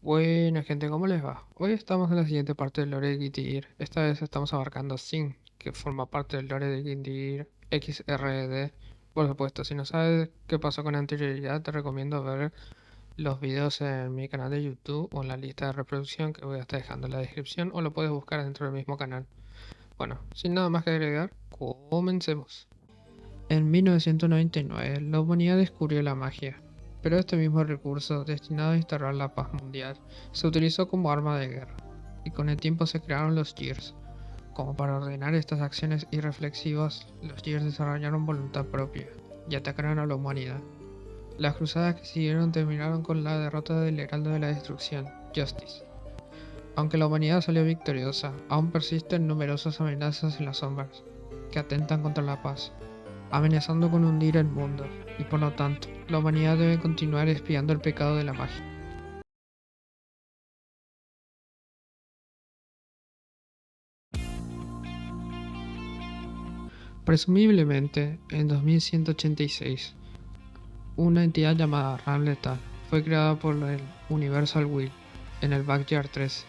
Buena gente, ¿cómo les va? Hoy estamos en la siguiente parte del lore de lidiar. Esta vez estamos abarcando SIGN, que forma parte del lore de lidiar Xrd. Por supuesto, si no sabes qué pasó con anterioridad, te recomiendo ver los videos en mi canal de YouTube o en la lista de reproducción que voy a estar dejando en la descripción, o lo puedes buscar dentro del mismo canal. Bueno, sin nada más que agregar, comencemos. En 1999, la humanidad descubrió la magia, pero este mismo recurso, destinado a instaurar la paz mundial, se utilizó como arma de guerra, y con el tiempo se crearon los Xrd. Como para ordenar estas acciones irreflexivas, los Xrd desarrollaron voluntad propia y atacaron a la humanidad. Las cruzadas que siguieron terminaron con la derrota del heraldo de la destrucción, Justicia. Aunque la humanidad salió victoriosa, aún persisten numerosas amenazas en las sombras, que atentan contra la paz, amenazando con hundir el mundo, y por lo tanto, la humanidad debe continuar espiando el pecado de la magia. Presumiblemente, en 2186, una entidad llamada Ramlethal fue creada por el Universal Will en el Badguy 13,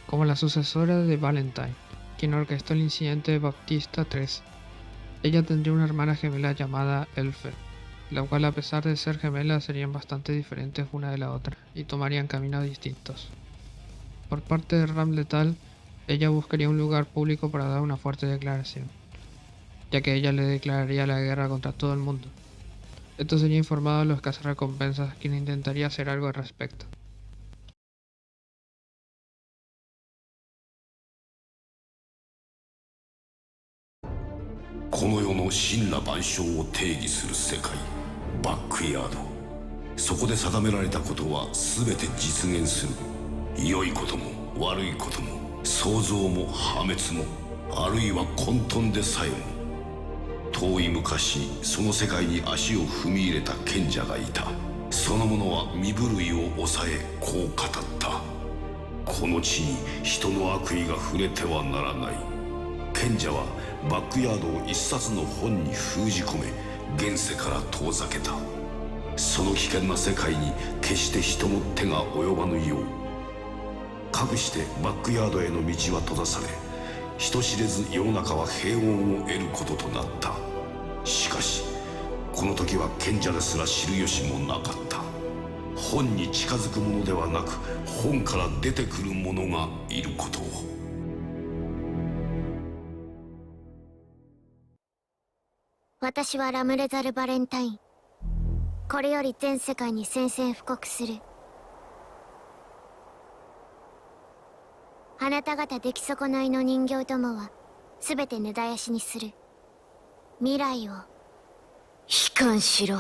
como la sucesora de Valentine, quien orquestó el incidente de Baptista 3. Ella tendría una hermana gemela llamada Elphelt, la cual, a pesar de ser gemelas, serían bastante diferentes una de la otra y tomarían caminos distintos. Por parte de Ramlethal, ella buscaría un lugar público para dar una fuerte declaración, ya que ella le declararía la guerra contra todo el mundo. Esto sería informado a los cazarrecompensas, quien intentaría hacer algo al respecto.この世の真羅万象を定義する世界、バックヤード。そこで定められたことは全て実現する。良いことも悪いことも、創造も破滅も、あるいは混沌でさえも。遠い昔、その世界に足を踏み入れた賢者がいた。その者は身震いを抑え、こう語った。この地に人の悪意が触れてはならない。賢者はバックヤードを一冊の本に封じ込め、現世から遠ざけた。その危険な世界に決して人の手が及ばぬよう、かくしてバックヤードへの道は閉ざされ、人知れず世の中は平穏を得ることとなった。しかしこの時は賢者ですら知る由もなかった。本に近づくものではなく、本から出てくるものがいることを。私はラムレザル・バレンタイン。これより全世界に宣戦布告する。あなた方出来損ないの人形どもは全て根絶やしにする。未来を悲観しろ。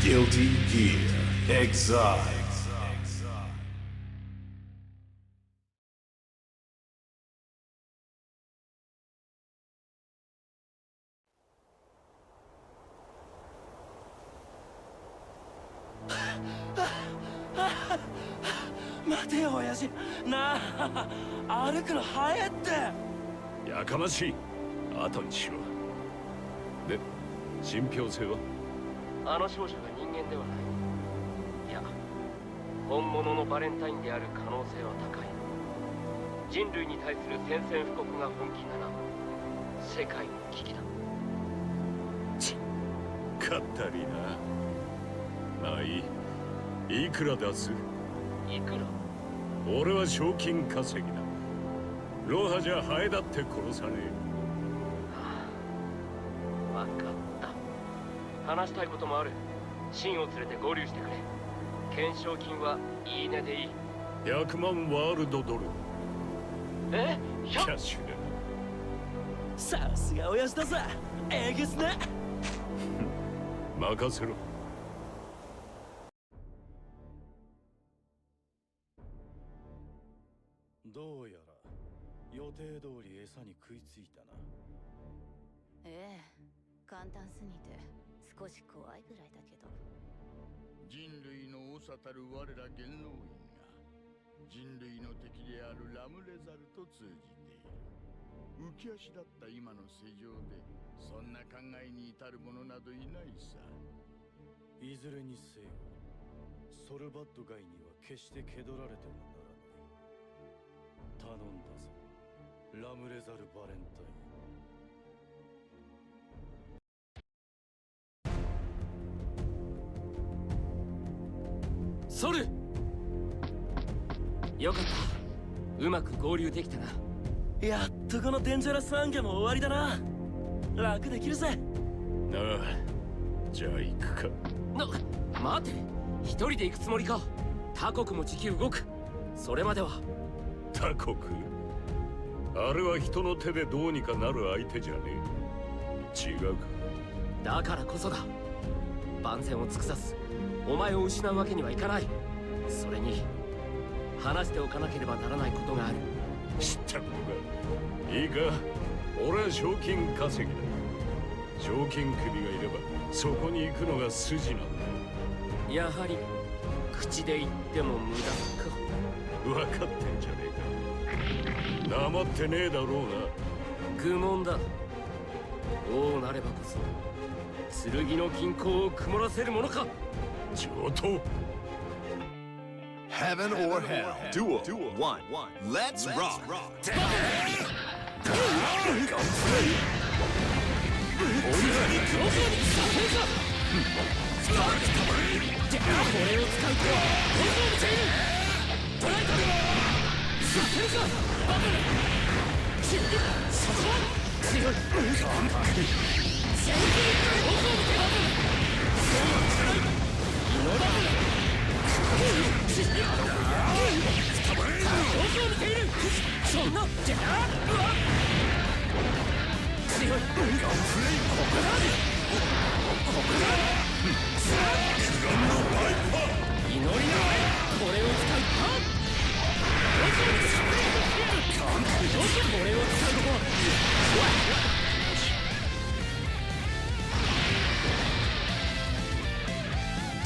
Guilty Gear Exile. Mateよ親父。なあ、歩くの早えって。やかましい。後にしろ。で信憑性は？あの少女が人間ではない。いや、本物のバレンタインである可能性は高い。人類に対する宣戦布告が本気なら世界の危機だ。かったりな。まあいい。いくら出す？いくら？俺は賞金稼ぎだ。ロハじゃハエだって殺さねえ。わかった。話したいこともある。シンを連れて合流してくれ。懸賞金はいいねでいい。100万ワールドドル。え？キャッシュで。さすが親父だぜ。えげつね。任せろ。どうやら予定通り餌に食いついたな。ええ、簡単すぎて少し怖いぐらいだけど。人類の長たる我ら元老院が人類の敵であるラムレザルと通じている。浮き足だった今の世情でそんな考えに至る者などいないさ。いずれにせよソルバッドガイには決して気取られてはならない。頼んだぞラムレザル・バレンタイン。ソル、よかった。うまく合流できたな。やっとこのデンジャラス暗記も終わりだな。楽できるぜ。なあ、じゃあ行くか。待て、一人で行くつもりか？他国もじき動く。それまでは。他国？あれは人の手でどうにかなる相手じゃねえ。違うか？だからこそだ。万全を尽くさずお前を失うわけにはいかない。それに話しておかなければならないことがある。知ったことか。いいか、俺は賞金稼ぎだ。賞金首がいればそこに行くのが筋なんだ。やはり口で言っても無駄か。分かってんじゃねえか。なまってねえだろうな。愚問だ。王なればこそ剣の均衡を曇らせるものか。上等。 Heaven or hell. Duel. One. Let's rock.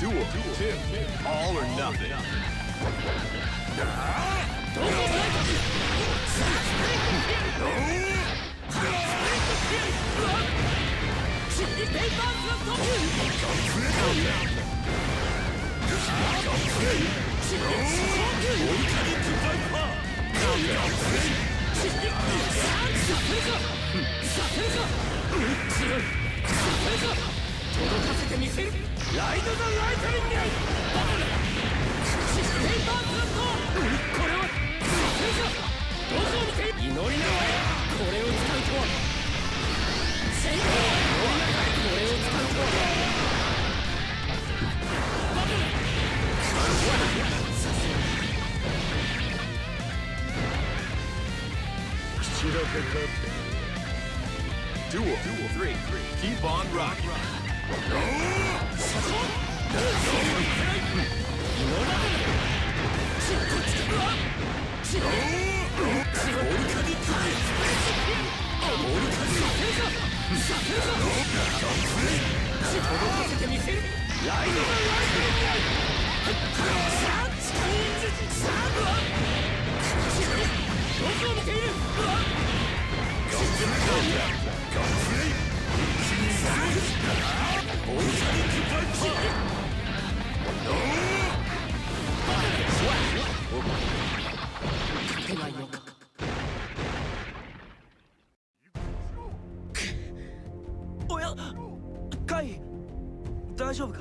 Duel. All or nothing. Duel. 3. Keep on rocking. 勝てないのか。おや、カイ、大丈夫か？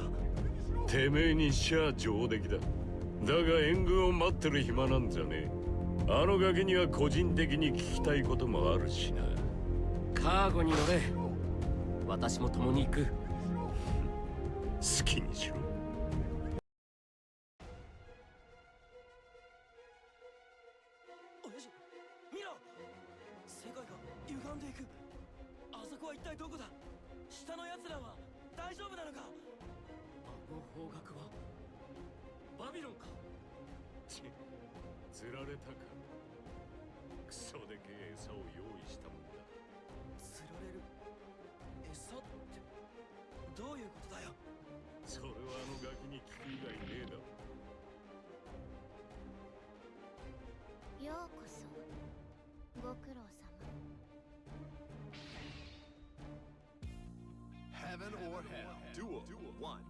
てめえにしちゃ上出来だ。だが援軍を待ってる暇なんじゃねえ。あのガキには個人的に聞きたいこともあるしな。カーゴに乗れ。私も共に行く。好きにしろ。おやじ、見ろ。世界が歪んでいく。あそこは一体どこだ？下の奴らは大丈夫なのか？あの方角はバビロンか。ち、釣られたか。クソでけえ餌を用意したもんだ。釣られる餌ってどういうことだよ。それはあのガキに聞く以外ねえだろ。ようこそご苦労様。 Heaven or hell. Duel. One.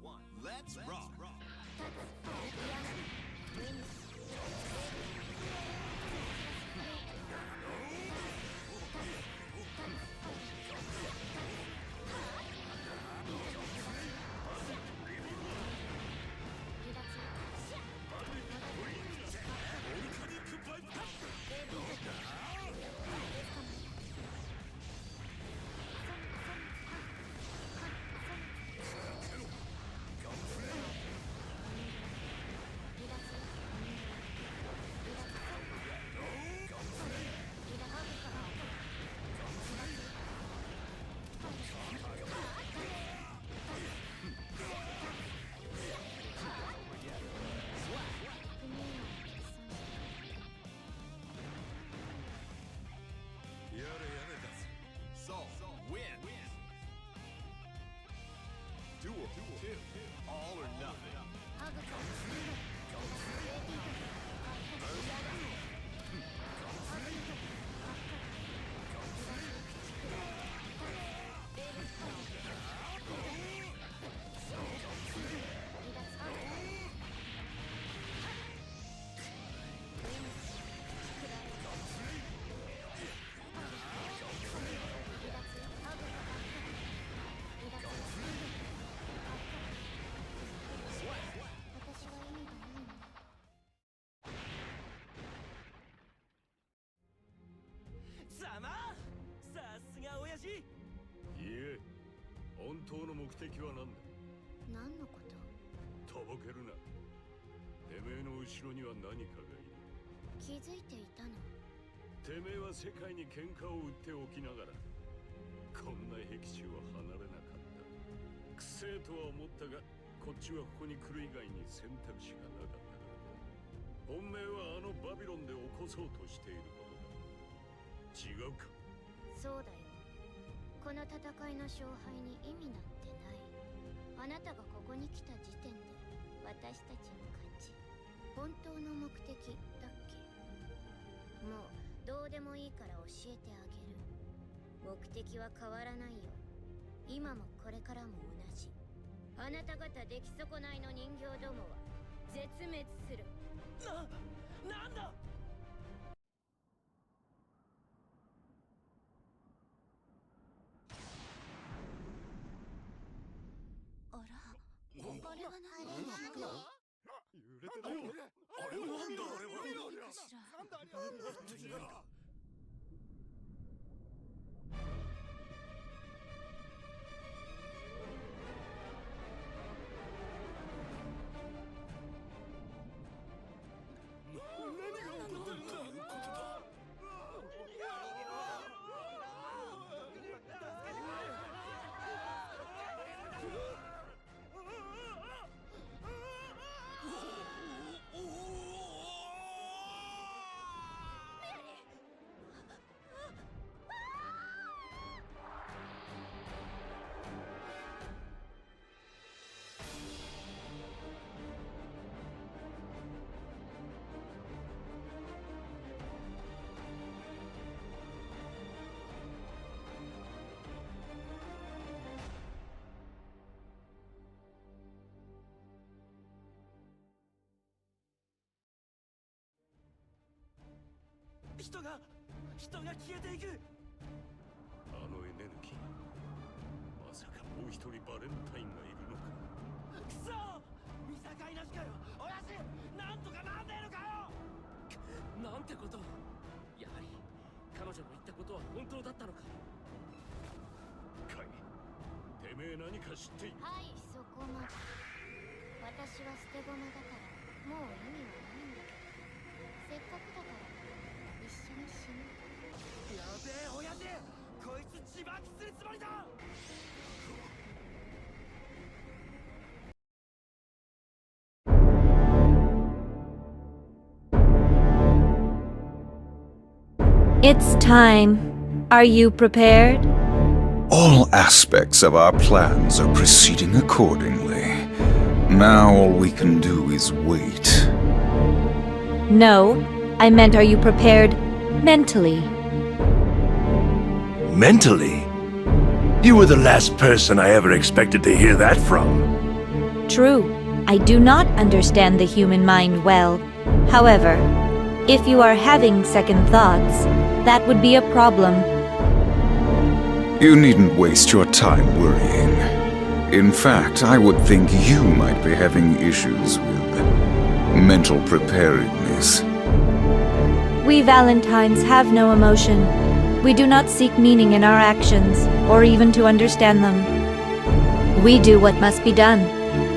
Let's rock. いえ、本当の目的は何だ？何のこと？とぼけるな。てめえの後ろには何かがいる。気づいていたの？てめえは世界に喧嘩を売っておきながらこんな僻地を離れなかった。くせえとは思ったが、こっちはここに来る以外に選択肢がなかったからだ。本命はあのバビロンで起こそうとしていることだ。違うか？そうだよ。この戦いの勝敗に意味なんてない。あなたがここに来た時点で私たちの勝ち。本当の目的だっけ？もうどうでもいいから教えてあげる。目的は変わらないよ。今もこれからも同じ。あなた方出来損ないの人形どもは絶滅する。なんだ？あれは何？揺れてないよ。あれはなんだ？あれはなんだ？人が消えていく。あのエネルギー、まさかもう一人バレンタインがいるのか。くそ、見境なしかよ。親父、なんとかなんねえのかよ。なんてことを。やはり彼女の言ったことは本当だったのか。カイ、てめえ何か知っている？はい、そこまで。私は捨て駒だからもう意味はないんだけど、せっかくだから一緒に死ぬ。やべえ親父、こいつ自爆するつもりだ。It's time. Are you prepared? All aspects of our plans are proceeding accordingly. Now all we can do is wait. No, I meant are you prepared mentally? Mentally? You were the last person I ever expected to hear that from. True, I do not understand the human mind well. However, if you are having second thoughts, that would be a problem. You needn't waste your time worrying. In fact, I would think you might be having issues with mental preparedness. We Valentines have no emotion. We do not seek meaning in our actions, or even to understand them. We do what must be done,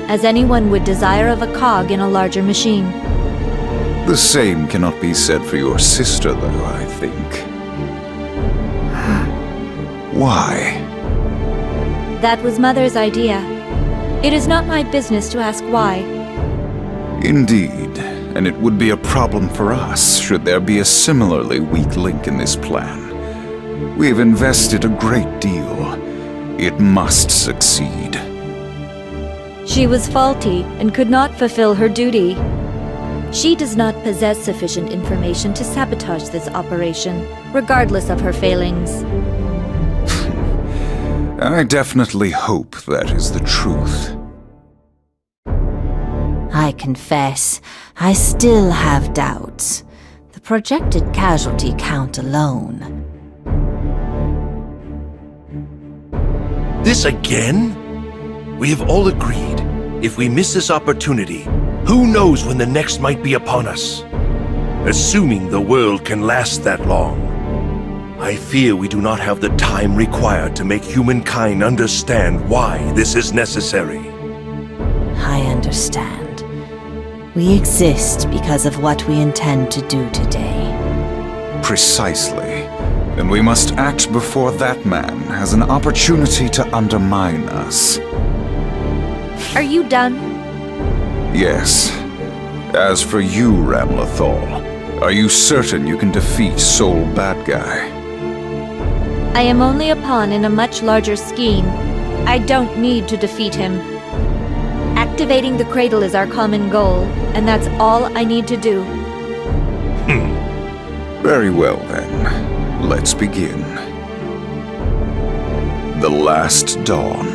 as anyone would desire of a cog in a larger machine. The same cannot be said for your sister, though, I think. Why? That was Mother's idea. It is not my business to ask why. Indeed, and it would be a problem for us should there be a similarly weak link in this plan. We've invested a great deal. It must succeed. She was faulty and could not fulfill her duty. She does not possess sufficient information to sabotage this operation, regardless of her failings. I definitely hope that is the truth. I confess, I still have doubts. The projected casualty count alone. This again? We have all agreed, if we miss this opportunity, who knows when the next might be upon us? Assuming the world can last that long, I fear we do not have the time required to make humankind understand why this is necessary. I understand. We exist because of what we intend to do today. Precisely. And we must act before that man has an opportunity to undermine us. Are you done? Yes. As for you, Ramlethal, are you certain you can defeat Soul Badguy? I am only a pawn in a much larger scheme. I don't need to defeat him. Activating the cradle is our common goal, and that's all I need to do. Very well, then. Let's begin. The Last Dawn.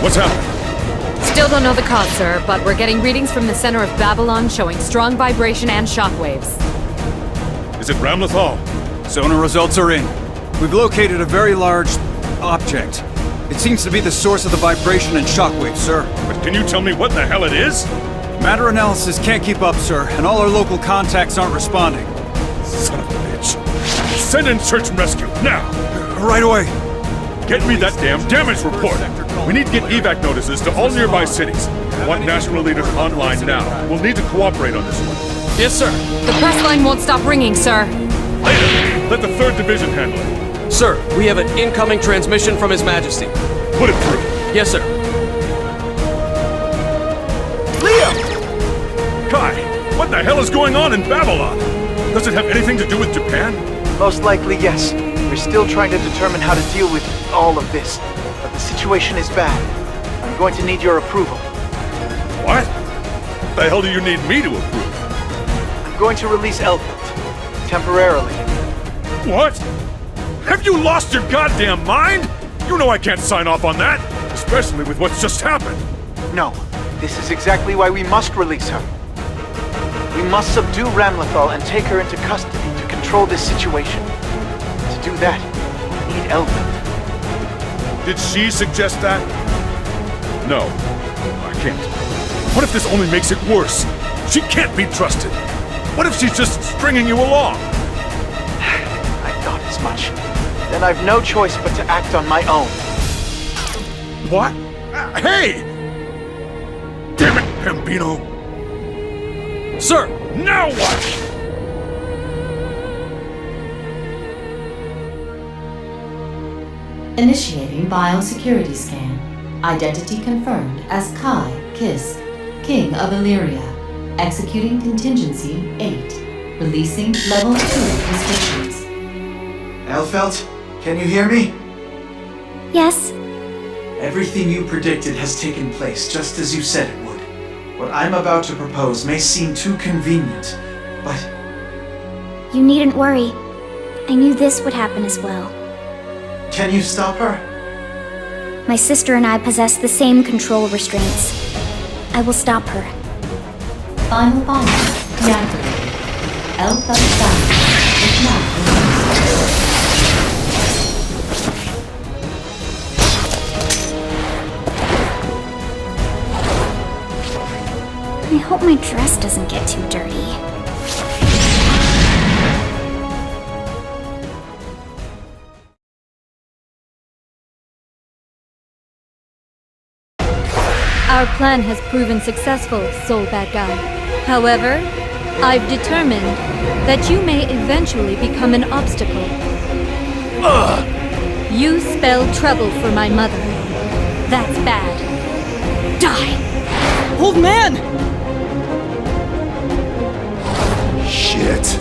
What's happening? Still don't know the cause, sir, but we're getting readings from the center of Babylon showing strong vibration and shockwaves. Is it Ramlethal? Sonar results are in. We've located a very large object. It seems to be the source of the vibration and shockwave, sir. But can you tell me what the hell it is? Matter analysis can't keep up, sir, and all our local contacts aren't responding. Son of a bitch. Send in search and rescue, now! Right away. Get me that damn damage report! We need to get evac notices to all nearby cities. I want national leaders online now. We'll need to cooperate on this one. Yes, sir. The press line won't stop ringing, sir. Later, let the 3rd Division handle it. Sir, we have an incoming transmission from His Majesty. Put it through. Yes, sir. Ky, what the hell is going on in Babylon? Does it have anything to do with Japan? Most likely, yes. We're still trying to determine how to deal with all of this, but the situation is bad. I'm going to need your approval. What? What the hell do you need me to approve? I'm going to release Elphelt. Temporarily. What? Have you lost your goddamn mind? You know I can't sign off on that, especially with what's just happened. No. This is exactly why we must release her. We must subdue Ramlethal and take her into custody to control this situation. To do that, we need Elphelt. Did she suggest that? No, I can't. What if this only makes it worse? She can't be trusted. What if she's just stringing you along? I thought as much. Then I've no choice but to act on my own. What? Hey! Damn it, Pambino! Sir! Now what? Initiating biosecurity scan. Identity confirmed as Ky Kiske, King of Illyria. Executing contingency 8. Releasing level 2 restrictions. Elphelt, can you hear me? Yes? Everything you predicted has taken place, just as you said it would. What I'm about to propose may seem too convenient, but... You needn't worry. I knew this would happen as well. Can you stop her? My sister and I possess the same control restraints. I will stop her. Final bomb deactivated. Elphelt is now released. I hope my dress doesn't get too dirty. Our plan has proven successful, Soul Badguy. However, I've determined that you may eventually become an obstacle. You spell trouble for my mother. That's bad. Die! Old man! Shit.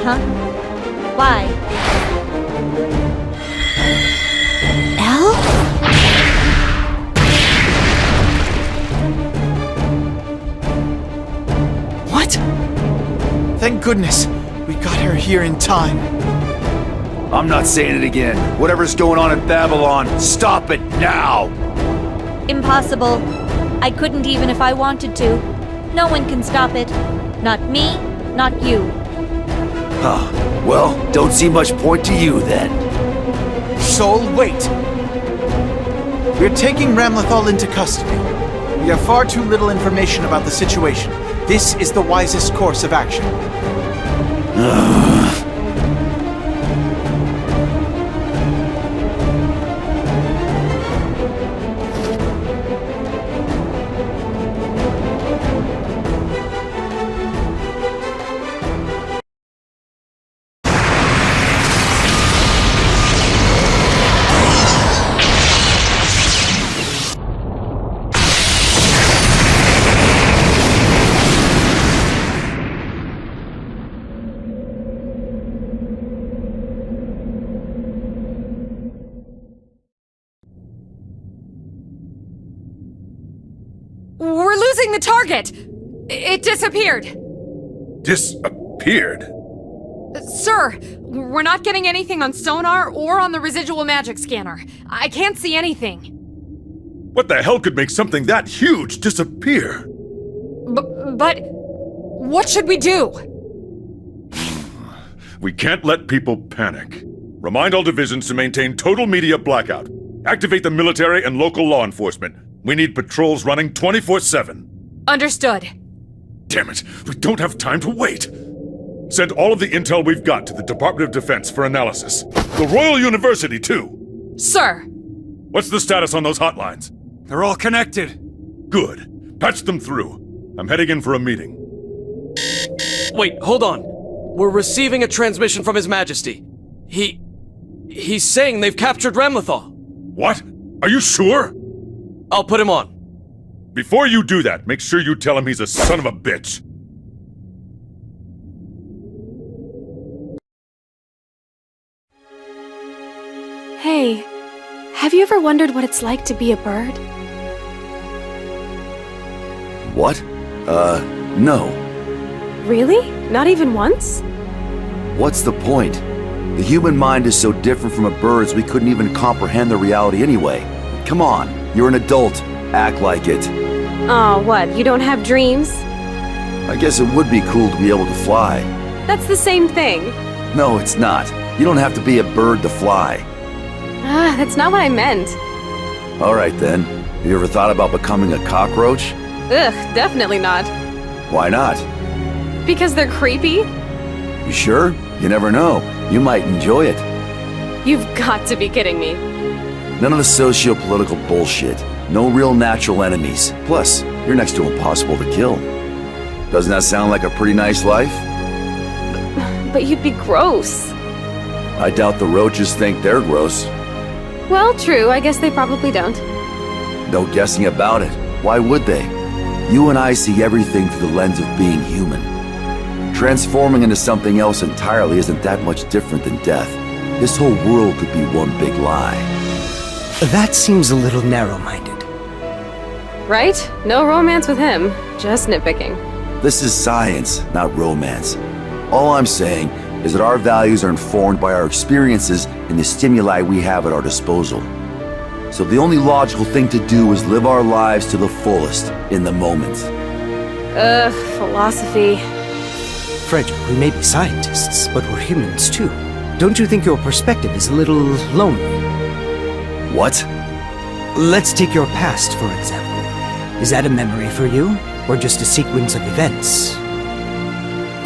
Huh? Why? Elle? What? Thank goodness. We got her here in time. I'm not saying it again. Whatever's going on in Babylon, stop it now! Impossible. I couldn't even if I wanted to. No one can stop it. Not me, not you. Huh. Well, don't see much point to you then. Soul, wait! We're taking Ramlethal into custody. We have far too little information about the situation. This is the wisest course of action. We're losing the target! It disappeared! Disappeared? Sir, we're not getting anything on sonar or on the residual magic scanner. I can't see anything. What the hell could make something that huge disappear? But what should we do? We can't let people panic. Remind all divisions to maintain total media blackout. Activate the military and local law enforcement. We need patrols running 24/7. Understood. Damn it, we don't have time to wait! Send all of the intel we've got to the Department of Defense for analysis. The Royal University, too! Sir! What's the status on those hotlines? They're all connected. Good. Patch them through. I'm heading in for a meeting. Wait, hold on. We're receiving a transmission from His Majesty. He's saying they've captured Ramlethal. What? Are you sure? I'll put him on. Before you do that, make sure you tell him he's a son of a bitch. Hey, have you ever wondered what it's like to be a bird? What? No. Really? Not even once? What's the point? The human mind is so different from a bird's we couldn't even comprehend the reality anyway. Come on, you're an adult. Act like it. Oh, what? You don't have dreams? I guess it would be cool to be able to fly. That's the same thing. No, it's not. You don't have to be a bird to fly. Ah, that's not what I meant. Alright then. Have you ever thought about becoming a cockroach? Ugh, definitely not. Why not? Because they're creepy? You sure? You never know. You might enjoy it. You've got to be kidding me. None of the socio-political bullshit. No real natural enemies. Plus, you're next to impossible to kill. Doesn't that sound like a pretty nice life? But you'd be gross. I doubt the roaches think they're gross. Well, true. I guess they probably don't. No guessing about it. Why would they? You and I see everything through the lens of being human. Transforming into something else entirely isn't that much different than death. This whole world could be one big lie. That seems a little narrow-minded. Right? No romance with him. Just nitpicking. This is science, not romance. All I'm saying is that our values are informed by our experiences and the stimuli we have at our disposal. So the only logical thing to do is live our lives to the fullest, in the moment. Ugh, philosophy. Frederick, we may be scientists, but we're humans too. Don't you think your perspective is a little lonely? What? Let's take your past, for example. Is that a memory for you, or just a sequence of events?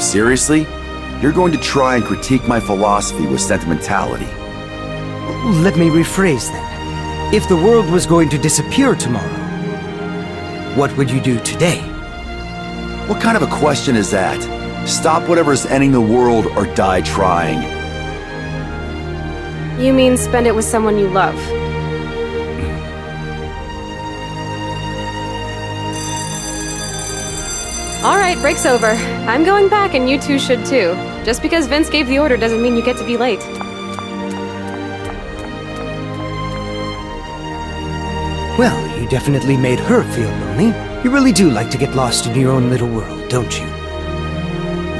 Seriously? You're going to try and critique my philosophy with sentimentality? Let me rephrase then. If the world was going to disappear tomorrow, what would you do today? What kind of a question is that? Stop whatever's ending the world or die trying. You mean spend it with someone you love? Alright, break's over. I'm going back and you two should too. Just because Vince gave the order doesn't mean you get to be late. Well, you definitely made her feel lonely. You really do like to get lost in your own little world, don't you?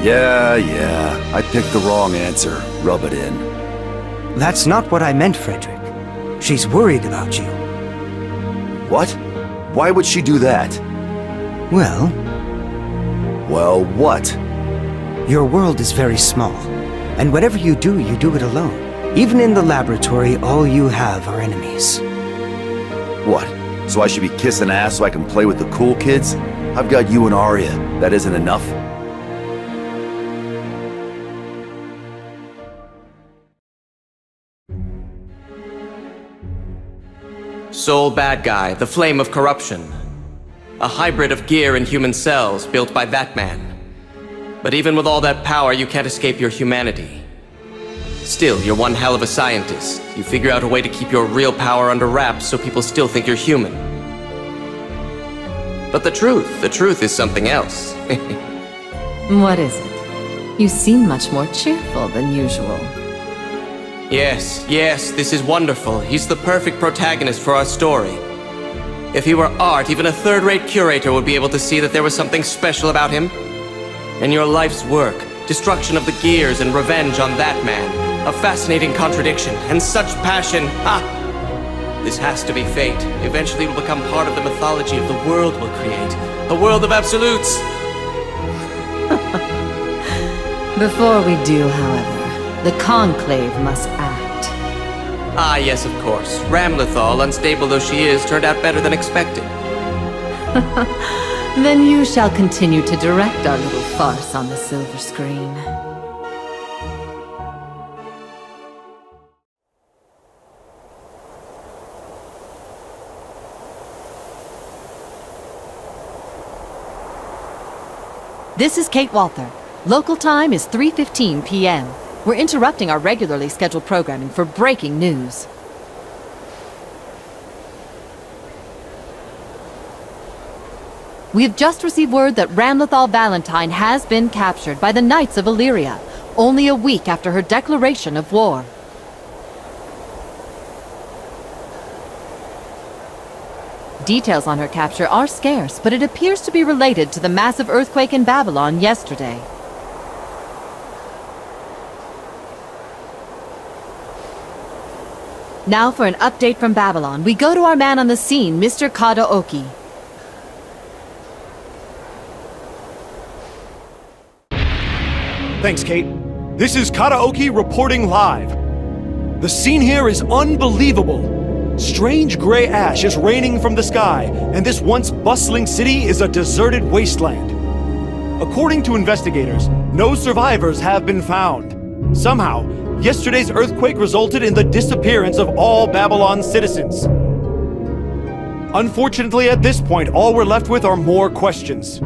Yeah. I picked the wrong answer. Rub it in. That's not what I meant, Frederick. She's worried about you. What? Why would she do that? Well, what? Your world is very small, and whatever you do it alone. Even in the laboratory, all you have are enemies. What? So I should be kissing ass so I can play with the cool kids? I've got you and Arya. That isn't enough? Soul Badguy, the flame of corruption. A hybrid of gear and human cells built by that man. But even with all that power, you can't escape your humanity. Still, you're one hell of a scientist. You figure out a way to keep your real power under wraps so people still think you're human. But the truth is something else. What is it? You seem much more cheerful than usual. Yes, this is wonderful. He's the perfect protagonist for our story. If he were art, even a third-rate curator would be able to see that there was something special about him. And your life's work, destruction of the gears and revenge on that man. A fascinating contradiction, and such passion. This has to be fate. Eventually it will become part of the mythology of the world we'll create. A world of absolutes! Before we do, however, the Conclave must act. Ah, yes, of course. Ramlethal, unstable though she is, turned out better than expected. Then you shall continue to direct our little farce on the silver screen. This is Kate Walther. Local time is 3:15 p.m. We're interrupting our regularly scheduled programming for breaking news. We have just received word that Ramlethal Valentine has been captured by the Knights of Illyria, only a week after her declaration of war. Details on her capture are scarce, but it appears to be related to the massive earthquake in Babylon yesterday. Now for an update from Babylon, we go to our man on the scene, Mr. Kadaoki. Thanks, Kate. This is Kadaoki reporting live. The scene here is unbelievable. Strange gray ash is raining from the sky, and this once bustling city is a deserted wasteland. According to investigators, no survivors have been found. Somehow, yesterday's earthquake resulted in the disappearance of all Babylon's citizens. Unfortunately, at this point, all we're left with are more questions.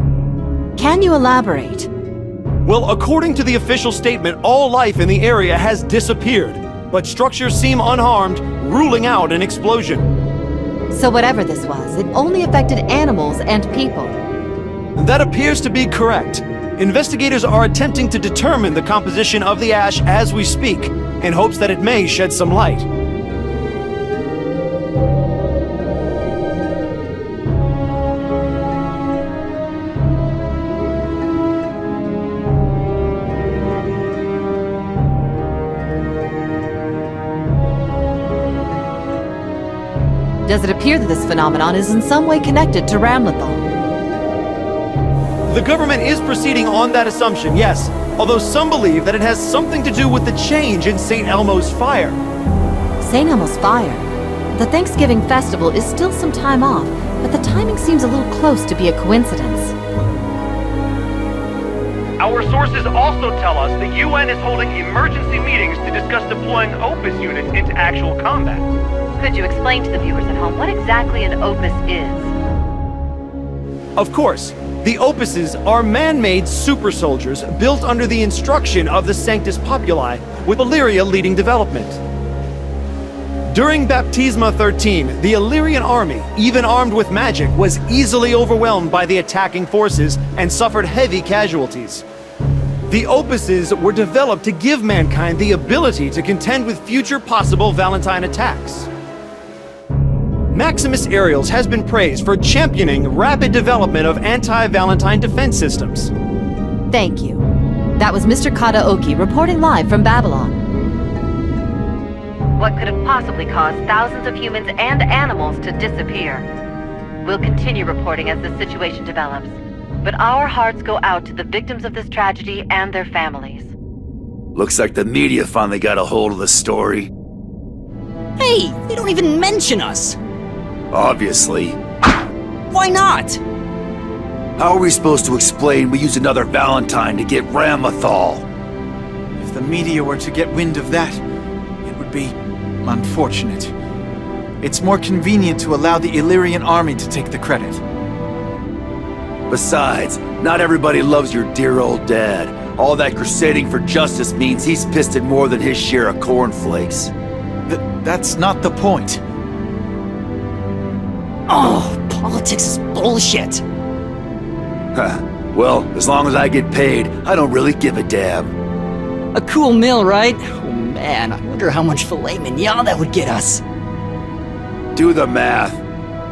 Can you elaborate? Well, according to the official statement, all life in the area has disappeared, but structures seem unharmed, ruling out an explosion. So whatever this was, it only affected animals and people. That appears to be correct. Investigators are attempting to determine the composition of the ash as we speak, in hopes that it may shed some light. Does it appear that this phenomenon is in some way connected to Ramlethal? The government is proceeding on that assumption, yes, although some believe that it has something to do with the change in St. Elmo's fire. St. Elmo's fire? The Thanksgiving festival is still some time off, but the timing seems a little close to be a coincidence. Our sources also tell us the UN is holding emergency meetings to discuss deploying Opus units into actual combat. Could you explain to the viewers at home what exactly an Opus is? Of course. The Opuses are man-made super soldiers built under the instruction of the Sanctus Populi, with Illyria leading development. During Baptisma 13, the Illyrian army, even armed with magic, was easily overwhelmed by the attacking forces and suffered heavy casualties. The Opuses were developed to give mankind the ability to contend with future possible Valentine attacks. Maximus Aerials has been praised for championing rapid development of anti-Valentine defense systems. Thank you. That was Mr. Kadaoki reporting live from Babylon. What could have possibly caused thousands of humans and animals to disappear? We'll continue reporting as the situation develops, but our hearts go out to the victims of this tragedy and their families. Looks like the media finally got a hold of the story. Hey, they don't even mention us! Obviously. Why not? How are we supposed to explain we used another Valentine to get Ramlethal? If the media were to get wind of that, it would be unfortunate. It's more convenient to allow the Illyrian army to take the credit. Besides, not everybody loves your dear old dad. All that crusading for justice means he's pissed at more than his share of cornflakes. That's not the point. Oh, politics is bullshit. Huh. Well, as long as I get paid, I don't really give a damn. A cool meal, right? Oh man, I wonder how much filet mignon that would get us. Do the math.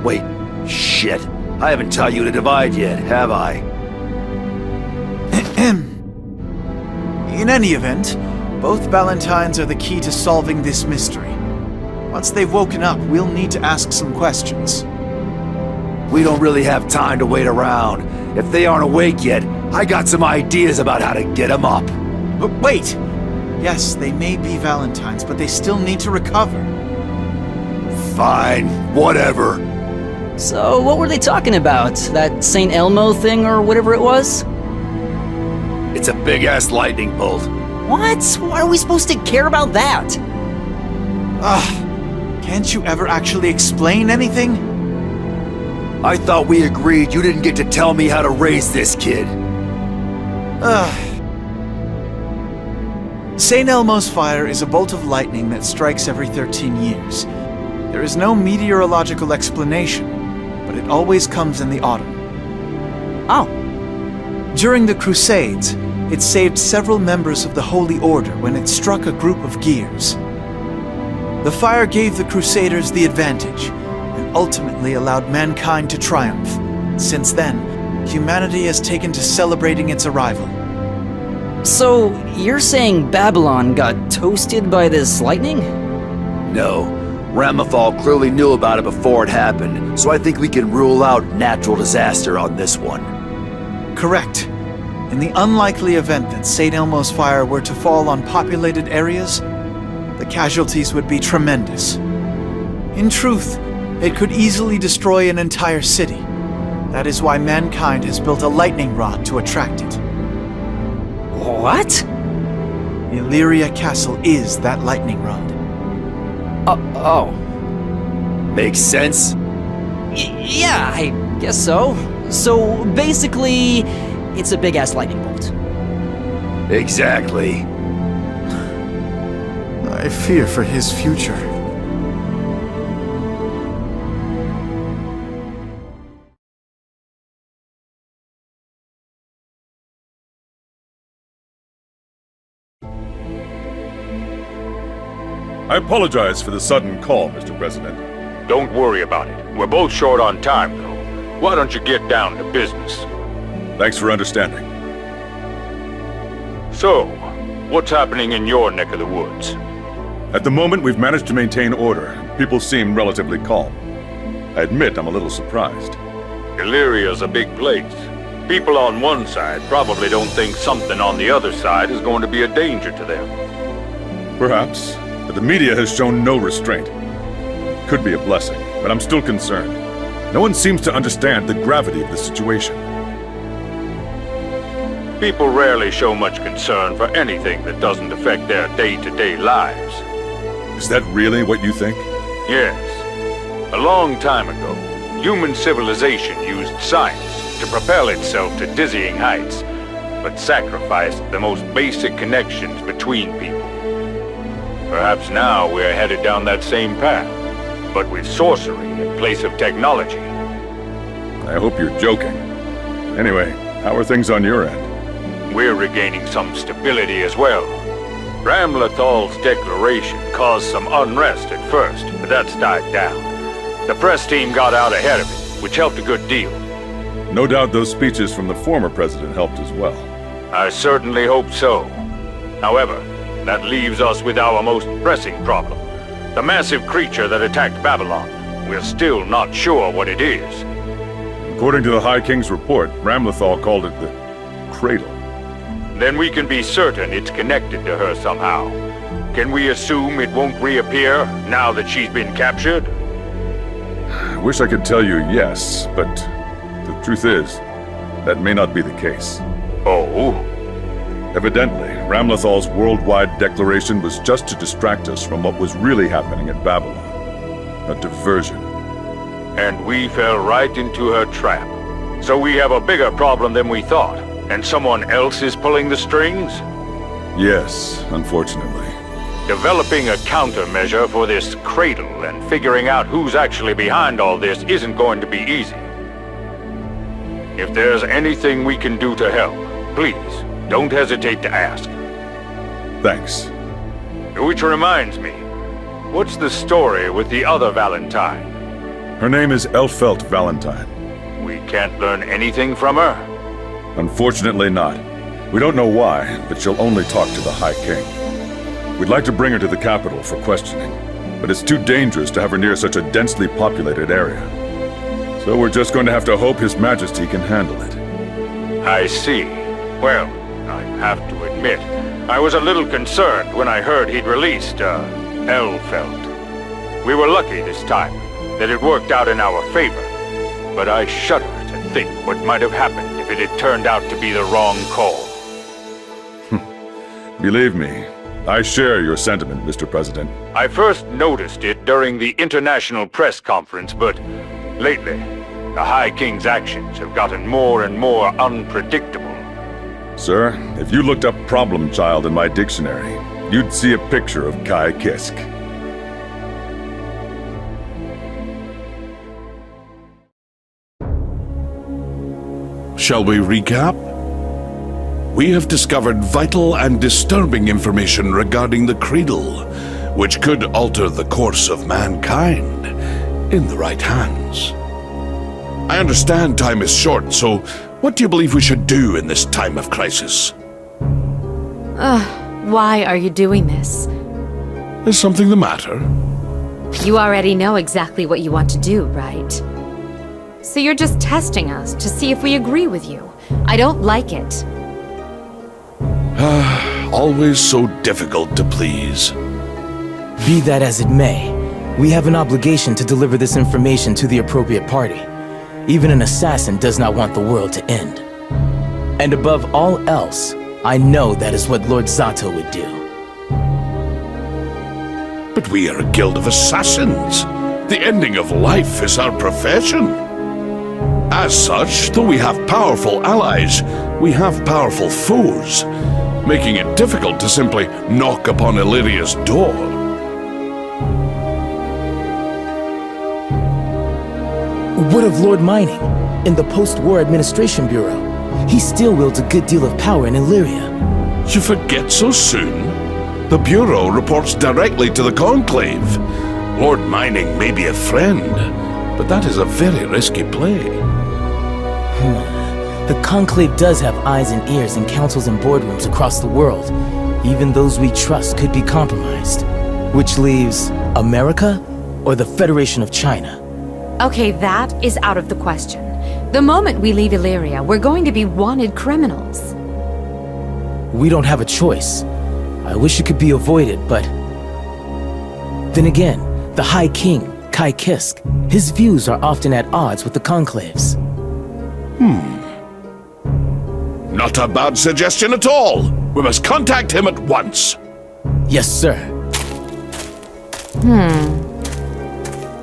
Wait, shit. I haven't taught you to divide yet, have I? In any event, both Valentines are the key to solving this mystery. Once they've woken up, we'll need to ask some questions. We don't really have time to wait around. If they aren't awake yet, I got some ideas about how to get them up. But wait! Yes, they may be Valentines, but they still need to recover. Fine, whatever. So, what were they talking about? That St. Elmo thing or whatever it was? It's a big-ass lightning bolt. What? Why are we supposed to care about that? Can't you ever actually explain anything? I thought we agreed you didn't get to tell me how to raise this kid. St. Elmo's fire is a bolt of lightning that strikes every 13 years. There is no meteorological explanation, but it always comes in the autumn. Oh. During the Crusades, it saved several members of the Holy Order when it struck a group of gears. The fire gave the Crusaders the advantage, and ultimately allowed mankind to triumph. Since then, humanity has taken to celebrating its arrival. So, you're saying Babylon got toasted by this lightning? No. Ramlethal clearly knew about it before it happened, so I think we can rule out natural disaster on this one. Correct. In the unlikely event that St. Elmo's fire were to fall on populated areas, the casualties would be tremendous. In truth, it could easily destroy an entire city. That is why mankind has built a lightning rod to attract it. What? Illyria Castle is that lightning rod. Oh. Makes sense? Yeah, I guess so. So, basically, it's a big-ass lightning bolt. Exactly. I fear for his future. I apologize for the sudden call, Mr. President. Don't worry about it. We're both short on time, though. Why don't you get down to business? Thanks for understanding. So, what's happening in your neck of the woods? At the moment, we've managed to maintain order. People seem relatively calm. I admit I'm a little surprised. Illyria's a big place. People on one side probably don't think something on the other side is going to be a danger to them. Perhaps, but the media has shown no restraint. Could be a blessing, but I'm still concerned. No one seems to understand the gravity of the situation. People rarely show much concern for anything that doesn't affect their day-to-day lives. Is that really what you think? Yes. A long time ago, human civilization used science to propel itself to dizzying heights, but sacrificed the most basic connections between people. Perhaps now we're headed down that same path, but with sorcery in place of technology. I hope you're joking. Anyway, how are things on your end? We're regaining some stability as well. Ramlethal's declaration caused some unrest at first, but that's died down. The press team got out ahead of it, which helped a good deal. No doubt those speeches from the former president helped as well. I certainly hope so. However, that leaves us with our most pressing problem. The massive creature that attacked Babylon. We're still not sure what it is. According to the High King's report, Ramlethal called it the Cradle. Then we can be certain it's connected to her somehow. Can we assume it won't reappear now that she's been captured? I wish I could tell you yes, but the truth is, that may not be the case. Oh? Evidently, Ramlethal's worldwide declaration was just to distract us from what was really happening at Babylon. A diversion. And we fell right into her trap. So we have a bigger problem than we thought, and someone else is pulling the strings? Yes, unfortunately. Developing a countermeasure for this cradle and figuring out who's actually behind all this isn't going to be easy. If there's anything we can do to help, please, don't hesitate to ask. Thanks. Which reminds me, what's the story with the other Valentine? Her name is Elphelt Valentine. We can't learn anything from her? Unfortunately not. We don't know why, but she'll only talk to the High King. We'd like to bring her to the capital for questioning, but it's too dangerous to have her near such a densely populated area. So we're just going to have to hope His Majesty can handle it. I see. Well, I have to admit, I was a little concerned when I heard he'd released, Elphelt. We were lucky this time, that it worked out in our favor, but I shudder to think what might have happened if it had turned out to be the wrong call. Believe me, I share your sentiment, Mr. President. I first noticed it during the international press conference, but lately, the High King's actions have gotten more and more unpredictable. Sir, if you looked up problem child in my dictionary, you'd see a picture of Ky Kiske. Shall we recap? We have discovered vital and disturbing information regarding the Cradle, which could alter the course of mankind in the right hands. I understand time is short, so what do you believe we should do in this time of crisis? Why are you doing this? Is something the matter? You already know exactly what you want to do, right? So you're just testing us to see if we agree with you. I don't like it. Always so difficult to please. Be that as it may, we have an obligation to deliver this information to the appropriate party. Even an assassin does not want the world to end. And above all else, I know that is what Lord Zato would do. But we are a guild of assassins. The ending of life is our profession. As such, though we have powerful allies, we have powerful foes, making it difficult to simply knock upon Illyria's door. What of Lord Mining, in the post-war administration bureau? He still wields a good deal of power in Illyria. You forget so soon? The bureau reports directly to the Conclave. Lord Mining may be a friend, but that is a very risky play. The Conclave does have eyes and ears in councils and boardrooms across the world. Even those we trust could be compromised. Which leaves America or the Federation of China? Okay, that is out of the question. The moment we leave Illyria, we're going to be wanted criminals. We don't have a choice. I wish it could be avoided, but... Then again, the High King, Ky Kiske, his views are often at odds with the Conclave's. Not a bad suggestion at all. We must contact him at once. Yes, sir.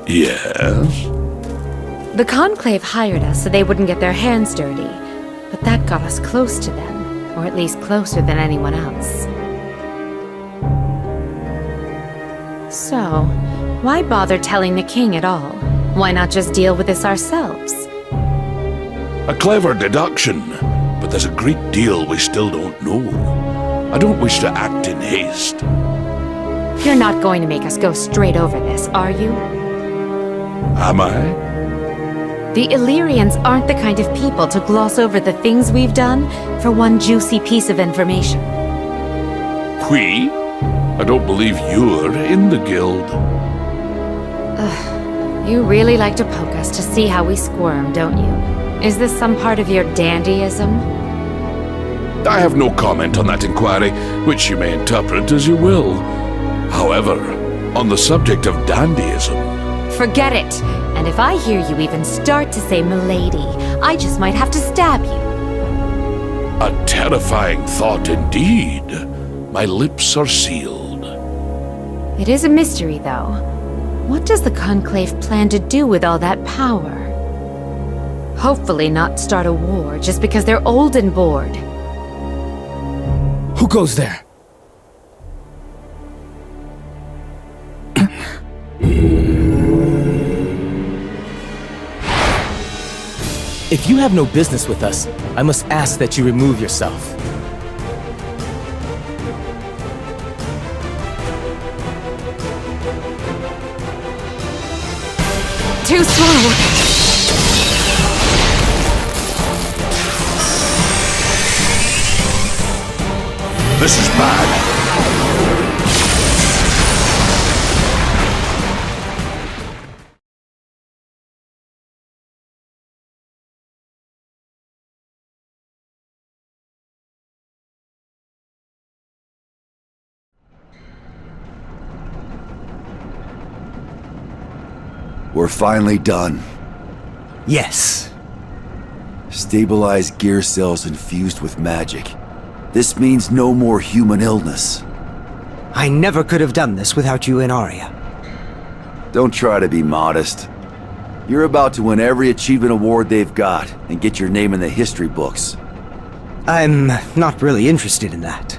Yes? The Conclave hired us so they wouldn't get their hands dirty, but that got us close to them, or at least closer than anyone else. So, why bother telling the king at all? Why not just deal with this ourselves? A clever deduction, but there's a great deal we still don't know. I don't wish to act in haste. You're not going to make us go straight over this, are you? Am I? The Illyrians aren't the kind of people to gloss over the things we've done for one juicy piece of information. We? I don't believe you're in the guild. You really like to poke us to see how we squirm, don't you? Is this some part of your dandyism? I have no comment on that inquiry, which you may interpret as you will. However, on the subject of dandyism... Forget it! And if I hear you even start to say milady, I just might have to stab you. A terrifying thought indeed. My lips are sealed. It is a mystery, though. What does the Conclave plan to do with all that power? Hopefully not start a war just because they're old and bored. Who goes there? If you have no business with us, I must ask that you remove yourself. Too slow! This is bad. We're finally done. Yes. Stabilized gear cells infused with magic. This means no more human illness. I never could have done this without you and Arya. Don't try to be modest. You're about to win every achievement award they've got and get your name in the history books. I'm not really interested in that.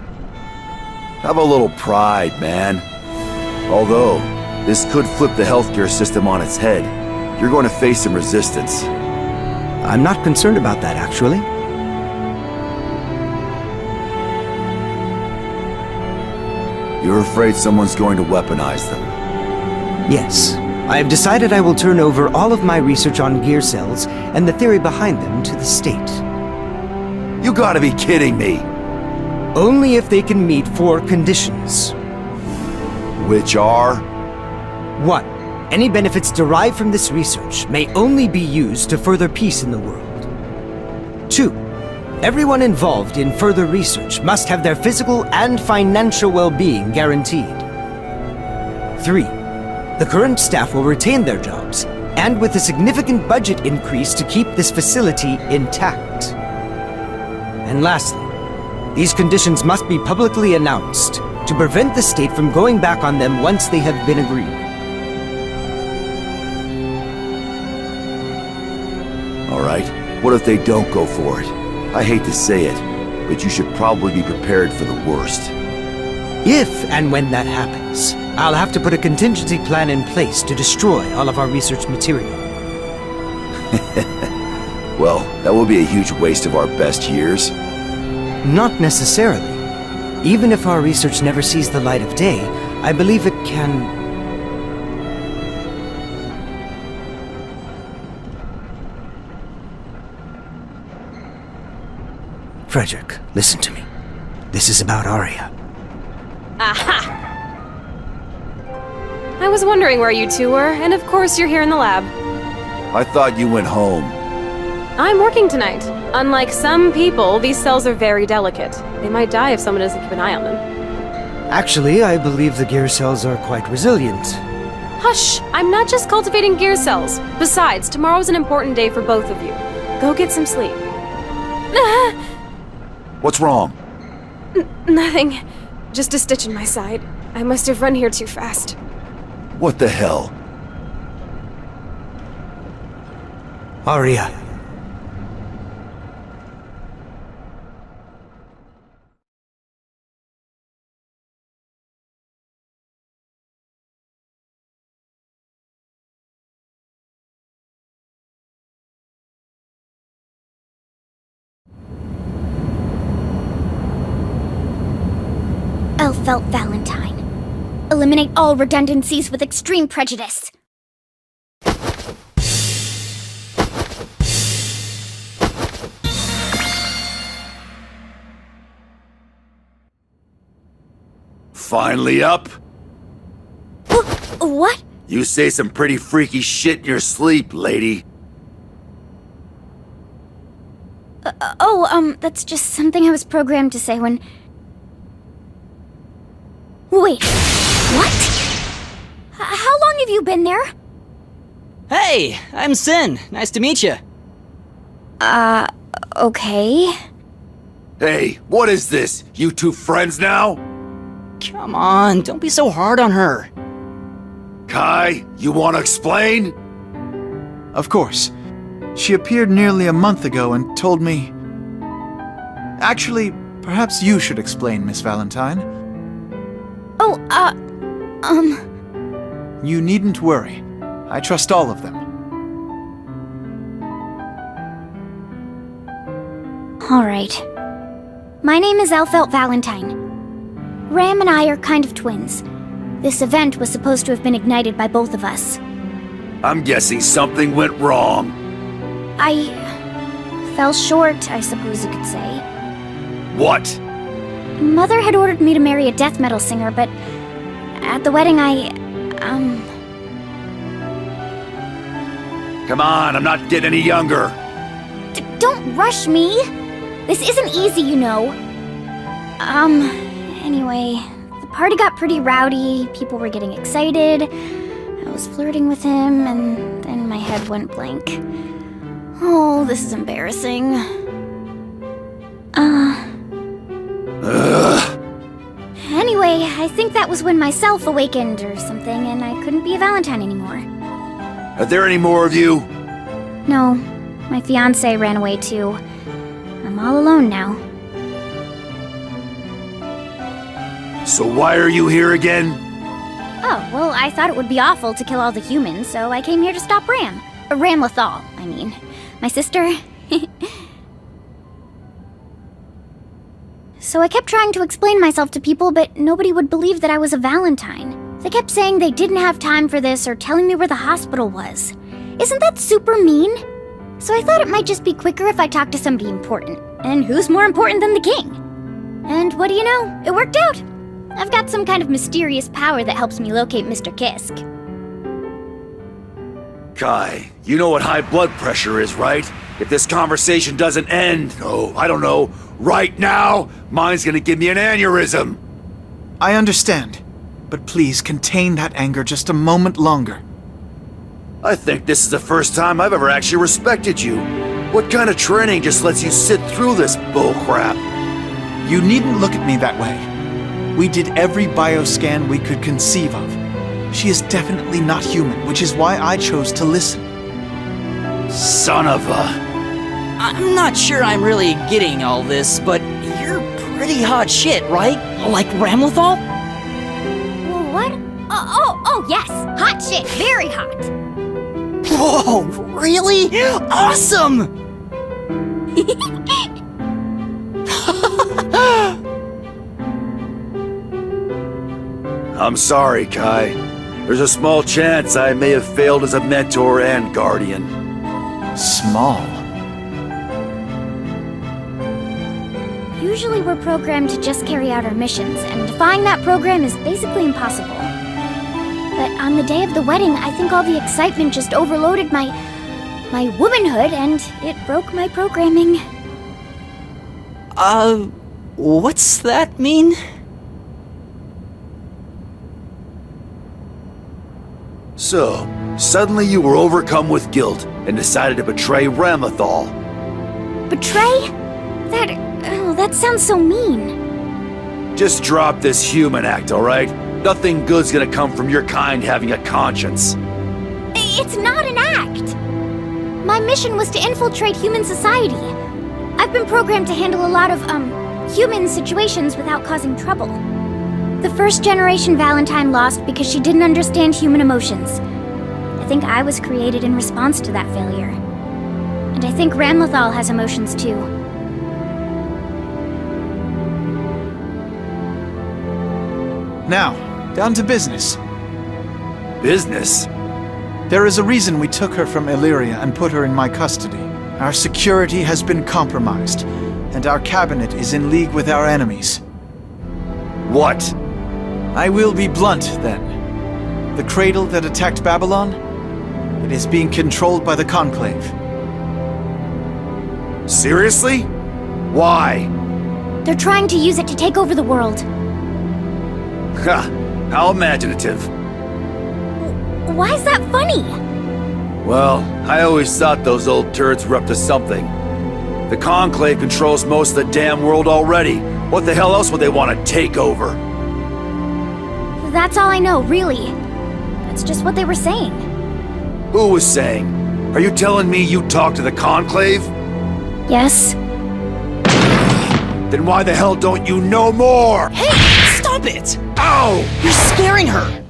Have a little pride, man. Although, this could flip the healthcare system on its head. You're going to face some resistance. I'm not concerned about that, actually. You're afraid someone's going to weaponize them? Yes. I have decided I will turn over all of my research on gear cells and the theory behind them to the state. You gotta be kidding me! Only if they can meet 4 conditions. Which are? 1. Any benefits derived from this research may only be used to further peace in the world. 2. Everyone involved in further research must have their physical and financial well-being guaranteed. 3. The current staff will retain their jobs, and with a significant budget increase to keep this facility intact. And lastly, these conditions must be publicly announced to prevent the state from going back on them once they have been agreed. Alright, what if they don't go for it? I hate to say it, but you should probably be prepared for the worst. If and when that happens, I'll have to put a contingency plan in place to destroy all of our research material. Well, that will be a huge waste of our best years. Not necessarily. Even if our research never sees the light of day, I believe it can... Frederick, listen to me. This is about Arya. Aha! I was wondering where you two were, and of course you're here in the lab. I thought you went home. I'm working tonight. Unlike some people, these cells are very delicate. They might die if someone doesn't keep an eye on them. Actually, I believe the gear cells are quite resilient. Hush! I'm not just cultivating gear cells. Besides, tomorrow's an important day for both of you. Go get some sleep. What's wrong? Nothing. Just a stitch in my side. I must have run here too fast. What the hell? Arya. Elphelt Valentine. Eliminate all redundancies with extreme prejudice. Finally up? What? You say some pretty freaky shit in your sleep, lady. That's just something I was programmed to say when... Wait, what? How long have you been there? Hey, I'm Sin. Nice to meet you. Okay. Hey, what is this? You two friends now? Come on, don't be so hard on her. Ky, you want to explain? Of course. She appeared nearly a month ago and told me... Actually, perhaps you should explain, Miss Valentine. You needn't worry. I trust all of them. Alright. My name is Elphelt Valentine. Ram and I are kind of twins. This event was supposed to have been ignited by both of us. I'm guessing something went wrong. I... fell short, I suppose you could say. What? Mother had ordered me to marry a death metal singer, but... at the wedding Come on, I'm not getting any younger. Don't rush me! This isn't easy, you know. Anyway, the party got pretty rowdy, people were getting excited, I was flirting with him, and then my head went blank. Oh, this is embarrassing. Anyway, I think that was when my self awakened or something, and I couldn't be a Valentine anymore. Are there any more of you? No, my fiancé ran away too. I'm all alone now. So why are you here again? Oh, well, I thought it would be awful to kill all the humans, so I came here to stop Ramlethal, I mean. My sister. So I kept trying to explain myself to people, but nobody would believe that I was a Valentine. They kept saying they didn't have time for this or telling me where the hospital was. Isn't that super mean? So I thought it might just be quicker if I talked to somebody important. And who's more important than the king? And what do you know? It worked out. I've got some kind of mysterious power that helps me locate Mr. Kiske. Ky, you know what high blood pressure is, right? If this conversation doesn't end, I don't know, right now, mine's gonna give me an aneurysm. I understand, but please contain that anger just a moment longer. I think this is the first time I've ever actually respected you. What kind of training just lets you sit through this bullcrap? You needn't look at me that way. We did every bioscan we could conceive of. She is definitely not human, which is why I chose to listen. Son of a... I'm not sure I'm really getting all this, but you're pretty hot shit, right? Like Ramlethal? What? Oh, yes. Hot shit. Very hot. Whoa, really? Awesome! I'm sorry, Ky. There's a small chance I may have failed as a mentor and guardian. Small? Usually we're programmed to just carry out our missions, and defying that program is basically impossible. But on the day of the wedding, I think all the excitement just overloaded my womanhood, and it broke my programming. What's that mean? So, suddenly you were overcome with guilt and decided to betray Ramlethal. Betray? That sounds so mean. Just drop this human act, alright? Nothing good's gonna come from your kind having a conscience. It's not an act! My mission was to infiltrate human society. I've been programmed to handle a lot of, human situations without causing trouble. The first generation Valentine lost because she didn't understand human emotions. I think I was created in response to that failure. And I think Ramlethal has emotions too. Now, down to business. Business? There is a reason we took her from Illyria and put her in my custody. Our security has been compromised, and our cabinet is in league with our enemies. What? I will be blunt, then. The cradle that attacked Babylon? It is being controlled by the Conclave. Seriously? Why? They're trying to use it to take over the world. Ha! How imaginative. Why is that funny? Well, I always thought those old turds were up to something. The Conclave controls most of the damn world already. What the hell else would they want to take over? That's all I know, really. That's just what they were saying. Who was saying? Are you telling me you talked to the Conclave? Yes. Then why the hell don't you know more? Hey, stop it! Ow! You're scaring her!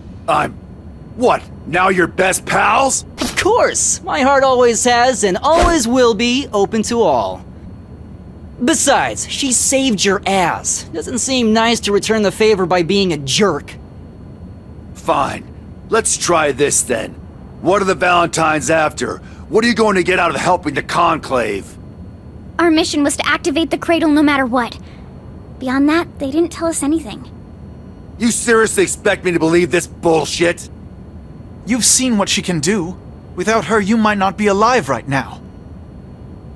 What, now you're best pals? Of course! My heart always has and always will be open to all. Besides, she saved your ass. Doesn't seem nice to return the favor by being a jerk. Fine. Let's try this then. What are the Valentines after? What are you going to get out of helping the Conclave? Our mission was to activate the cradle no matter what. Beyond that, they didn't tell us anything. You seriously expect me to believe this bullshit? You've seen what she can do. Without her, you might not be alive right now.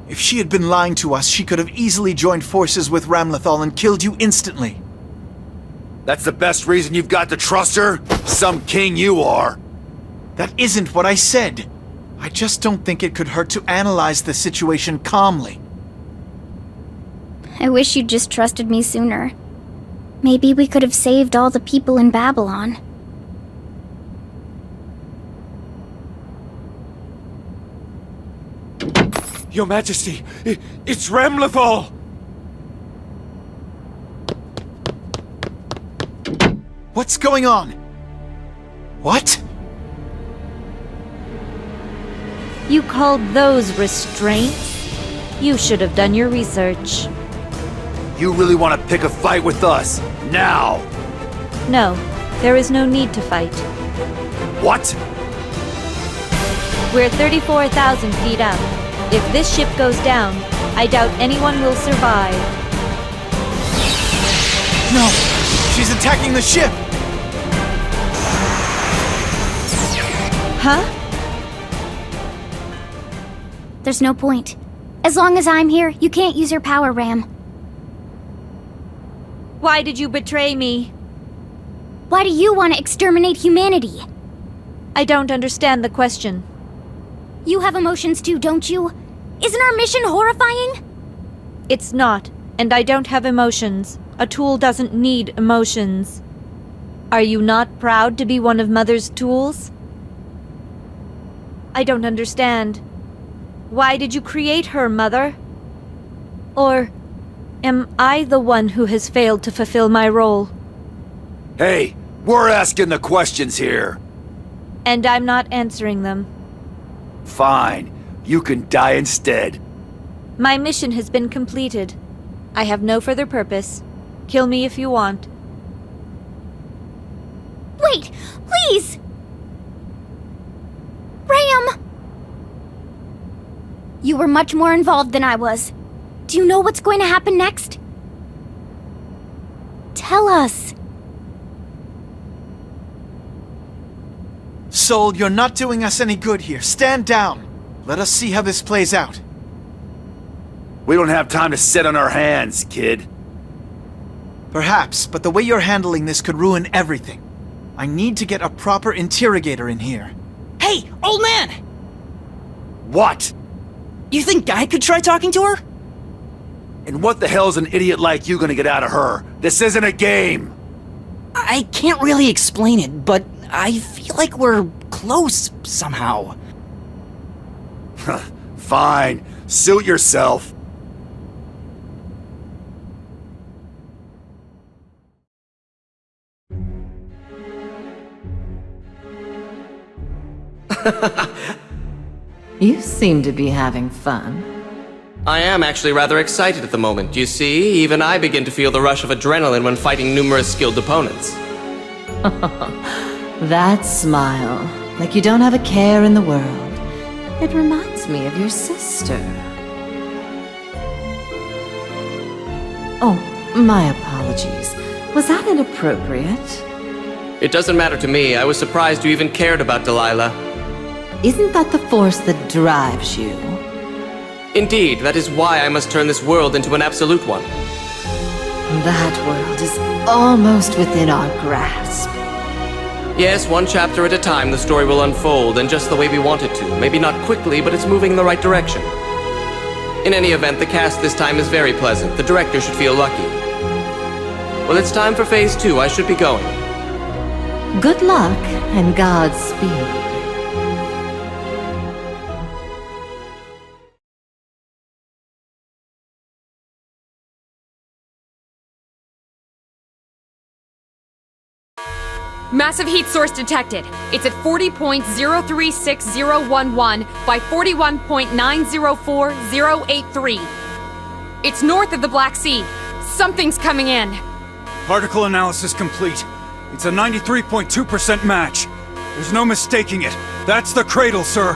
If she had been lying to us, she could have easily joined forces with Ramlethal and killed you instantly. That's the best reason you've got to trust her? Some king you are. That isn't what I said. I just don't think it could hurt to analyze the situation calmly. I wish you'd just trusted me sooner. Maybe we could have saved all the people in Babylon. Your Majesty, it's Ramlethal! What's going on? What? You called those restraints? You should have done your research. You really want to pick a fight with us? Now! No, there is no need to fight. What? We're 34,000 feet up. If this ship goes down, I doubt anyone will survive. No! She's attacking the ship! Huh? There's no point. As long as I'm here, you can't use your power, Ram. Why did you betray me? Why do you want to exterminate humanity? I don't understand the question. You have emotions too, don't you? Isn't our mission horrifying? It's not, and I don't have emotions. A tool doesn't need emotions. Are you not proud to be one of Mother's tools? I don't understand. Why did you create her, Mother? Or am I the one who has failed to fulfill my role? Hey, we're asking the questions here. And I'm not answering them. Fine. You can die instead. My mission has been completed. I have no further purpose. Kill me if you want. Wait! Please! Ram! You were much more involved than I was. Do you know what's going to happen next? Tell us. Soul, you're not doing us any good here. Stand down. Let us see how this plays out. We don't have time to sit on our hands, kid. Perhaps, but the way you're handling this could ruin everything. I need to get a proper interrogator in here. Hey, old man! What? You think Guy could try talking to her? And what the hell's an idiot like you gonna get out of her? This isn't a game! I can't really explain it, but I feel like we're close somehow. Fine. Suit yourself. You seem to be having fun. I am actually rather excited at the moment. You see, even I begin to feel the rush of adrenaline when fighting numerous skilled opponents. That smile, like you don't have a care in the world. It reminds me of your sister. Oh, my apologies. Was that inappropriate? It doesn't matter to me. I was surprised you even cared about Delilah. Isn't that the force that drives you? Indeed, that is why I must turn this world into an absolute one. That world is almost within our grasp. Yes, one chapter at a time the story will unfold, and just the way we want it to. Maybe not quickly, but it's moving in the right direction. In any event, the cast this time is very pleasant. The director should feel lucky. Well, it's time for Phase 2. I should be going. Good luck and Godspeed. Massive heat source detected. It's at 40.036011 by 41.904083. It's north of the Black Sea. Something's coming in. Particle analysis complete. It's a 93.2% match. There's no mistaking it. That's the cradle, sir.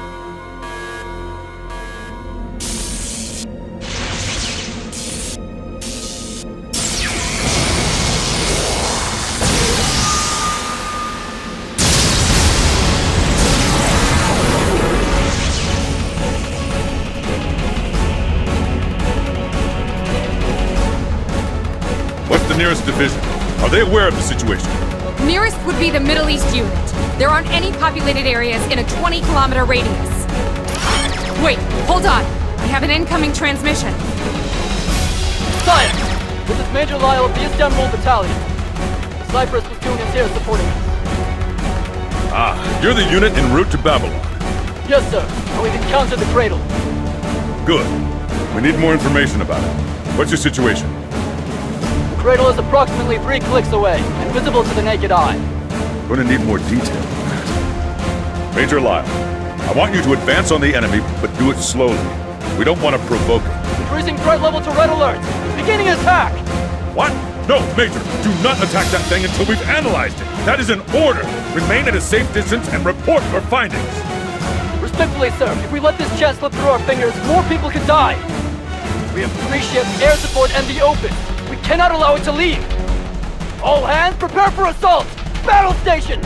Nearest division. Are they aware of the situation? Nearest would be the Middle East unit. There aren't any populated areas in a 20-kilometer radius. Wait, hold on. I have an incoming transmission. Science! This is Major Lyle of the Istanbul Battalion. The Cyprus platoon is here supporting us. Ah, you're the unit en route to Babylon. Yes, sir. And we've encountered the cradle. Good. We need more information about it. What's your situation? The cradle is approximately 3 clicks away, and visible to the naked eye. Gonna need more detail on that. Major Lyle, I want you to advance on the enemy, but do it slowly. We don't want to provoke it. Increasing threat level to red alert. Beginning attack! What? No, Major, do not attack that thing until we've analyzed it. That is an order. Remain at a safe distance and report your findings. Respectfully, sir, if we let this chance slip through our fingers, more people could die. We have 3 ships, air support, and the open. We cannot allow it to leave. All hands, prepare for assault! Battle station!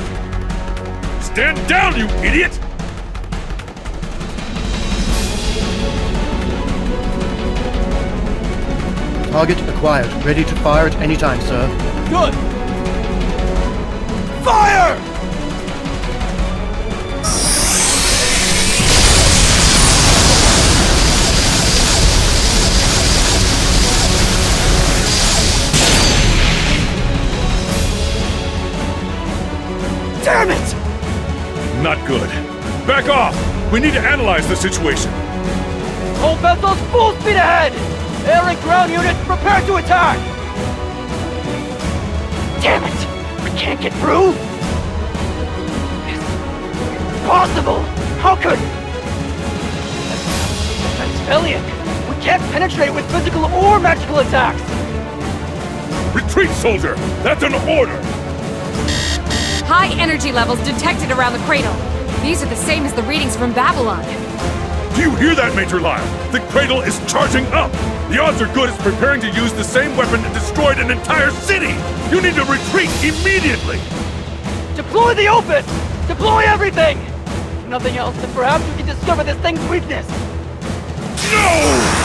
Stand down, you idiot! Target acquired. Ready to fire at any time, sir. Good! Fire! Damn it! Not good. Back off! We need to analyze the situation. All vessels full speed ahead! Air and ground units, prepare to attack! Damn it! We can't get through? It's impossible! How could... That's alien! We can't penetrate with physical or magical attacks! Retreat, soldier! That's an order! High energy levels detected around the cradle. These are the same as the readings from Babylon. Do you hear that, Major Lyle? The cradle is charging up! The odds are good it's preparing to use the same weapon that destroyed an entire city! You need to retreat immediately! Deploy the open! Deploy everything! If nothing else, then perhaps we can discover this thing's weakness! No!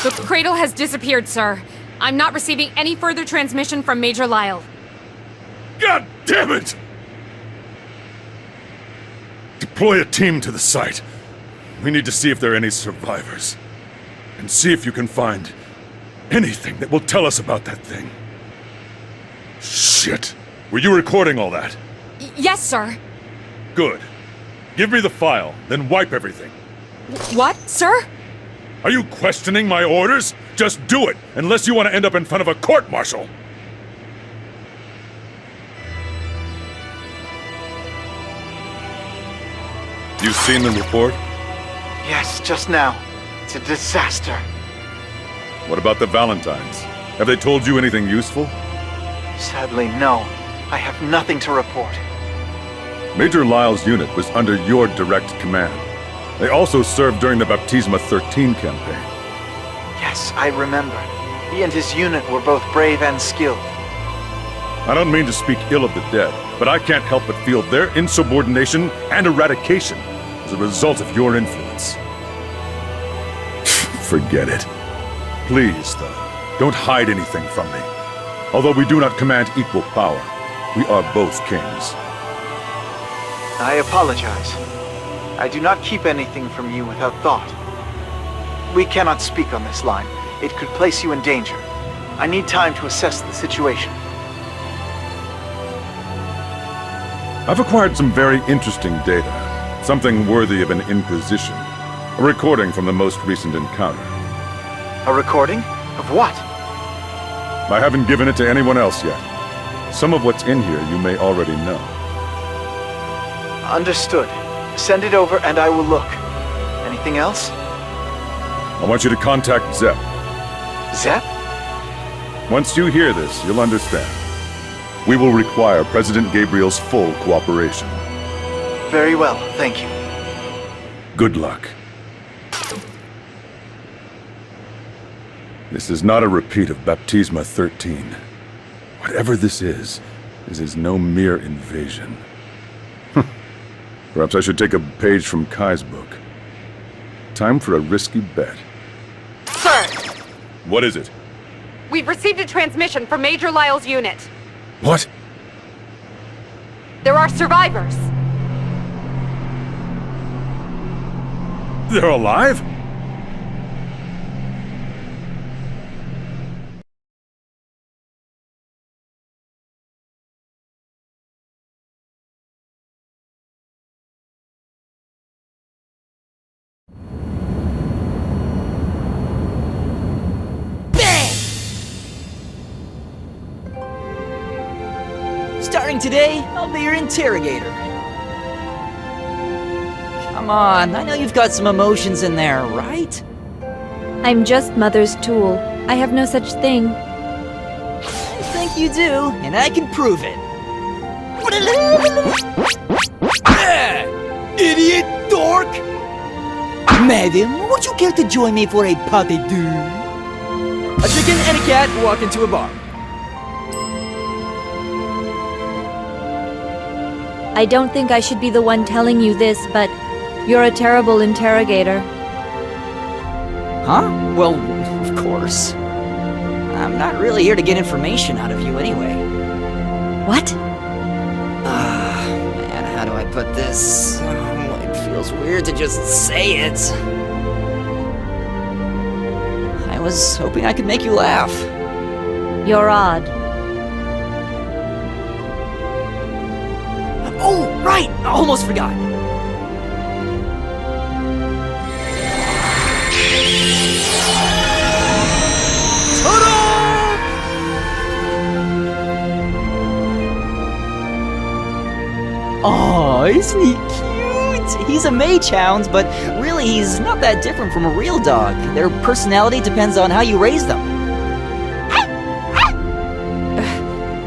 The cradle has disappeared, sir. I'm not receiving any further transmission from Major Lyle. God damn it! Deploy a team to the site. We need to see if there are any survivors. And see if you can find anything that will tell us about that thing. Shit! Were you recording all that? Yes, sir. Good. Give me the file, then wipe everything. What, sir? Are you questioning my orders? Just do it, unless you want to end up in front of a court-martial. You've seen the report? Yes, just now. It's a disaster. What about the Valentines? Have they told you anything useful? Sadly, no. I have nothing to report. Major Lyle's unit was under your direct command. They also served during the Baptisma 13 campaign. Yes, I remember. He and his unit were both brave and skilled. I don't mean to speak ill of the dead, but I can't help but feel their insubordination and eradication as a result of your influence. Forget it. Please, though, don't hide anything from me. Although we do not command equal power, we are both kings. I apologize. I do not keep anything from you without thought. We cannot speak on this line. It could place you in danger. I need time to assess the situation. I've acquired some very interesting data. Something worthy of an inquisition. A recording from the most recent encounter. A recording? Of what? I haven't given it to anyone else yet. Some of what's in here you may already know. Understood. Send it over and I will look. Anything else? I want you to contact Zep. Zep? Once you hear this, you'll understand. We will require President Gabriel's full cooperation. Very well, thank you. Good luck. This is not a repeat of Baptisma 13. Whatever this is no mere invasion. Perhaps I should take a page from Kai's book. Time for a risky bet. Sir! What is it? We've received a transmission from Major Lyle's unit. What? There are survivors. They're alive? Starting today, I'll be your interrogator. Come on, I know you've got some emotions in there, right? I'm just Mother's tool. I have no such thing. I think you do, and I can prove it. Idiot dork! Madam, would you care to join me for a pas de deux? A chicken and a cat walk into a bar. I don't think I should be the one telling you this, but you're a terrible interrogator. Huh? Well, of course. I'm not really here to get information out of you anyway. What? Man, how do I put this? It feels weird to just say it. I was hoping I could make you laugh. You're odd. Oh, right! I almost forgot. Oh, isn't he cute? He's a mage hound, but really he's not that different from a real dog. Their personality depends on how you raise them.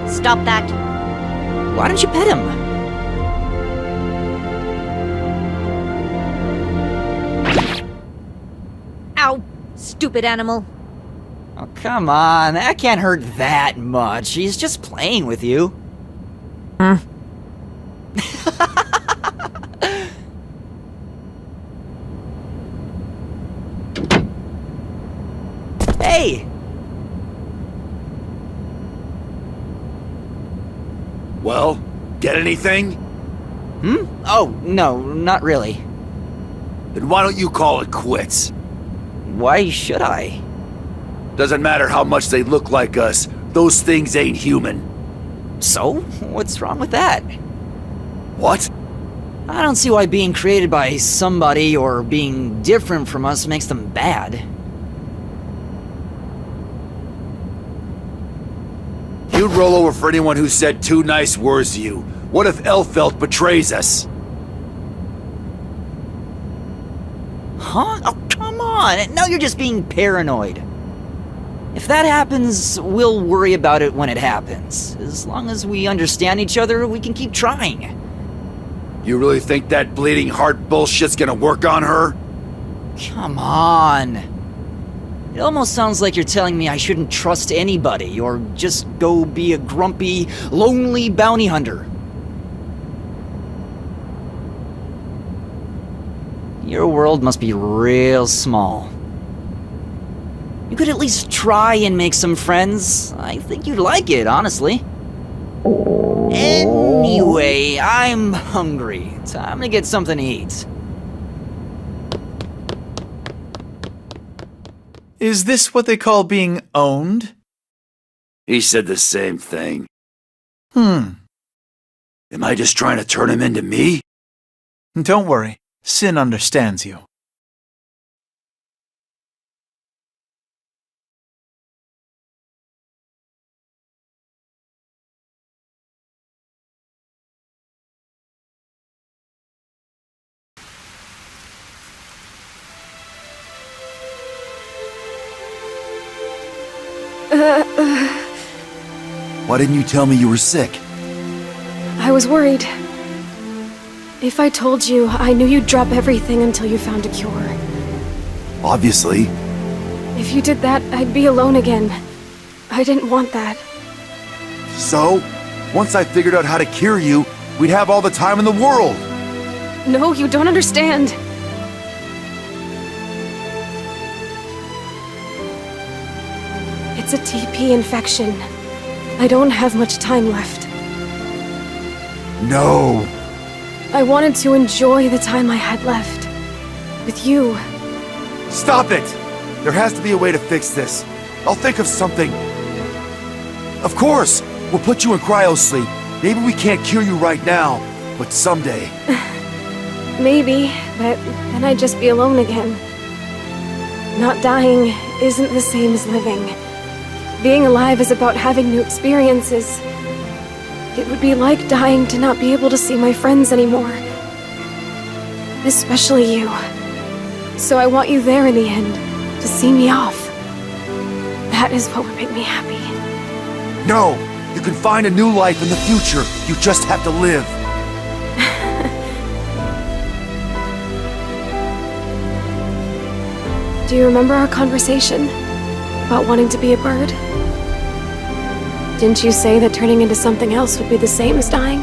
Stop that. Why don't you pet him? Ow, stupid animal. Oh, come on, that can't hurt that much. He's just playing with you. Hey! Well, get anything? Oh, no, not really. Then why don't you call it quits? Why should I? Doesn't matter how much they look like us, those things ain't human. So? What's wrong with that? What? I don't see why being created by somebody or being different from us makes them bad. You'd roll over for anyone who said 2 nice words to you. What if Elphelt betrays us? Huh? Oh, come on! Now you're just being paranoid. If that happens, we'll worry about it when it happens. As long as we understand each other, we can keep trying. You really think that bleeding heart bullshit's gonna work on her? Come on. It almost sounds like you're telling me I shouldn't trust anybody, or just go be a grumpy, lonely bounty hunter. Your world must be real small. You could at least try and make some friends. I think you'd like it, honestly. Anyway, I'm hungry. Time to get something to eat. Is this what they call being owned? He said the same thing. Am I just trying to turn him into me? Don't worry. Sin understands you. Why didn't you tell me you were sick? I was worried. If I told you, I knew you'd drop everything until you found a cure. Obviously. If you did that, I'd be alone again. I didn't want that. So, once I figured out how to cure you, we'd have all the time in the world. No, you don't understand. a TP infection. I don't have much time left. No! I wanted to enjoy the time I had left. With you. Stop it! There has to be a way to fix this. I'll think of something. Of course! We'll put you in cryosleep. Maybe we can't cure you right now, but someday. Maybe, but then I'd just be alone again. Not dying isn't the same as living. Being alive is about having new experiences. It would be like dying to not be able to see my friends anymore. Especially you. So I want you there in the end, to see me off. That is what would make me happy. No! You can find a new life in the future. You just have to live. Do you remember our conversation? About wanting to be a bird? Didn't you say that turning into something else would be the same as dying?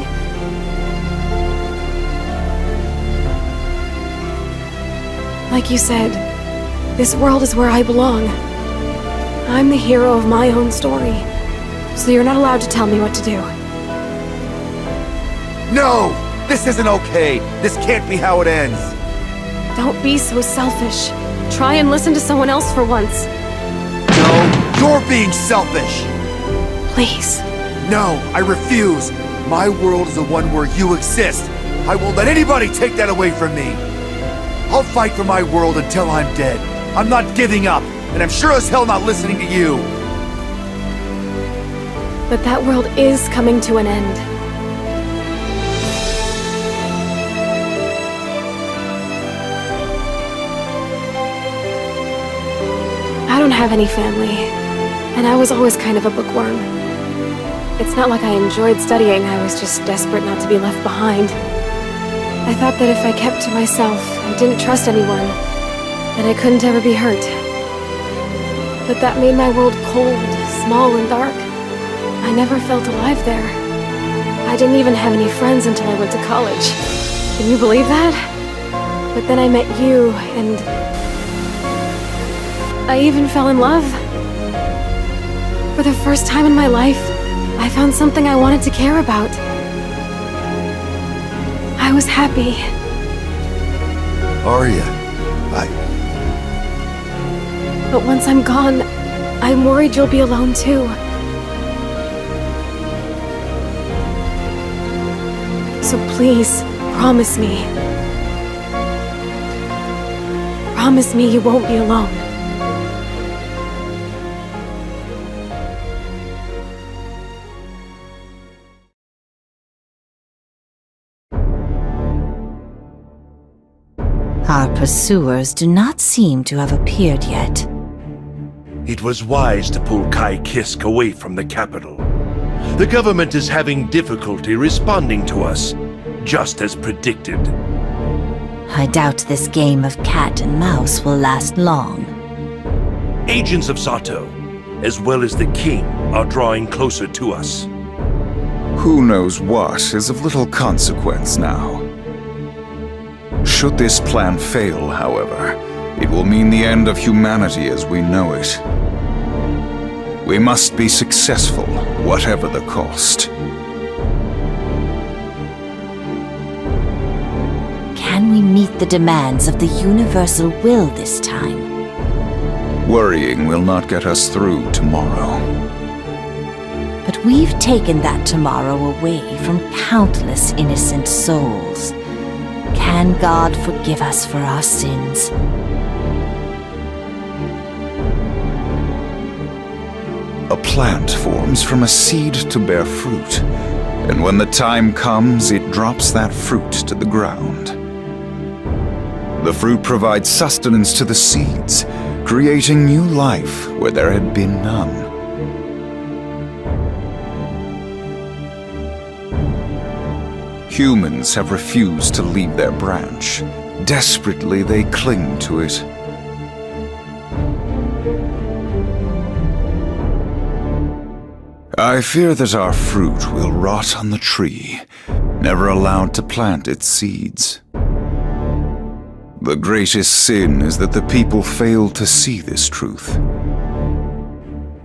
Like you said, this world is where I belong. I'm the hero of my own story, so you're not allowed to tell me what to do. No! This isn't okay! This can't be how it ends! Don't be so selfish. Try and listen to someone else for once. No, you're being selfish! Please. No, I refuse! My world is the one where you exist! I won't let anybody take that away from me! I'll fight for my world until I'm dead. I'm not giving up, and I'm sure as hell not listening to you! But that world is coming to an end. I don't have any family, and I was always kind of a bookworm. It's not like I enjoyed studying, I was just desperate not to be left behind. I thought that if I kept to myself and didn't trust anyone, then I couldn't ever be hurt. But that made my world cold, small, and dark. I never felt alive there. I didn't even have any friends until I went to college. Can you believe that? But then I met you, and I even fell in love. For the first time in my life, I found something I wanted to care about. I was happy. Arya, But once I'm gone, I'm worried you'll be alone too. So please, promise me. Promise me you won't be alone. Our pursuers do not seem to have appeared yet. it was wise to pull Ky Kiske away from the capital. The government is having difficulty responding to us, just as predicted. I doubt this game of cat and mouse will last long. Agents of Sato, as well as the king, are drawing closer to us. Who knows what is of little consequence now. Should this plan fail, however, it will mean the end of humanity as we know it. We must be successful, whatever the cost. Can we meet the demands of the universal will this time? Worrying will not get us through tomorrow. But we've taken that tomorrow away from countless innocent souls. Can God forgive us for our sins? A plant forms from a seed to bear fruit, and when the time comes, it drops that fruit to the ground. The fruit provides sustenance to the seeds, creating new life where there had been none. Humans have refused to leave their branch. Desperately, they cling to it. I fear that our fruit will rot on the tree, never allowed to plant its seeds. The greatest sin is that the people fail to see this truth.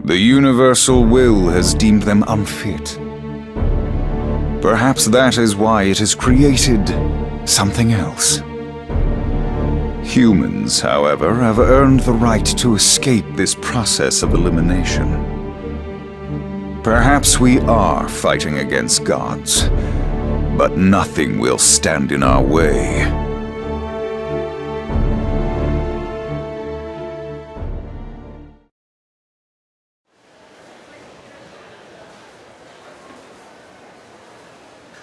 The universal will has deemed them unfit. Perhaps that is why it has created something else. Humans, however, have earned the right to escape this process of elimination. Perhaps we are fighting against gods, but nothing will stand in our way.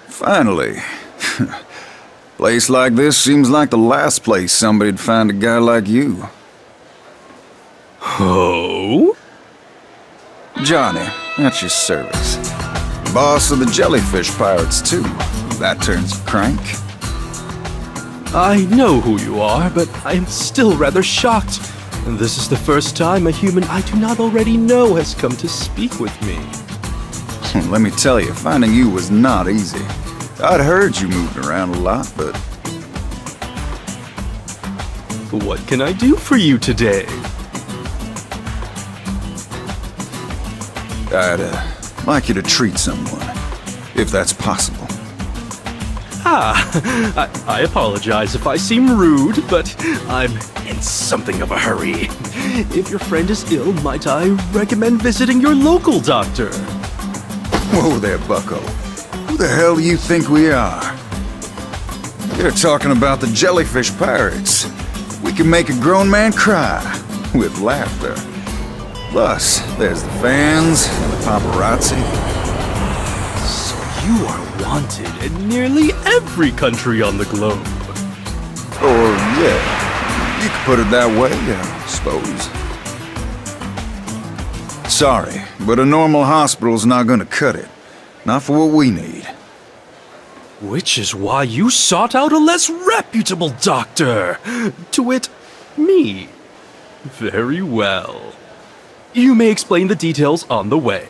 Finally. Place like this seems like the last place somebody'd find a guy like you. Oh? Johnny, at your service. Boss of the jellyfish pirates, too. That turns you crank. I know who you are, but I am still rather shocked. This is the first time a human I do not already know has come to speak with me. Let me tell you, finding you was not easy. I'd heard you moved around a lot, but... What can I do for you today? I'd like you to treat someone, if that's possible. I apologize if I seem rude, but I'm in something of a hurry. If your friend is ill, might I recommend visiting your local doctor? Whoa there, bucko. Who the hell do you think we are? You're talking about the jellyfish pirates. We can make a grown man cry with laughter. Plus, there's the fans and the paparazzi. So you are wanted in nearly every country on the globe. Or, yeah, you could put it that way, I suppose. Sorry, but a normal hospital's not gonna cut it. Not for what we need. Which is why you sought out a less reputable doctor. To wit, me. Very well. You may explain the details on the way.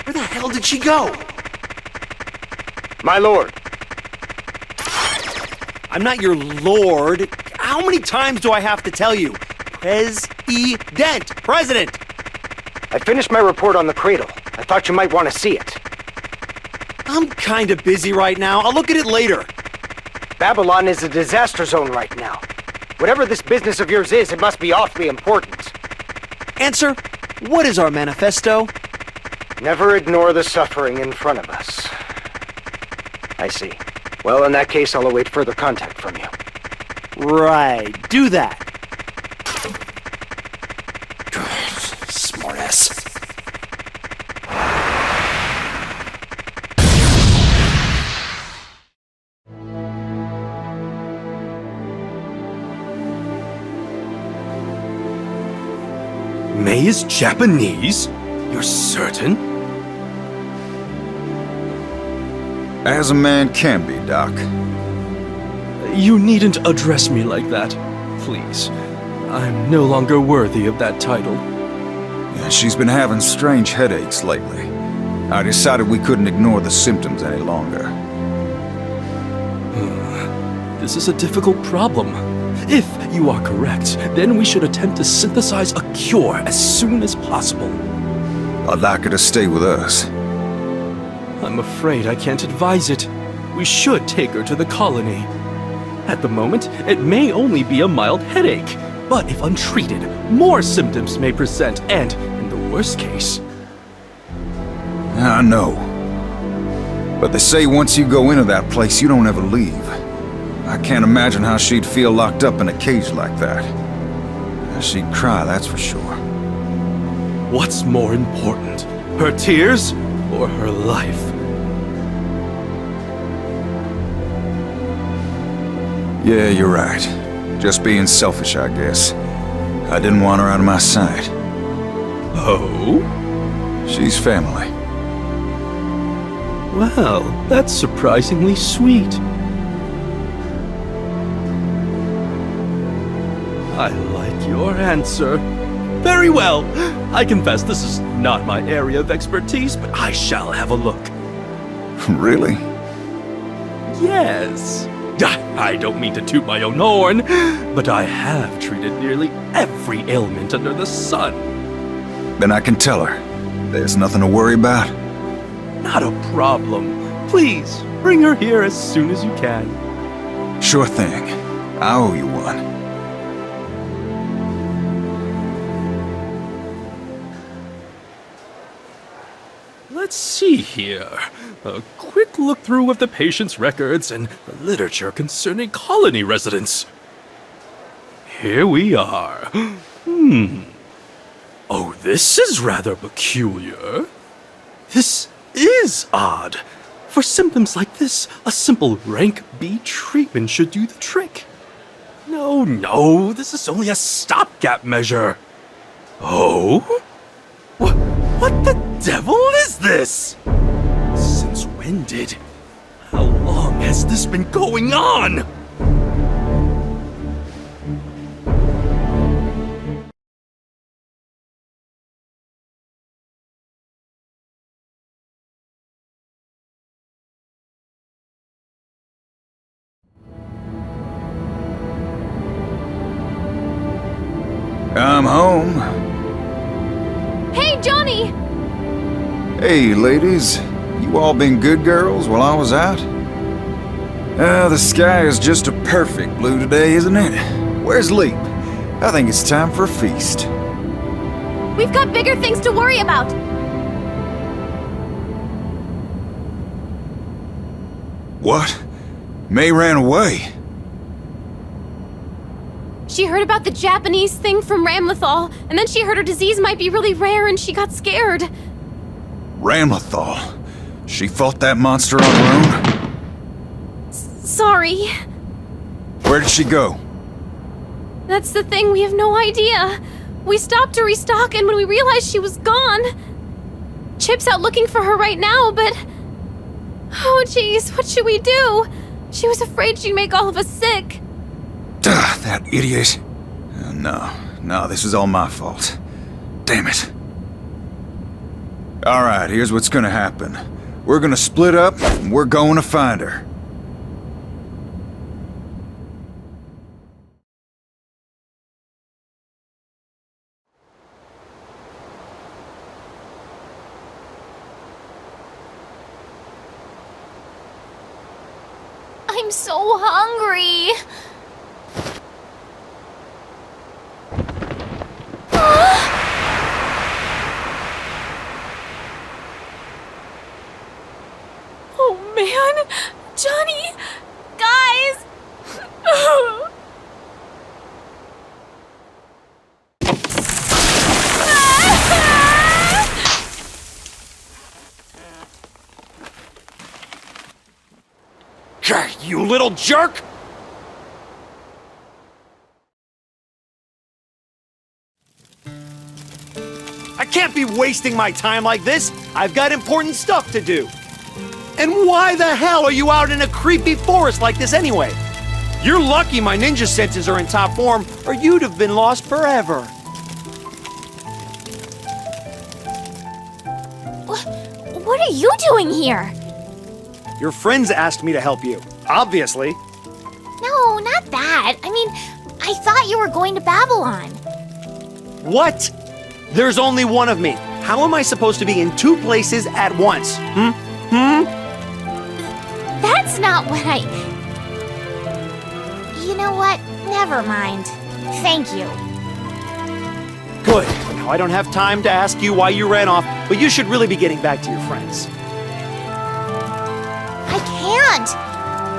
Where the hell did she go? My lord. I'm not your lord. How many times do I have to tell you? President! I finished my report on the cradle. I thought you might want to see it. I'm kinda busy right now. I'll look at it later. Babylon is a disaster zone right now. Whatever this business of yours is, it must be awfully important. Answer, what is our manifesto? Never ignore the suffering in front of us. I see. Well, in that case, I'll await further contact from you. Right. Do that. Smartass. May is Japanese? You're certain? As a man can be, Doc. You needn't address me like that, please. I'm no longer worthy of that title. Yeah, she's been having strange headaches lately. I decided we couldn't ignore the symptoms any longer. This is a difficult problem. If you are correct, then we should attempt to synthesize a cure as soon as possible. I'd like her to stay with us. I'm afraid I can't advise it. We should take her to the colony. At the moment, it may only be a mild headache, but if untreated, more symptoms may present, and, in the worst case... I know. But they say once you go into that place, you don't ever leave. I can't imagine how she'd feel locked up in a cage like that. She'd cry, that's for sure. What's more important, her tears or her life? Yeah, you're right. Just being selfish, I guess. I didn't want her out of my sight. Oh? She's family. Well, that's surprisingly sweet. I like your answer. Very well. I confess this is not my area of expertise, but I shall have a look. Really? Yes. I don't mean to toot my own horn, but I have treated nearly every ailment under the sun. Then I can tell her. There's nothing to worry about. Not a problem. Please, bring her here as soon as you can. Sure thing. I owe you one. Let's see here. A quick look through of the patient's records and the literature concerning colony residents. Here we are. Oh, this is rather peculiar. This is odd. For symptoms like this, a simple rank B treatment should do the trick. No, this is only a stopgap measure. Oh? What the devil is this? Since when did? How long has this been going on? I'm home. Hey, Johnny! Hey, ladies. You all been good girls while I was out? The sky is just a perfect blue today, isn't it? Where's Leap? I think it's time for a feast. We've got bigger things to worry about! What? May ran away. She heard about the Japanese thing from Ramlethal, and then she heard her disease might be really rare and she got scared. Ramlethal? She fought that monster on her own? Sorry. Where did she go? That's the thing, we have no idea. We stopped to restock, and when we realized she was gone... Chip's out looking for her right now, but... Oh jeez, what should we do? She was afraid she'd make all of us sick. That idiot. No, this is all my fault. Damn it. Alright, here's what's gonna happen. We're gonna split up, and we're going to find her. I'm so hungry. Oh man! Johnny! Guys! You little jerk! I can't be wasting my time like this. I've got important stuff to do. And why the hell are you out in a creepy forest like this anyway? You're lucky my ninja senses are in top form, or you'd have been lost forever. What are you doing here? Your friends asked me to help you, obviously. No, not that. I mean, I thought you were going to Babylon. What? There's only one of me. How am I supposed to be in two places at once? That's not what I... You know what? Never mind. Thank you. Good. Now I don't have time to ask you why you ran off, but you should really be getting back to your friends. I can't.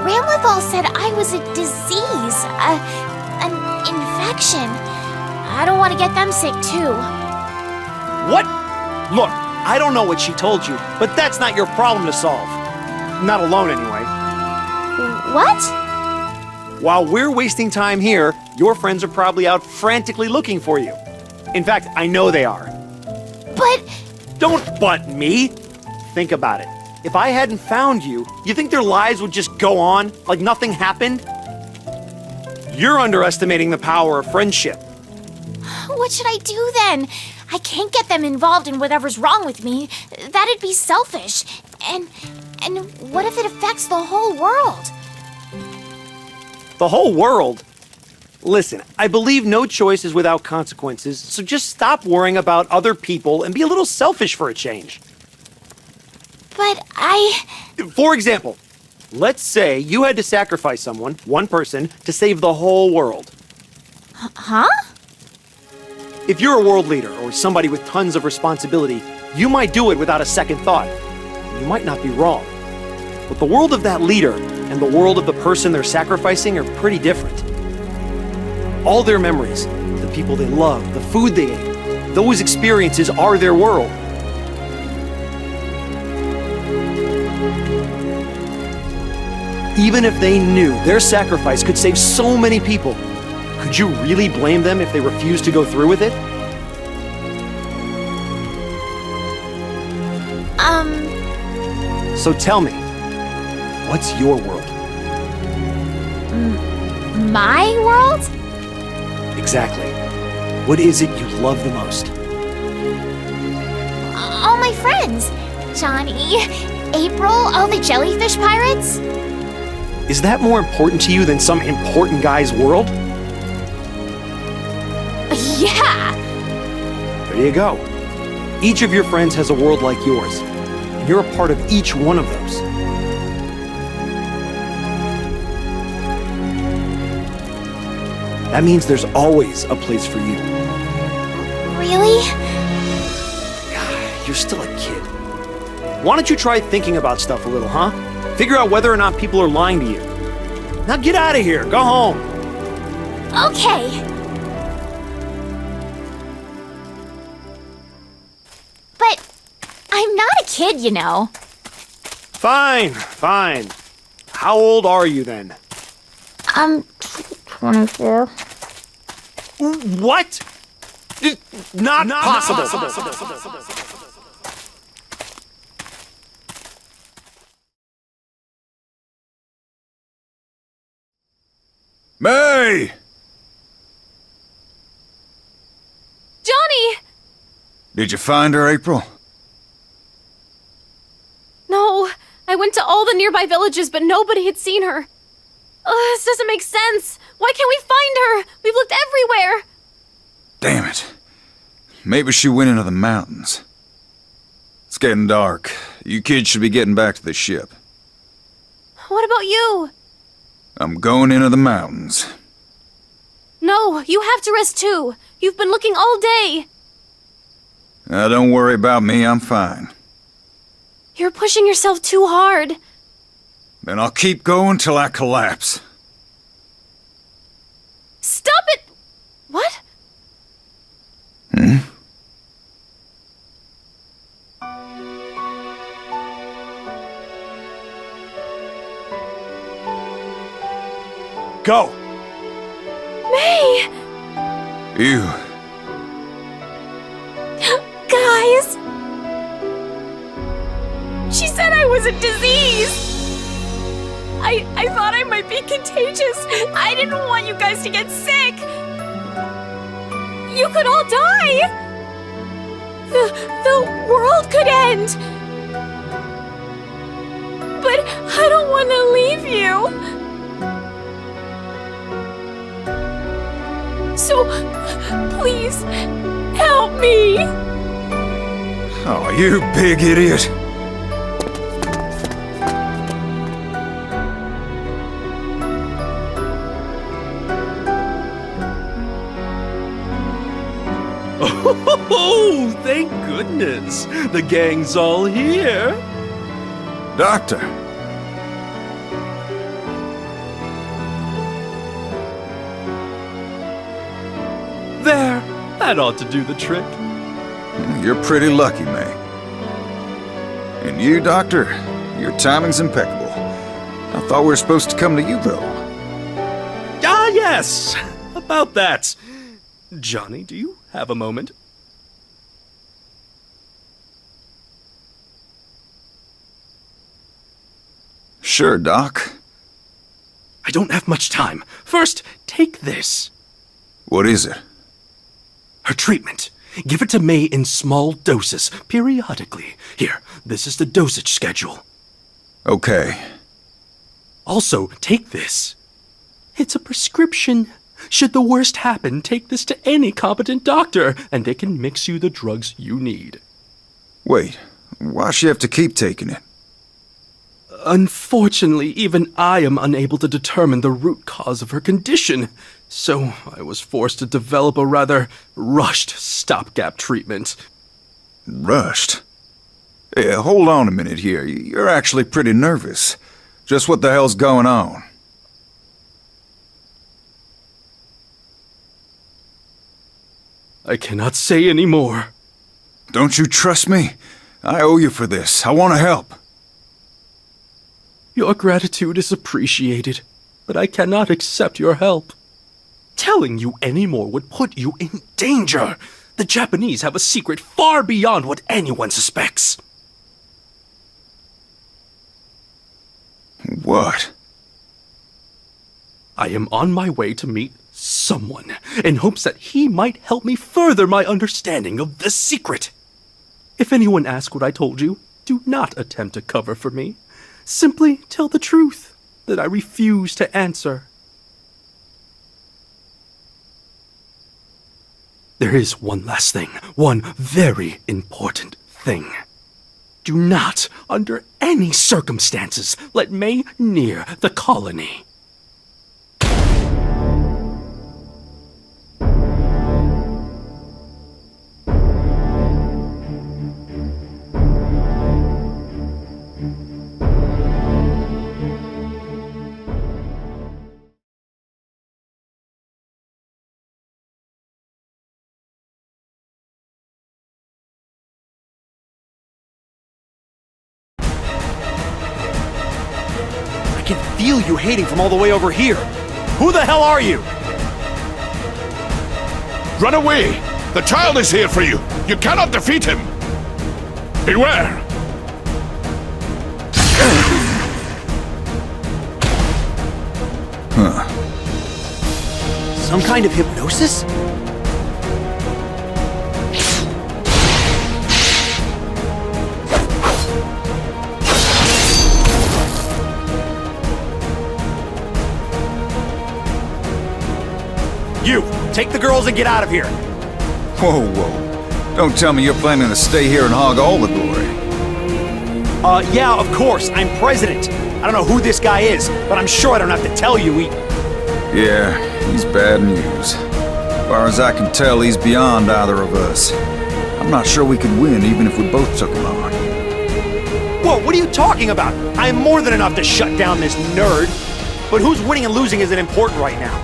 Ramlethal said I was a disease, an infection. I don't want to get them sick too. What? Look, I don't know what she told you, but that's not your problem to solve. Not alone, anyway. What? While we're wasting time here, your friends are probably out frantically looking for you. In fact, I know they are. But... Don't but me! Think about it. If I hadn't found you, you think their lives would just go on, like nothing happened? You're underestimating the power of friendship. What should I do then? I can't get them involved in whatever's wrong with me. That'd be selfish. And what if it affects the whole world? The whole world? Listen, I believe no choice is without consequences, so just stop worrying about other people and be a little selfish for a change. But For example, let's say you had to sacrifice someone, one person, to save the whole world. Huh? If you're a world leader or somebody with tons of responsibility, you might do it without a second thought. You might not be wrong. But the world of that leader and the world of the person they're sacrificing are pretty different. All their memories, the people they love, the food they ate, those experiences are their world. Even if they knew their sacrifice could save so many people, could you really blame them if they refused to go through with it? So tell me, what's your world? My world? Exactly. What is it you love the most? All my friends. Johnny, April, all the jellyfish pirates. Is that more important to you than some important guy's world? Yeah! There you go. Each of your friends has a world like yours, and you're a part of each one of those. That means there's always a place for you. Really? You're still a kid. Why don't you try thinking about stuff a little, huh? Figure out whether or not people are lying to you. Now get out of here. Go home. Okay. But I'm not a kid, you know. Fine, fine. How old are you then? I'm 24. What? Not possible. May! Johnny! Did you find her, April? No, I went to all the nearby villages, but nobody had seen her. This doesn't make sense. Why can't we find her? We've looked everywhere. Damn it. Maybe she went into the mountains. It's getting dark. You kids should be getting back to the ship. What about you? I'm going into the mountains. No, you have to rest too. You've been looking all day. Now, don't worry about me, I'm fine. You're pushing yourself too hard. Then I'll keep going till I collapse. Stop it! What? Go! May! You. Guys! She said I was a disease! I thought I might be contagious. I didn't want you guys to get sick. You could all die. The world could end. But I don't want to leave you. So, please, help me. Oh, you big idiot. Oh, thank goodness. The gang's all here. Doctor. There. That ought to do the trick. You're pretty lucky, May. And you, Doctor, your timing's impeccable. I thought we were supposed to come to you, though. Ah, yes. About that. Johnny, do you have a moment? Sure, Doc. I don't have much time. First, take this. What is it? Her treatment. Give it to May in small doses, periodically. Here, this is the dosage schedule. Okay. Also, take this. It's a prescription. Should the worst happen, take this to any competent doctor, and they can mix you the drugs you need. Wait, why's she have to keep taking it? Unfortunately, even I am unable to determine the root cause of her condition, so I was forced to develop a rather rushed stopgap treatment. Rushed? Yeah, hold on a minute here. You're actually pretty nervous. Just what the hell's going on? I cannot say any more. Don't you trust me? I owe you for this. I want to help. Your gratitude is appreciated, but I cannot accept your help. Telling you any more would put you in danger. The Japanese have a secret far beyond what anyone suspects. What? I am on my way to meet someone, in hopes that he might help me further my understanding of the secret. If anyone asks what I told you, do not attempt to cover for me. Simply tell the truth, that I refuse to answer. There is one last thing, one very important thing. Do not, under any circumstances, let May near the colony. I can feel you hating from all the way over here. Who the hell are you? Run away! The child is here for you! You cannot defeat him! Beware! Some kind of hypnosis? You, take the girls and get out of here. Whoa, whoa. Don't tell me you're planning to stay here and hog all the glory. Yeah, of course. I'm president. I don't know who this guy is, but I'm sure I don't have to tell you Yeah, he's bad news. As far as I can tell, he's beyond either of us. I'm not sure we could win even if we both took him on. Whoa, what are you talking about? I am more than enough to shut down this nerd. But who's winning and losing isn't important right now.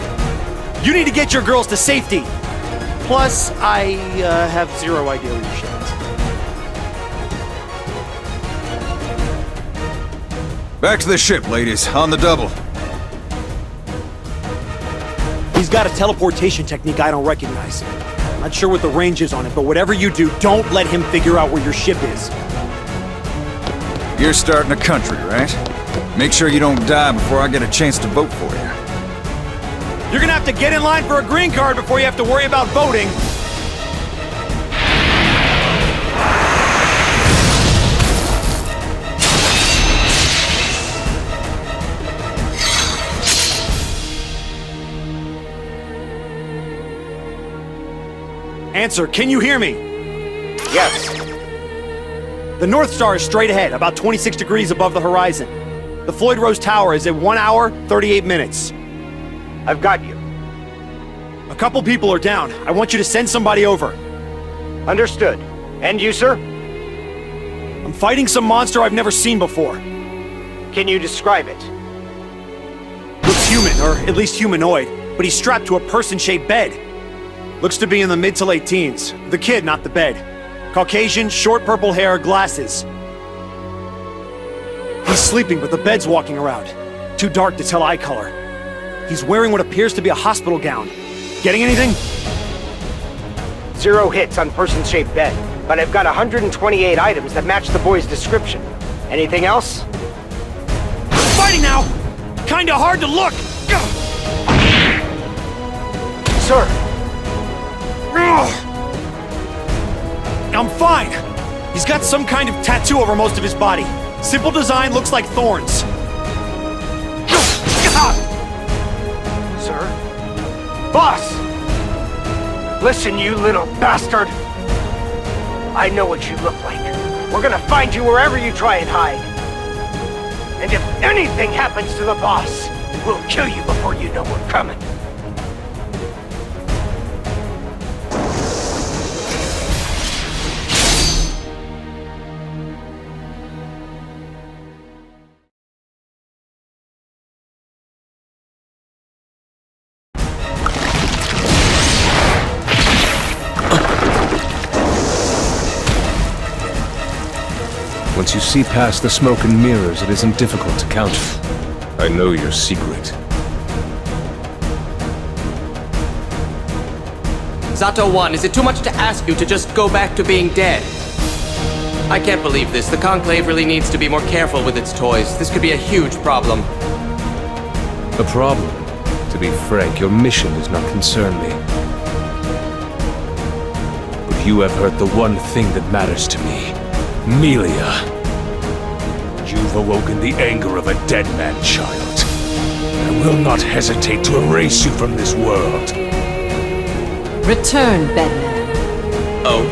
You need to get your girls to safety. Plus, I have zero idea where your ship is. Back to the ship, ladies. On the double. He's got a teleportation technique I don't recognize. Not sure what the range is on it, but whatever you do, don't let him figure out where your ship is. You're starting a country, right? Make sure you don't die before I get a chance to vote for you. You're gonna have to get in line for a green card before you have to worry about voting. Answer, can you hear me? Yes. The North Star is straight ahead, about 26 degrees above the horizon. The Floyd Rose Tower is at 1 hour, 38 minutes. I've got you. A couple people are down. I want you to send somebody over. Understood. And you, sir? I'm fighting some monster I've never seen before. Can you describe it? Looks human, or at least humanoid, but he's strapped to a person-shaped bed. Looks to be in the mid to late teens. The kid, not the bed. Caucasian, short purple hair, glasses. He's sleeping, but the bed's walking around. Too dark to tell eye color. He's wearing what appears to be a hospital gown. Getting anything? 0 hits on person-shaped bed, but I've got 128 items that match the boy's description. Anything else? Fighting now! Kinda hard to look! Sir! I'm fine. He's got some kind of tattoo over most of his body. Simple design, looks like thorns. Sir? Boss! Listen, you little bastard! I know what you look like. We're gonna find you wherever you try and hide. And if anything happens to the boss, we'll kill you before you know we're coming. Once you see past the smoke and mirrors, it isn't difficult to counter. I know your secret. Zato 1, is it too much to ask you to just go back to being dead? I can't believe this. The Conclave really needs to be more careful with its toys. This could be a huge problem. A problem? To be frank, your mission does not concern me. But you have hurt the one thing that matters to me. Melia. You've awoken the anger of a dead man, child. I will not hesitate to erase you from this world. Return, Bedman. Oh?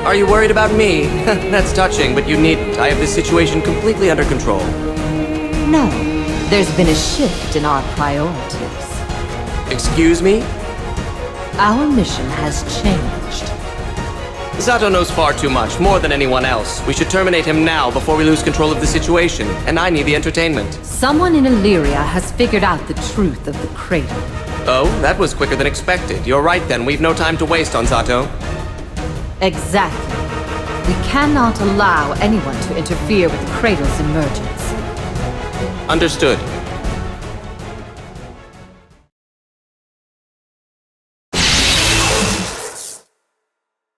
Are you worried about me? That's touching, but you needn't. I have this situation completely under control. No, there's been a shift in our priorities. Excuse me? Our mission has changed. Zato knows far too much, more than anyone else. We should terminate him now before we lose control of the situation, and I need the entertainment. Someone in Illyria has figured out the truth of the cradle. Oh, that was quicker than expected. You're right then, we've no time to waste on Zato. Exactly. We cannot allow anyone to interfere with the cradle's emergence. Understood.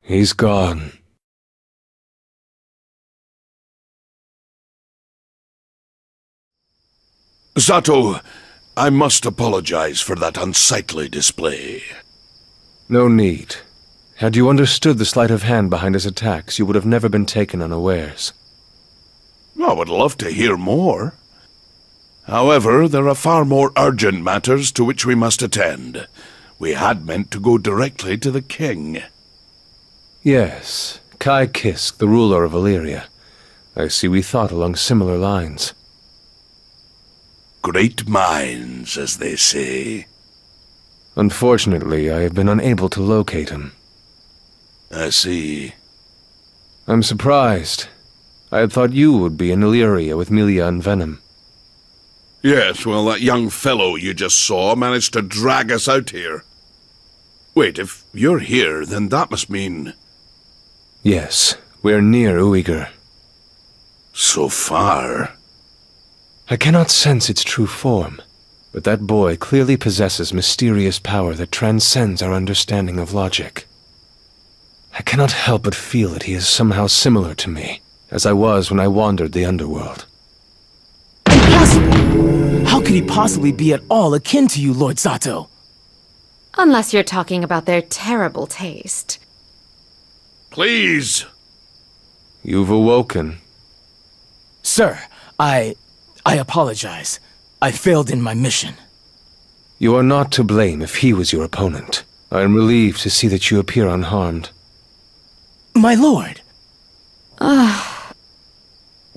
He's gone. Zato, I must apologize for that unsightly display. No need. Had you understood the sleight of hand behind his attacks, you would have never been taken unawares. I would love to hear more. However, there are far more urgent matters to which we must attend. We had meant to go directly to the king. Yes, Ky Kiske, the ruler of Illyria. I see we thought along similar lines. Great minds, as they say. Unfortunately, I have been unable to locate him. I see. I'm surprised. I had thought you would be in Illyria with Melia and Venom. Yes, well, that young fellow you just saw managed to drag us out here. Wait, if you're here, then that must mean... Yes, we're near Uyghur. So far? I cannot sense its true form, but that boy clearly possesses mysterious power that transcends our understanding of logic. I cannot help but feel that he is somehow similar to me, as I was when I wandered the underworld. Impossible! How could he possibly be at all akin to you, Lord Zato? Unless you're talking about their terrible taste. Please! You've awoken. Sir, I apologize. I failed in my mission. You are not to blame if he was your opponent. I am relieved to see that you appear unharmed. My lord!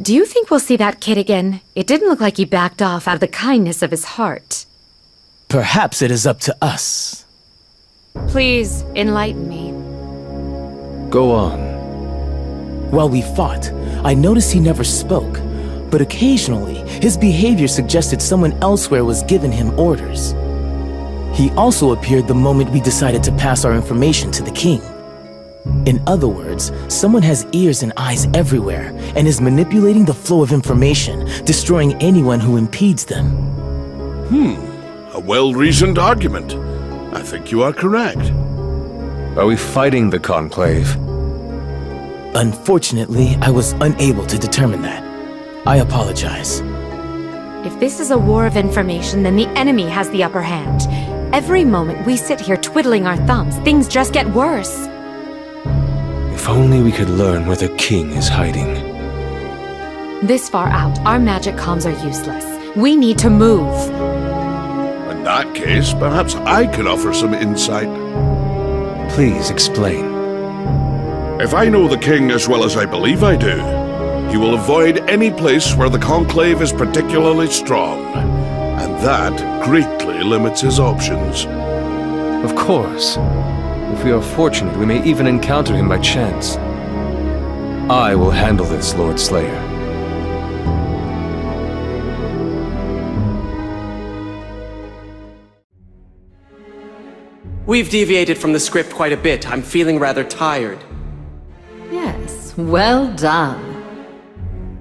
Do you think we'll see that kid again? It didn't look like he backed off out of the kindness of his heart. Perhaps it is up to us. Please, enlighten me. Go on. While we fought, I noticed he never spoke, but occasionally, his behavior suggested someone elsewhere was giving him orders. He also appeared the moment we decided to pass our information to the king. In other words, someone has ears and eyes everywhere and is manipulating the flow of information, destroying anyone who impedes them. A well-reasoned argument. I think you are correct. Are we fighting the Conclave? Unfortunately, I was unable to determine that. I apologize. If this is a war of information, then the enemy has the upper hand. Every moment we sit here twiddling our thumbs, things just get worse. If only we could learn where the king is hiding. This far out, our magic comms are useless. We need to move. In that case, perhaps I could offer some insight. Please explain. If I know the king as well as I believe I do, he will avoid any place where the Conclave is particularly strong, and that greatly limits his options. Of course. If we are fortunate, we may even encounter him by chance. I will handle this, Lord Slayer. We've deviated from the script quite a bit. I'm feeling rather tired. Yes, well done.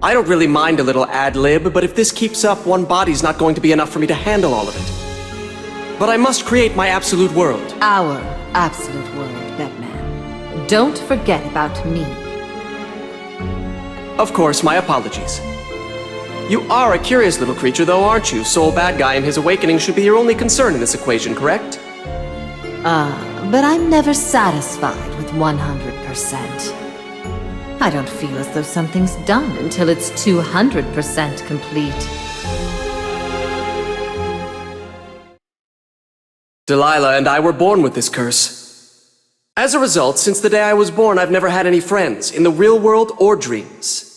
I don't really mind a little ad-lib, but if this keeps up, one body's not going to be enough for me to handle all of it. But I must create my absolute world. Our absolute world, Batman. Don't forget about me. Of course, my apologies. You are a curious little creature, though, aren't you? Soul Badguy and his awakening should be your only concern in this equation, correct? But I'm never satisfied with 100%. I don't feel as though something's done until it's 200% complete. Delilah and I were born with this curse. As a result, since the day I was born, I've never had any friends, in the real world or dreams.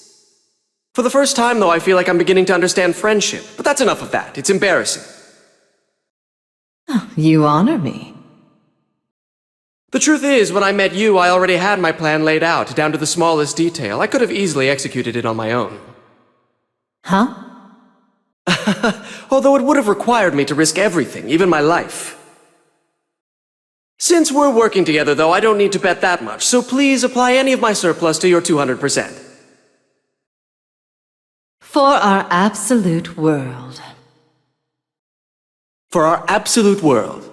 For the first time, though, I feel like I'm beginning to understand friendship. But that's enough of that. It's embarrassing. You honor me. The truth is, when I met you, I already had my plan laid out, down to the smallest detail. I could have easily executed it on my own. Huh? Although it would have required me to risk everything, even my life. Since we're working together, though, I don't need to bet that much, so please apply any of my surplus to your 200%. For our absolute world. For our absolute world.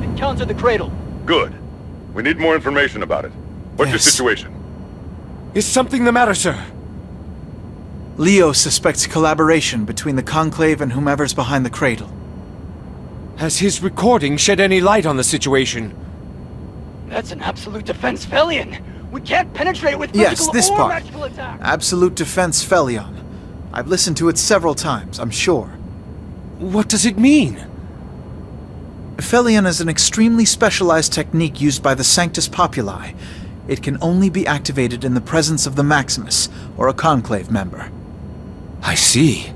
Encountered the cradle. Good. We need more information about it. What's your situation? Is something the matter, sir? Leo suspects collaboration between the Conclave and whomever's behind the cradle. Has his recording shed any light on the situation? That's an absolute defense Felion. We can't penetrate with Yes, physical this or part. magical attack. Absolute Defense Felion. I've listened to it several times, I'm sure. What does it mean? Felion is an extremely specialized technique used by the Sanctus Populi. It can only be activated in the presence of the Maximus, or a Conclave member. I see.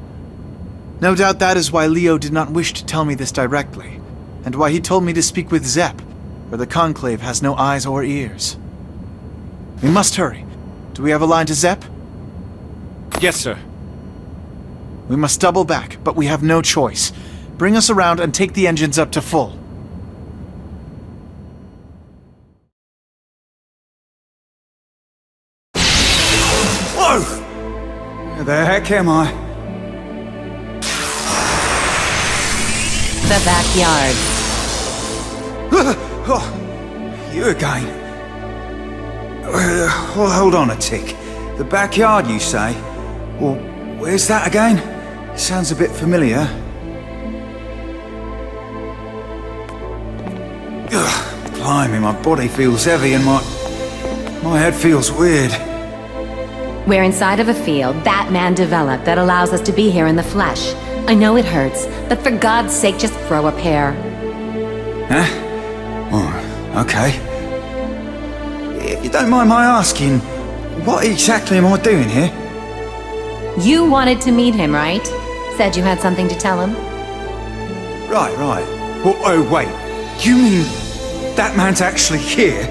No doubt that is why Leo did not wish to tell me this directly, and why he told me to speak with Zep, where the Conclave has no eyes or ears. We must hurry. Do we have a line to Zep? Yes, sir. We must double back, but we have no choice. Bring us around and take the engines up to full. Whoa! Where the heck am I? The backyard. Oh, you again. Well, hold on a tick. The backyard, you say? Well, where's that again? Sounds a bit familiar. Ugh, blimey, my body feels heavy and my head feels weird. We're inside of a field that man developed that allows us to be here in the flesh. I know it hurts, but for God's sake, just throw a pair. Huh? Oh, okay. If you don't mind my asking, what exactly am I doing here? You wanted to meet him, right? Said you had something to tell him? Right. Oh, wait. You mean that man's actually here?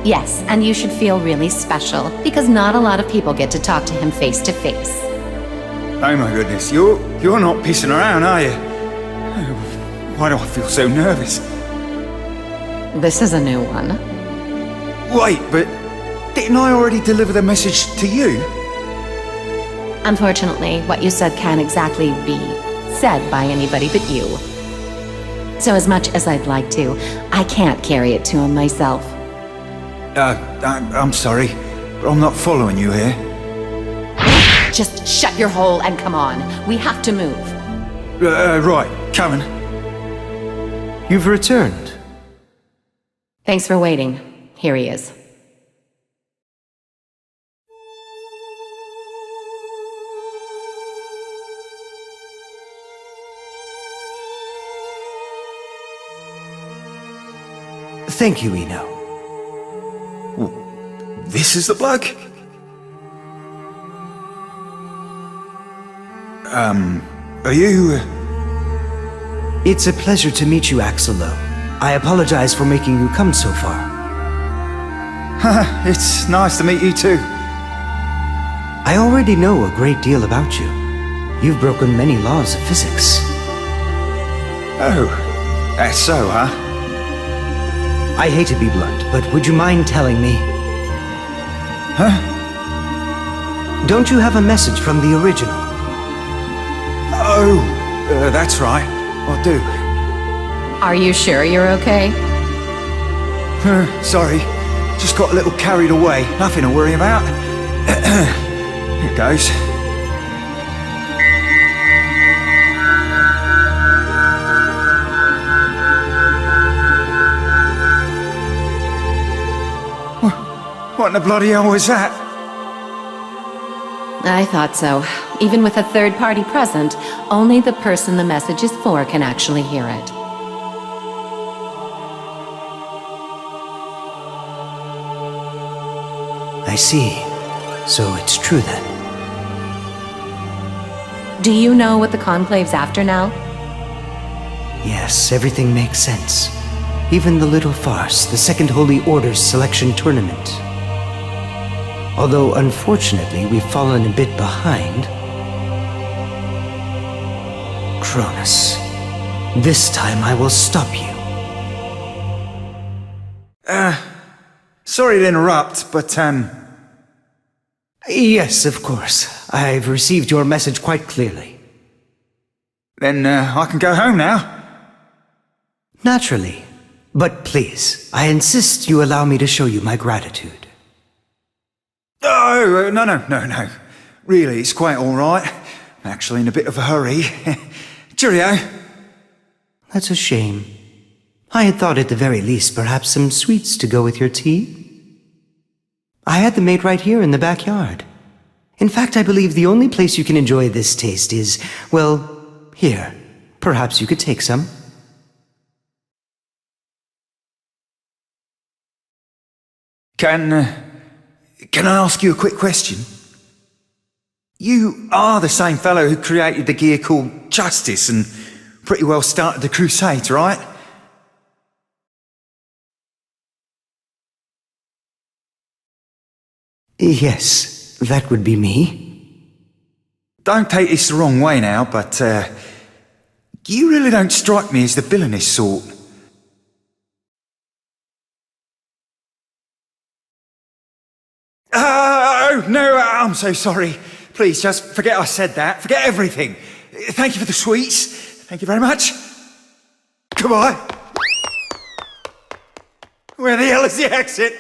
Yes, and you should feel really special, because not a lot of people get to talk to him face to face. Oh my goodness, you're not pissing around, are you? Why do I feel so nervous? This is a new one. Wait, but Didn't I already deliver the message to you? Unfortunately, what you said can't exactly be said by anybody but you. So as much as I'd like to, I can't carry it to him myself. I'm sorry, but I'm not following you here. Just shut your hole and come on. We have to move. Right, coming. You've returned. Thanks for waiting. Here he is. Thank you, Eno. This is the bloke? Are you... It's a pleasure to meet you, Axelo. I apologize for making you come so far. It's nice to meet you too. I already know a great deal about you. You've broken many laws of physics. Oh, that's so, huh? I hate to be blunt, but would you mind telling me? Huh? Don't you have a message from the original? Oh, that's right. I do. Are you sure you're okay? Sorry. Just got a little carried away. Nothing to worry about. Here goes. What in the bloody hell was that? I thought so. Even with a third party present, only the person the message is for can actually hear it. I see. So it's true then. Do you know what the Conclave's after now? Yes, everything makes sense. Even the little farce, the Second Holy Order's selection tournament. Although, unfortunately, we've fallen a bit behind. Cronus, this time I will stop you. Sorry to interrupt, but, Yes, of course. I've received your message quite clearly. Then, I can go home now? Naturally. But please, I insist you allow me to show you my gratitude. Oh, no. Really, it's quite all right. I'm actually in a bit of a hurry. Cheerio. That's a shame. I had thought at the very least perhaps some sweets to go with your tea. I had them made right here in the backyard. In fact, I believe the only place you can enjoy this taste is, well, here. Perhaps you could take some. Can I ask you a quick question? You are the same fellow who created the gear called Justice and pretty well started the Crusades, right? Yes, that would be me. Don't take this the wrong way now, but you really don't strike me as the villainous sort. Oh, no, I'm so sorry. Please, just forget I said that. Forget everything. Thank you for the sweets. Thank you very much. Goodbye. Where the hell is the exit?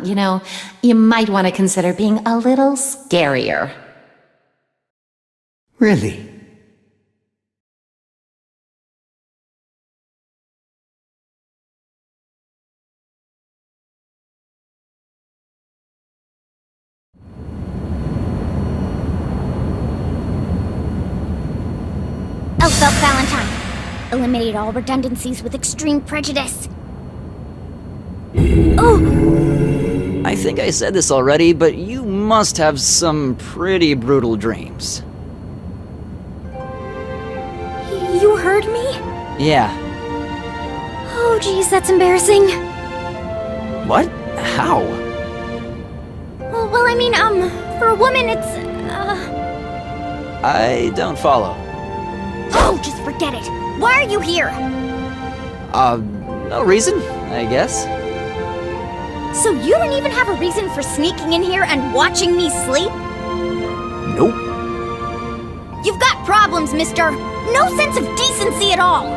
You know, you might want to consider being a little scarier. Really? Ramlethal Valentine. Eliminate all redundancies with extreme prejudice. Oh! I think I said this already, but you must have some pretty brutal dreams. You heard me? Yeah. Oh, geez, that's embarrassing. What? How? Well, I mean, for a woman, it's, I don't follow. Oh, just forget it. Why are you here? No reason, I guess. So you don't even have a reason for sneaking in here and watching me sleep? Nope. You've got problems, mister. No sense of decency at all.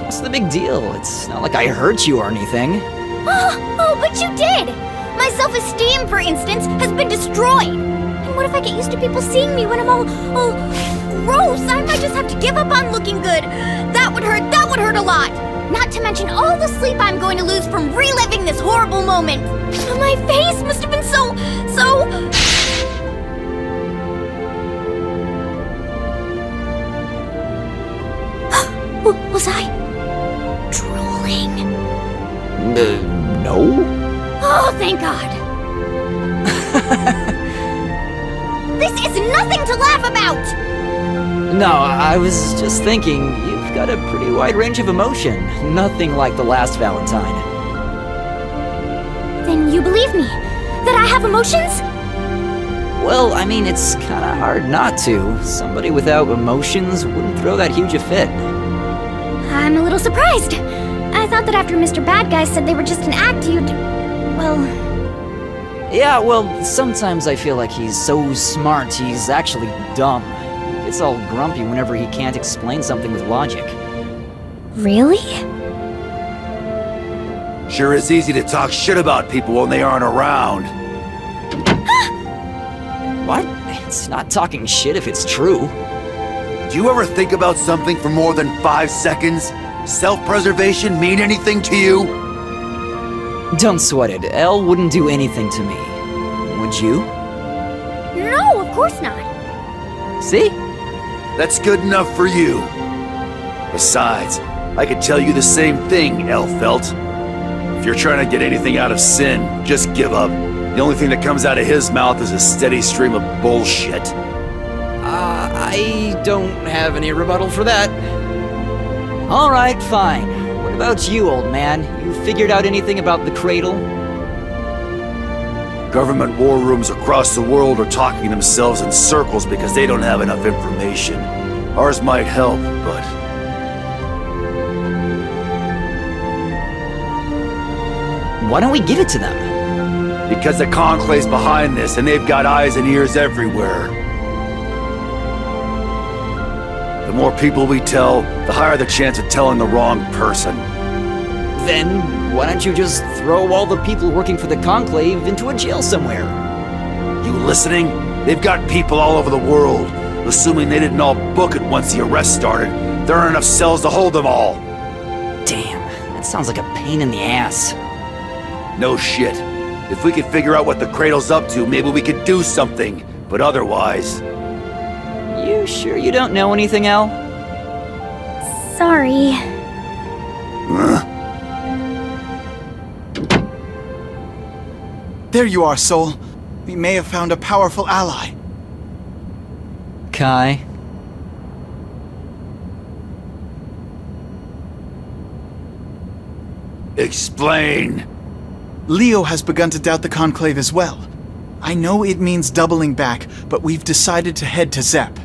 What's the big deal? It's not like I hurt you or anything. Oh, but you did! My self-esteem, for instance, has been destroyed. And what if I get used to people seeing me when I'm all gross? I might just have to give up on looking good. That would hurt a lot. Not to mention all the sleep I'm going to lose from reliving this horrible moment. My face must have been so... Was I drooling? No. Oh, thank God. This is nothing to laugh about! No, I was just thinking, you've got a pretty wide range of emotion. Nothing like the last Valentine. Then you believe me? That I have emotions? Well, I mean, it's kinda hard not to. Somebody without emotions wouldn't throw that huge a fit. I'm a little surprised. I thought that after Mr. Bad Guy said they were just an act, you'd... well... Yeah, well, sometimes I feel like he's so smart, he's actually dumb. He gets all grumpy whenever he can't explain something with logic. Really? Sure is easy to talk shit about people when they aren't around. What? It's not talking shit if it's true. Do you ever think about something for more than 5 seconds? Self-preservation mean anything to you? Don't sweat it. Elle wouldn't do anything to me. Would you? No, of course not. See? That's good enough for you. Besides, I could tell you the same thing, Elphelt. If you're trying to get anything out of Sin, just give up. The only thing that comes out of his mouth is a steady stream of bullshit. I don't have any rebuttal for that. Alright, fine. What about you, old man? You figured out anything about the cradle? Government war rooms across the world are talking themselves in circles because they don't have enough information. Ours might help, but... Why don't we give it to them? Because the Conclave's behind this, and they've got eyes and ears everywhere. The more people we tell, the higher the chance of telling the wrong person. Then, why don't you just throw all the people working for the Conclave into a jail somewhere? You listening? They've got people all over the world. Assuming they didn't all book it once the arrest started, there aren't enough cells to hold them all. Damn, that sounds like a pain in the ass. No shit. If we could figure out what the Cradle's up to, maybe we could do something. But otherwise... You sure you don't know anything, Elle? Sorry. There you are, Soul. We may have found a powerful ally. Ky? Explain. Leo has begun to doubt the Conclave as well. I know it means doubling back, but we've decided to head to Zep.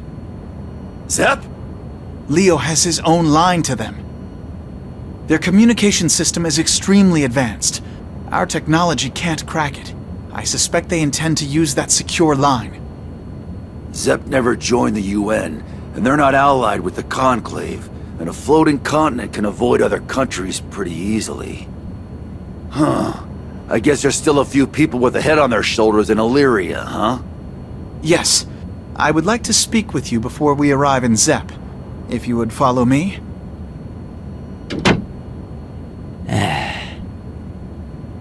Zep? Leo has his own line to them. Their communication system is extremely advanced. Our technology can't crack it. I suspect they intend to use that secure line. Zep never joined the UN, and they're not allied with the Conclave, and a floating continent can avoid other countries pretty easily. Huh. I guess there's still a few people with a head on their shoulders in Illyria, huh? Yes. I would like to speak with you before we arrive in Zep. If you would follow me?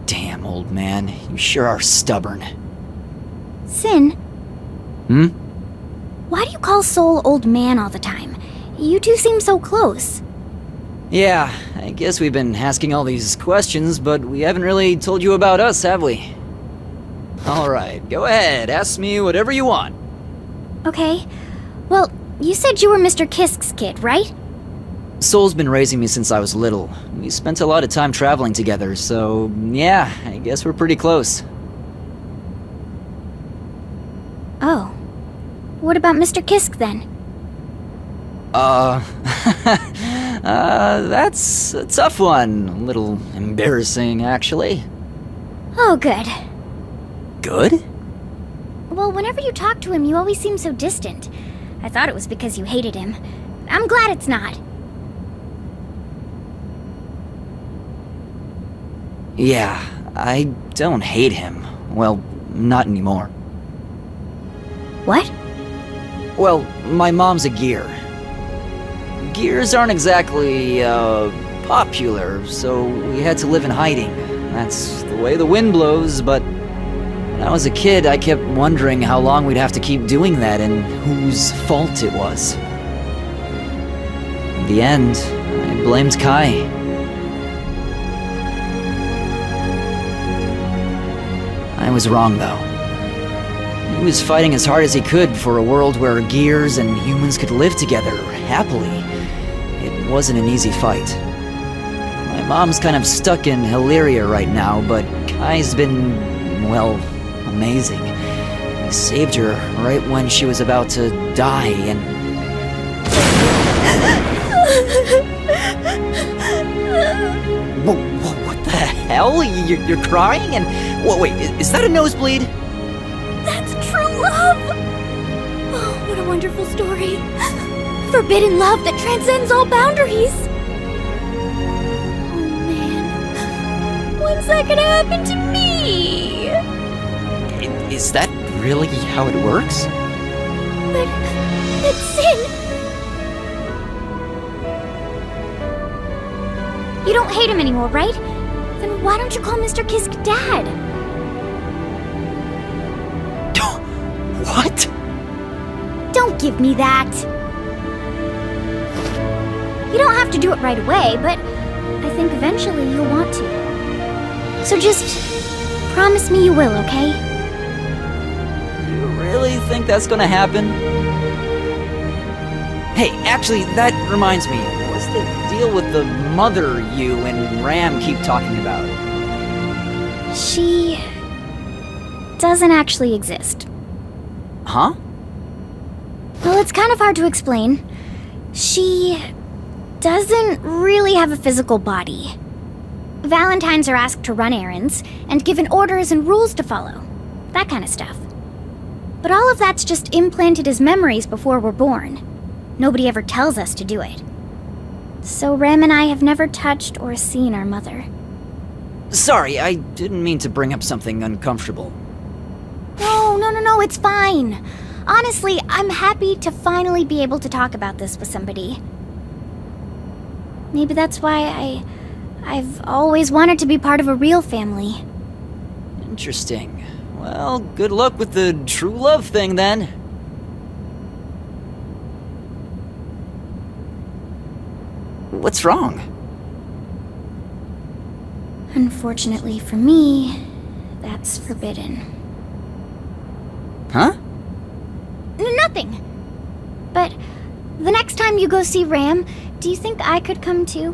Damn, old man. You sure are stubborn. Sin? Hmm? Why do you call Soul old man all the time? You two seem so close. Yeah, I guess we've been asking all these questions, but we haven't really told you about us, have we? Alright, go ahead, ask me whatever you want. Okay. Well, you said you were Mr. Kiske's kid, right? Soul's been raising me since I was little. We spent a lot of time traveling together, so yeah, I guess we're pretty close. Oh. What about Mr. Kiske then? That's a tough one. A little embarrassing, actually. Oh, good. Good? Well, whenever you talk to him, you always seem so distant. I thought it was because you hated him. I'm glad it's not. Yeah, I don't hate him. Well, not anymore. What? Well, my mom's a gear. Gears aren't exactly, popular, so we had to live in hiding. That's the way the wind blows, but when I was a kid, I kept wondering how long we'd have to keep doing that and whose fault it was. In the end, I blamed Ky. I was wrong, though. He was fighting as hard as he could for a world where gears and humans could live together, happily. It wasn't an easy fight. My mom's kind of stuck in Illyria right now, but Ky's been, well, amazing. He saved her right when she was about to die, and... What the hell? You're crying? And... wait, is that a nosebleed? That's true love! Oh, what a wonderful story. Forbidden love that transcends all boundaries. Oh man, when's that gonna happen to me? Is that really how it works? But it's sin. You don't hate him anymore, right? Then why don't you call Mr. Kiske Dad? What? Don't give me that. You don't have to do it right away, but I think eventually you'll want to. So just promise me you will, okay? You really think that's gonna happen? Hey, actually, that reminds me. What's the deal with the mother you and Ram keep talking about? She doesn't actually exist. Huh? Well, it's kind of hard to explain. She doesn't really have a physical body. Valentines are asked to run errands and given orders and rules to follow. That kind of stuff. But all of that's just implanted as memories before we're born. Nobody ever tells us to do it. So Ram and I have never touched or seen our mother. Sorry, I didn't mean to bring up something uncomfortable. No, it's fine. Honestly, I'm happy to finally be able to talk about this with somebody. Maybe that's why I've always wanted to be part of a real family. Interesting. Well, good luck with the true love thing, then. What's wrong? Unfortunately for me, that's forbidden. Huh? Nothing. But the next time you go see Ram, do you think I could come too?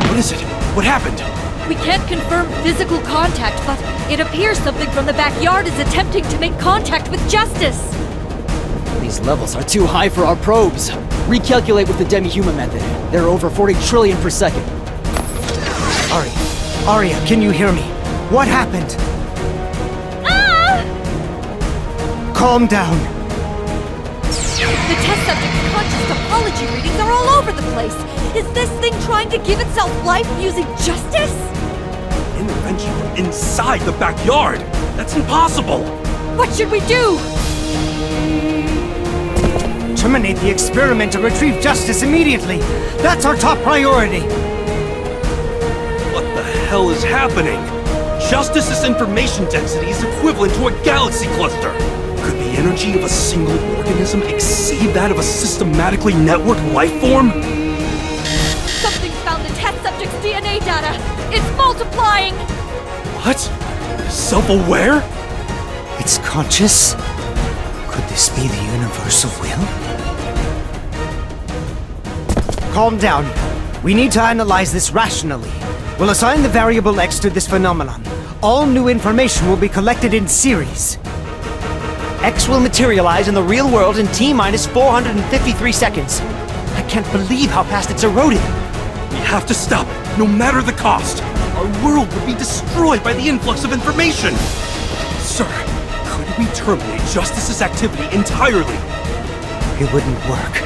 What is it? What happened? We can't confirm physical contact, but it appears something from the backyard is attempting to make contact with Justice. These levels are too high for our probes. Recalculate with the demi-human method. They're over 40 trillion per second. Arya, can you hear me? What happened? Calm down. The test subject's conscious topology readings are all over the place. Is this thing trying to give itself life using Justice? Intervention inside the backyard? That's impossible! What should we do? Terminate the experiment and retrieve Justice immediately. That's our top priority. What the hell is happening? Justice's information density is equivalent to a galaxy cluster. Could the energy of a single organism exceed that of a systematically networked life form? Something's found the test subject's DNA data. It's multiplying. What? Self-aware? It's conscious? Could this be the universal will? Calm down. We need to analyze this rationally. We'll assign the variable X to this phenomenon. All new information will be collected in series. X will materialize in the real world in T-minus 453 seconds. I can't believe how fast it's eroding. We have to stop it, no matter the cost. Our world would be destroyed by the influx of information. Sir, could we terminate Justice's activity entirely? It wouldn't work.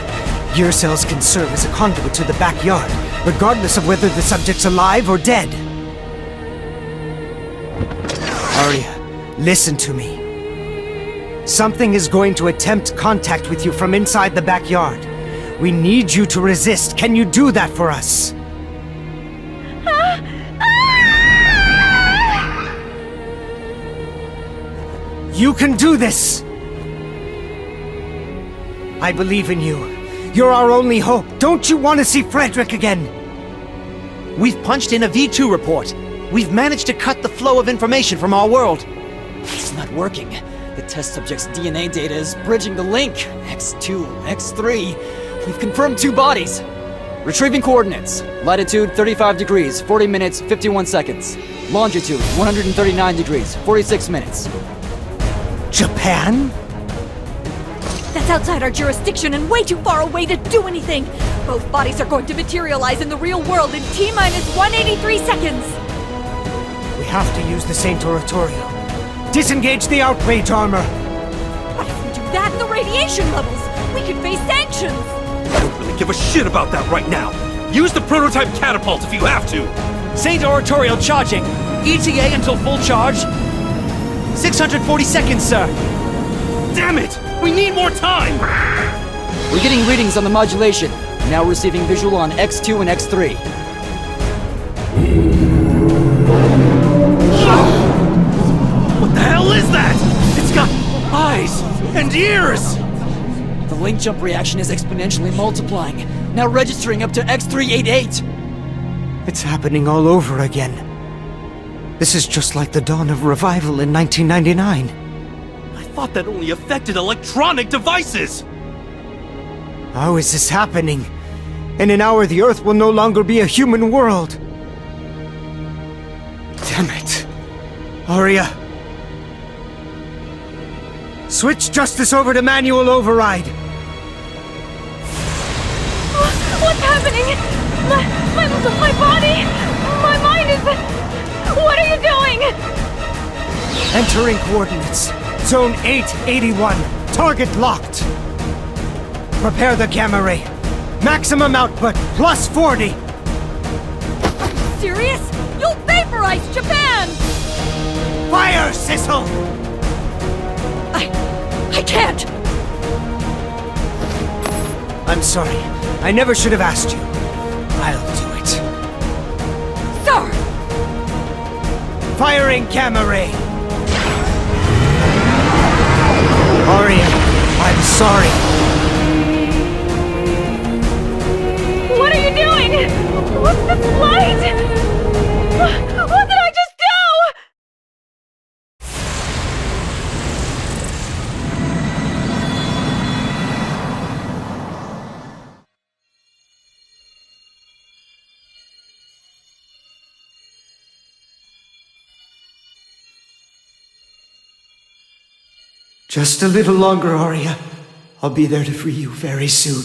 Gear cells can serve as a conduit to the backyard, regardless of whether the subject's alive or dead. Arya, listen to me. Something is going to attempt contact with you from inside the backyard. We need you to resist. Can you do that for us? You can do this! I believe in you. You're our only hope. Don't you want to see Frederick again? We've punched in a V2 report. We've managed to cut the flow of information from our world. It's not working. The test subject's DNA data is bridging the link. X2, X3. We've confirmed 2 bodies. Retrieving coordinates. Latitude 35 degrees, 40 minutes, 51 seconds. Longitude 139 degrees, 46 minutes. Japan? That's outside our jurisdiction and way too far away to do anything. Both bodies are going to materialize in the real world in T-minus 183 seconds. We have to use the Saint Oratorio. Disengage the outrage armor. But if we do that, the radiation levels, we could face sanctions. I don't really give a shit about that right now. Use the prototype catapult if you have to. Saint Oratorio charging. ETA until full charge. 640 seconds, sir. Damn it! We need more time! We're getting readings on the modulation. Now receiving visual on X2 and X3. What the hell is that? It's got eyes and ears! The link jump reaction is exponentially multiplying, now registering up to X388. It's happening all over again. This is just like the dawn of revival in 1999. I thought that only affected electronic devices! How is this happening? In an hour, the Earth will no longer be a human world. Damn it. Arya. Switch Justice over to manual override. What's happening? My body! My mind is... What are you doing? Entering coordinates. Zone 881. Target locked. Prepare the gamma ray. Maximum output, plus 40. Serious? You'll vaporize Japan! Fire, Sissel! I can't! I'm sorry. I never should have asked you. I'll do it. Sir! Firing gamma ray! Arya, I'm sorry. What are you doing? What's this light? What did I just do? Just a little longer, Arya. I'll be there to free you very soon.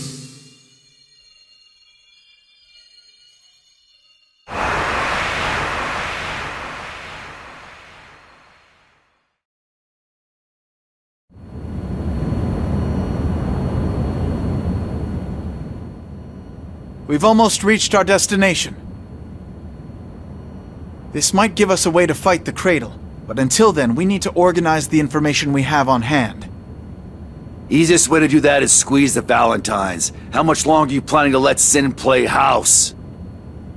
We've almost reached our destination. This might give us a way to fight the Cradle, but until then, we need to organize the information we have on hand. Easiest way to do that is squeeze the Valentines. How much longer are you planning to let Sin play house?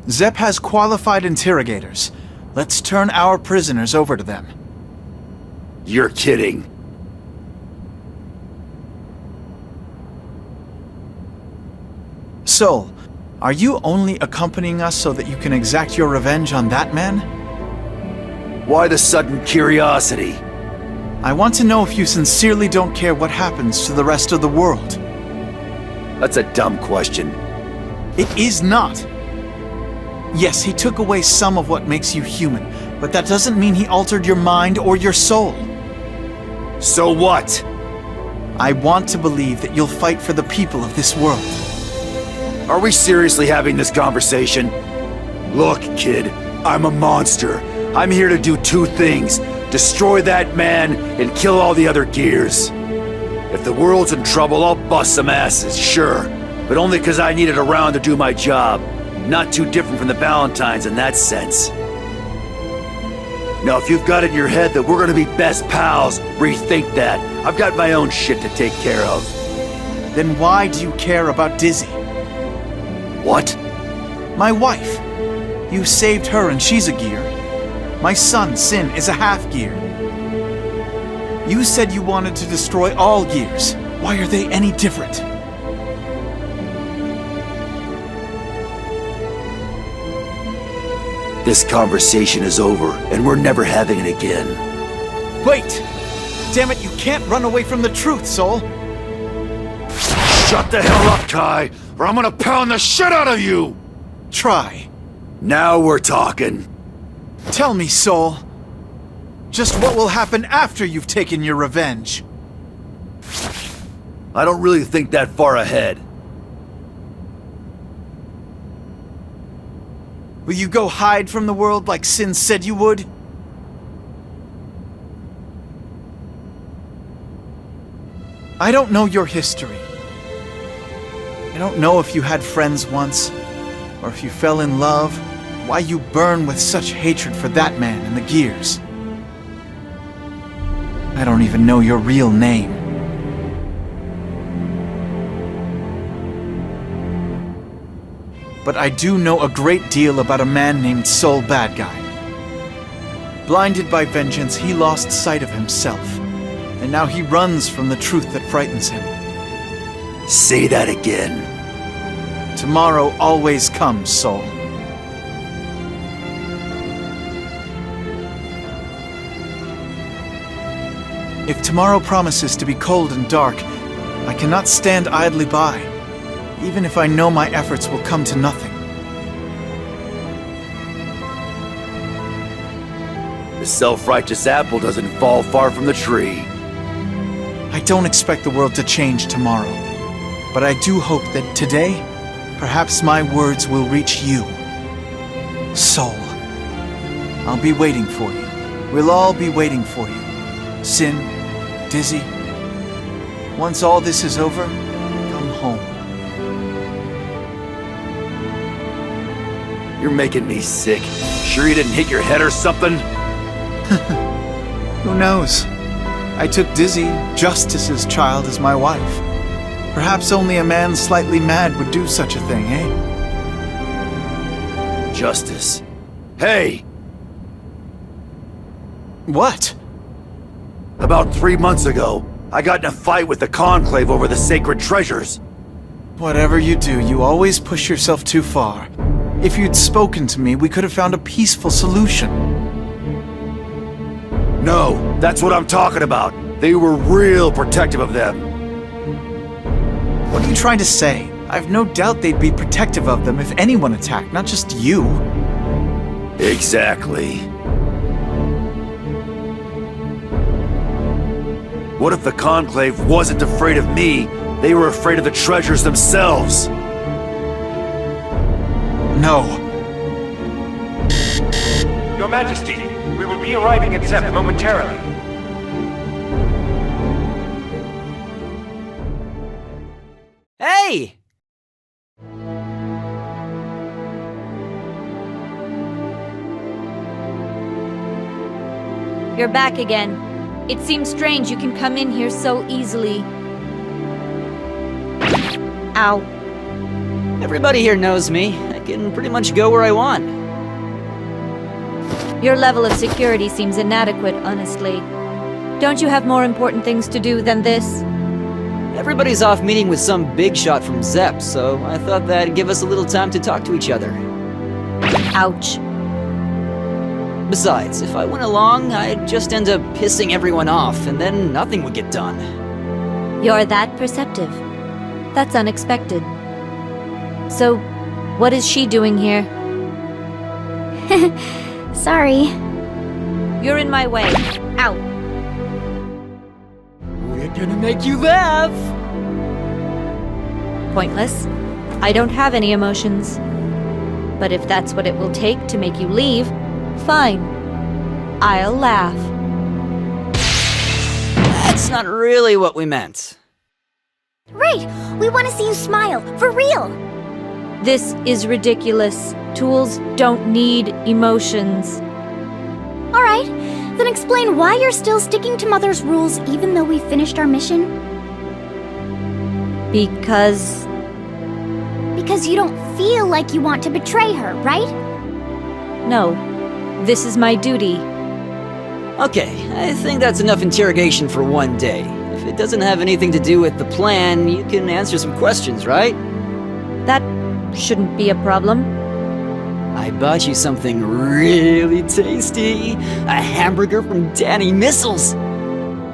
Zep has qualified interrogators. Let's turn our prisoners over to them. You're kidding. Soul, are you only accompanying us so that you can exact your revenge on that man? Why the sudden curiosity? I want to know if you sincerely don't care what happens to the rest of the world. That's a dumb question. It is not. Yes, he took away some of what makes you human, but that doesn't mean he altered your mind or your soul. So what? I want to believe that you'll fight for the people of this world. Are we seriously having this conversation? Look, kid, I'm a monster. I'm here to do two things. Destroy that man and kill all the other gears. If the world's in trouble, I'll bust some asses, sure. But only because I need it around to do my job. Not too different from the Valentines in that sense. Now, if you've got it in your head that we're gonna be best pals, rethink that. I've got my own shit to take care of. Then why do you care about Dizzy? What? My wife. You saved her and she's a gear. My son, Sin, is a half-gear. You said you wanted to destroy all gears. Why are they any different? This conversation is over, and we're never having it again. Wait! Damn it, you can't run away from the truth, Soul! Shut the hell up, Ky, or I'm gonna pound the shit out of you! Try. Now we're talking. Tell me, Soul. Just what will happen after you've taken your revenge? I don't really think that far ahead. Will you go hide from the world like Sin said you would? I don't know your history. I don't know if you had friends once, or if you fell in love, why you burn with such hatred for that man and the gears. I don't even know your real name. But I do know a great deal about a man named Soul Badguy. Blinded by vengeance, he lost sight of himself, and now he runs from the truth that frightens him. Say that again. Tomorrow always comes, Soul. If tomorrow promises to be cold and dark, I cannot stand idly by, even if I know my efforts will come to nothing. The self-righteous apple doesn't fall far from the tree. I don't expect the world to change tomorrow, but I do hope that today, perhaps my words will reach you. Soul, I'll be waiting for you. We'll all be waiting for you. Sin, Dizzy, once all this is over, come home. You're making me sick. Sure you didn't hit your head or something? Who knows? I took Dizzy, Justice's child, as my wife. Perhaps only a man slightly mad would do such a thing, eh? Justice. Hey! What? About 3 months ago, I got in a fight with the Conclave over the sacred treasures. Whatever you do, you always push yourself too far. If you'd spoken to me, we could have found a peaceful solution. No, that's what I'm talking about. They were real protective of them. What are you trying to say? I've no doubt they'd be protective of them if anyone attacked, not just you. Exactly. What if the Conclave wasn't afraid of me? They were afraid of the treasures themselves. No. Your Majesty, we will be arriving at Zep momentarily. Hey! You're back again. It seems strange you can come in here so easily. Ow. Everybody here knows me. I can pretty much go where I want. Your level of security seems inadequate, honestly. Don't you have more important things to do than this? Everybody's off meeting with some big shot from Zep, so I thought that'd give us a little time to talk to each other. Ouch. Besides, if I went along, I'd just end up pissing everyone off, and then nothing would get done. You're that perceptive. That's unexpected. So, what is she doing here? Sorry. You're in my way. Ow. We're gonna make you laugh! Pointless. I don't have any emotions. But if that's what it will take to make you leave, fine. I'll laugh. That's not really what we meant. Right! We want to see you smile, for real! This is ridiculous. Tools don't need emotions. Alright, then explain why you're still sticking to Mother's rules even though we finished our mission. Because you don't feel like you want to betray her, right? No. This is my duty. Okay, I think that's enough interrogation for one day. If it doesn't have anything to do with the plan, you can answer some questions, right? That shouldn't be a problem. I bought you something really tasty. A hamburger from Danny Missiles.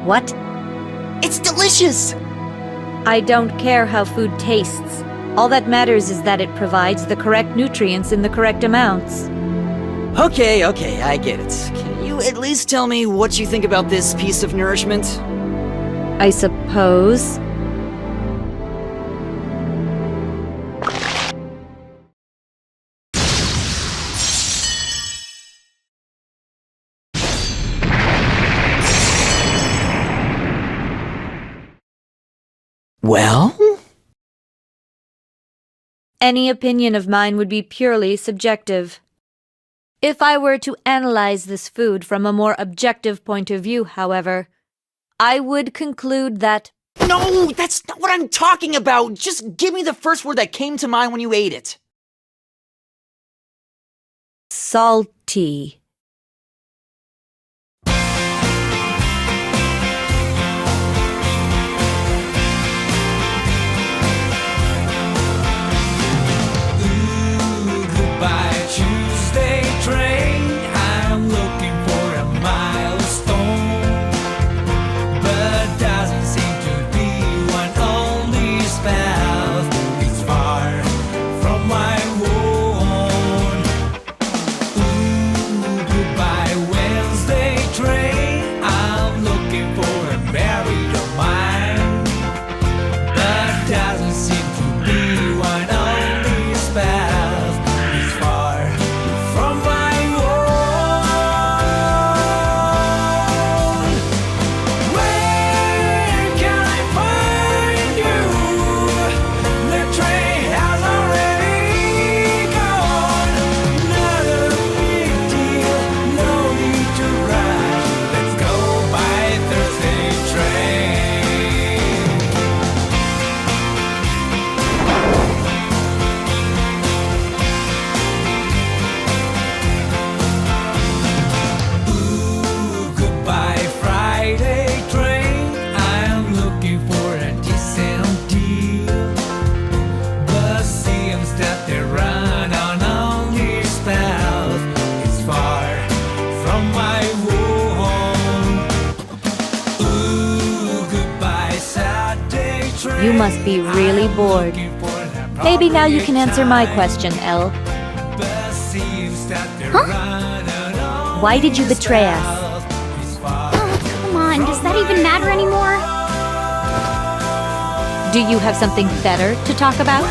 What? It's delicious! I don't care how food tastes. All that matters is that it provides the correct nutrients in the correct amounts. Okay, I get it. Can you at least tell me what you think about this piece of nourishment? I suppose. Well? Any opinion of mine would be purely subjective. If I were to analyze this food from a more objective point of view, however, I would conclude that... No, that's not what I'm talking about! Just give me the first word that came to mind when you ate it. Salty. You must be really bored. Maybe now you can answer my question, Elle. Huh? Why did you betray us? Oh, come on, does that even matter anymore? Do you have something better to talk about?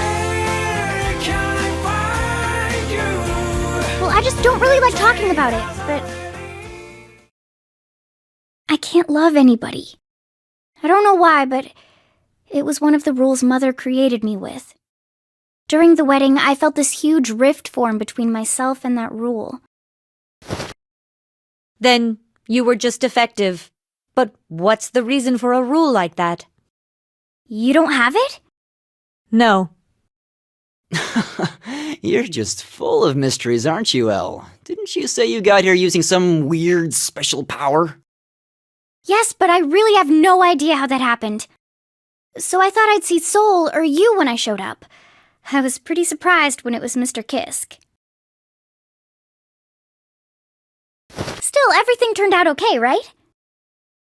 Well, I just don't really like talking about it, but... I can't love anybody. I don't know why, but it was one of the rules Mother created me with. During the wedding, I felt this huge rift form between myself and that rule. Then you were just defective. But what's the reason for a rule like that? You don't have it? No. You're just full of mysteries, aren't you, Elle? Didn't you say you got here using some weird special power? Yes, but I really have no idea how that happened. So I thought I'd see Sol or you when I showed up. I was pretty surprised when it was Mr. Kiske. Still, everything turned out okay, right?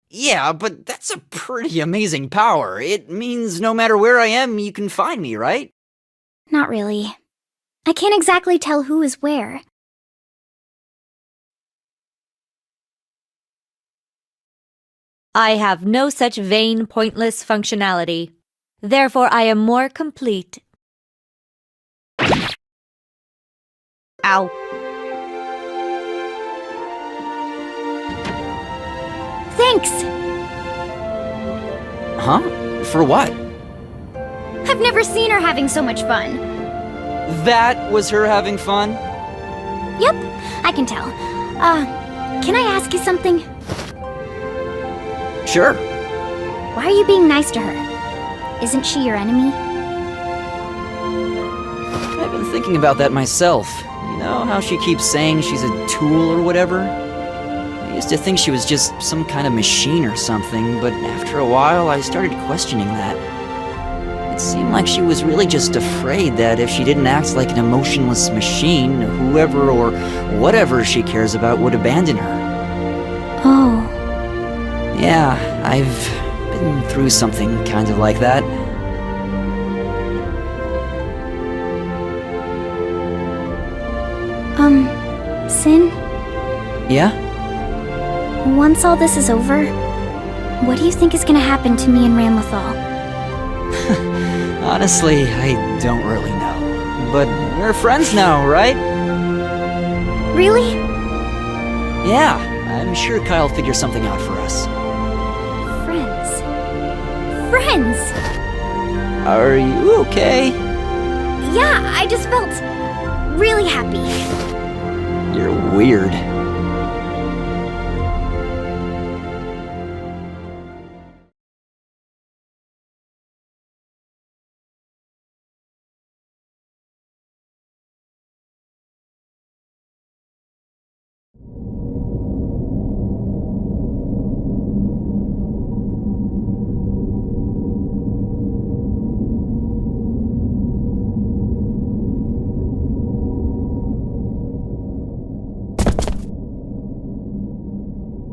Yeah, but that's a pretty amazing power. It means no matter where I am, you can find me, right? Not really. I can't exactly tell who is where. I have no such vain, pointless functionality. Therefore, I am more complete. Ow. Thanks! Huh? For what? I've never seen her having so much fun. That was her having fun? Yep, I can tell. Can I ask you something? Sure. Why are you being nice to her? Isn't she your enemy? I've been thinking about that myself. You know how she keeps saying she's a tool or whatever? I used to think she was just some kind of machine or something, but after a while I started questioning that. It seemed like she was really just afraid that if she didn't act like an emotionless machine, whoever or whatever she cares about would abandon her. Oh. Yeah, I've been through something kind of like that. Sin? Yeah? Once all this is over, what do you think is gonna happen to me and Ramlethal? Honestly, I don't really know. But we're friends now, right? Really? Yeah, I'm sure Ky'll figure something out for us. Friends. Friends! Are you okay? Yeah, I just felt really happy. You're weird.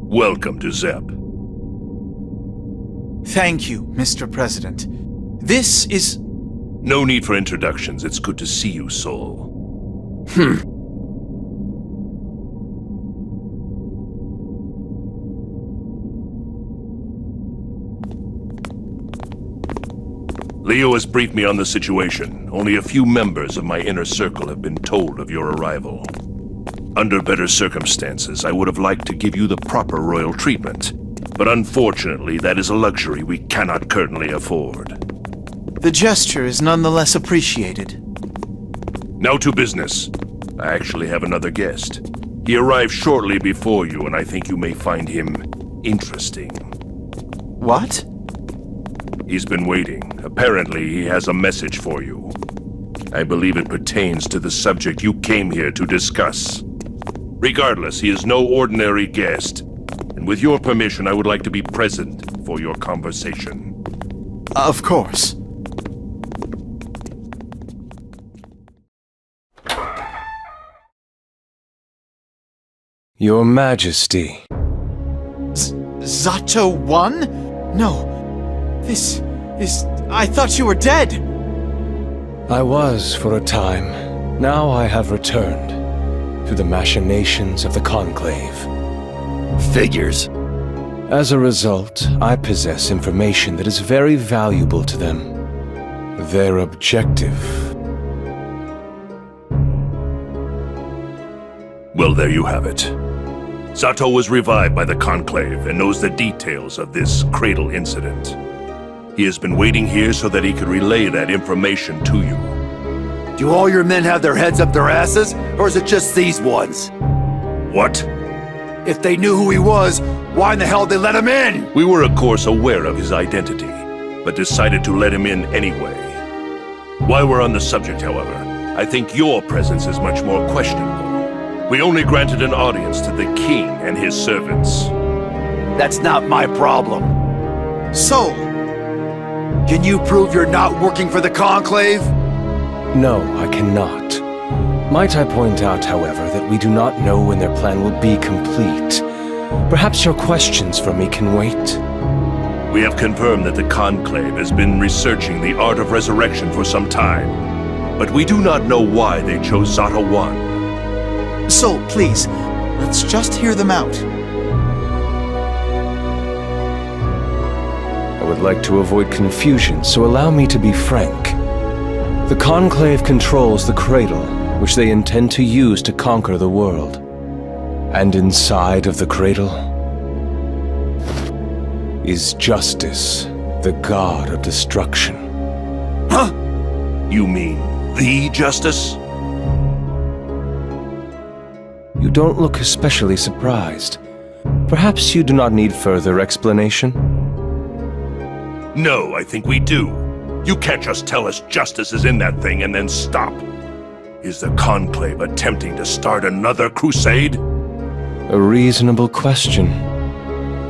Welcome to Zep. Thank you, Mr. President. This is... No need for introductions. It's good to see you, Soul. Leo has briefed me on the situation. Only a few members of my inner circle have been told of your arrival. Under better circumstances, I would have liked to give you the proper royal treatment. But unfortunately, that is a luxury we cannot currently afford. The gesture is nonetheless appreciated. Now to business. I actually have another guest. He arrived shortly before you, and I think you may find him interesting. What? He's been waiting. Apparently, he has a message for you. I believe it pertains to the subject you came here to discuss. Regardless, he is no ordinary guest. And with your permission, I would like to be present for your conversation. Of course. Your Majesty. Zato won? No. This is... I thought you were dead! I was for a time. Now I have returned. Through the machinations of the Conclave. Figures. As a result, I possess information that is very valuable to them. Their objective. Well, there you have it. Zato was revived by the Conclave and knows the details of this cradle incident. He has been waiting here so that he could relay that information to you. Do all your men have their heads up their asses, or is it just these ones? What? If they knew who he was, why in the hell did they let him in? We were, of course, aware of his identity, but decided to let him in anyway. While we're on the subject, however, I think your presence is much more questionable. We only granted an audience to the king and his servants. That's not my problem. So, can you prove you're not working for the Conclave? No, I cannot. Might I point out, however, that we do not know when their plan will be complete. Perhaps your questions for me can wait? We have confirmed that the Conclave has been researching the art of resurrection for some time. But we do not know why they chose Zata 1. So, please, let's just hear them out. I would like to avoid confusion, so allow me to be frank. The Conclave controls the cradle, which they intend to use to conquer the world. And inside of the cradle is Justice, the god of destruction. Huh? You mean the Justice? You don't look especially surprised. Perhaps you do not need further explanation? No, I think we do. You can't just tell us Justice is in that thing and then stop. Is the Conclave attempting to start another crusade? A reasonable question.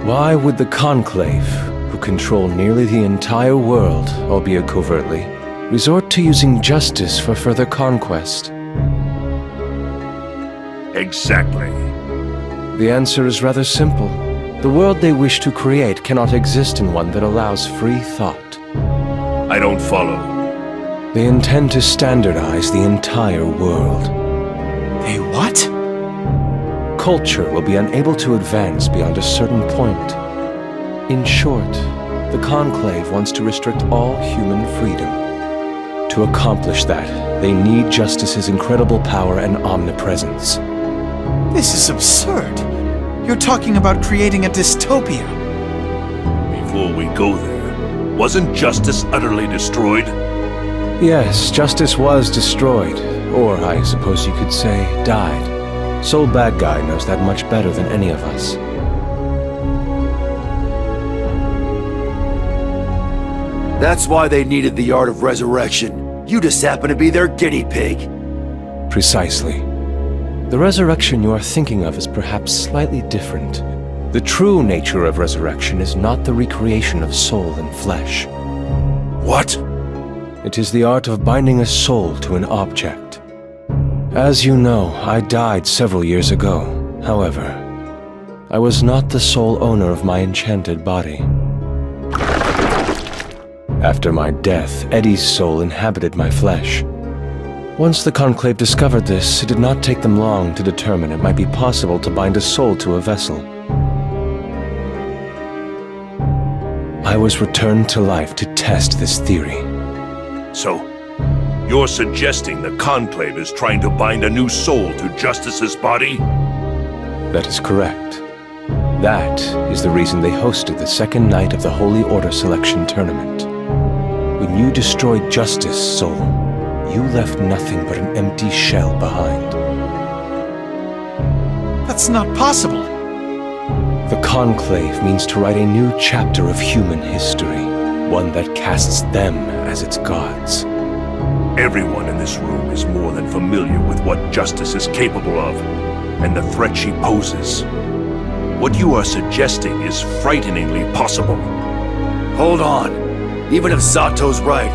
Why would the Conclave, who control nearly the entire world, albeit covertly, resort to using justice for further conquest? Exactly. The answer is rather simple. The world they wish to create cannot exist in one that allows free thought. I don't follow. They intend to standardize the entire world. They what? Culture will be unable to advance beyond a certain point. In short, the Conclave wants to restrict all human freedom. To accomplish that, they need Justice's incredible power and omnipresence. This is absurd. You're talking about creating a dystopia. Before we go there, wasn't Justice utterly destroyed? Yes, Justice was destroyed, or I suppose you could say, died. Soul Badguy knows that much better than any of us. That's why they needed the art of resurrection. You just happen to be their guinea pig. Precisely. The resurrection you are thinking of is perhaps slightly different. The true nature of resurrection is not the recreation of soul and flesh. What? It is the art of binding a soul to an object. As you know, I died several years ago. However, I was not the sole owner of my enchanted body. After my death, Eddie's soul inhabited my flesh. Once the Conclave discovered this, it did not take them long to determine it might be possible to bind a soul to a vessel. I was returned to life to test this theory. So, you're suggesting the Conclave is trying to bind a new soul to Justice's body? That is correct. That is the reason they hosted the second night of the Holy Order Selection Tournament. When you destroyed Justice's soul, you left nothing but an empty shell behind. That's not possible. The Conclave means to write a new chapter of human history, one that casts them as its gods. Everyone in this room is more than familiar with what Justice is capable of, and the threat she poses. What you are suggesting is frighteningly possible. Hold on. Even if Zato's right,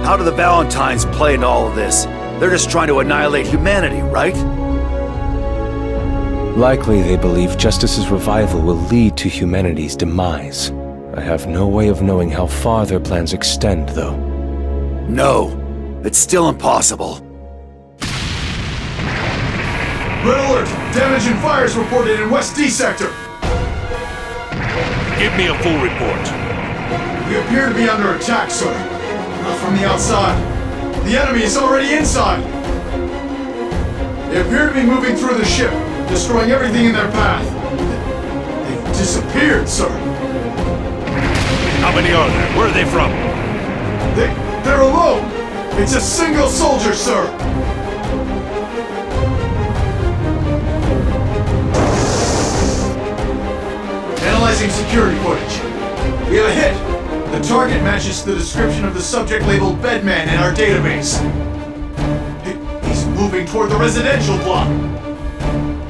how do the Valentines play into all of this? They're just trying to annihilate humanity, right? Likely they believe Justice's revival will lead to humanity's demise. I have no way of knowing how far their plans extend, though. No, it's still impossible. Red alert! Damage and fires reported in West D sector. Give me a full report. We appear to be under attack, sir. Not from the outside. The enemy is already inside. They appear to be moving through the ship, destroying everything in their path. They've disappeared, sir. How many are there? Where are they from? They're alone. It's a single soldier, sir. Analyzing security footage. We have a hit. The target matches the description of the subject labeled Bedman in our database. He's moving toward the residential block.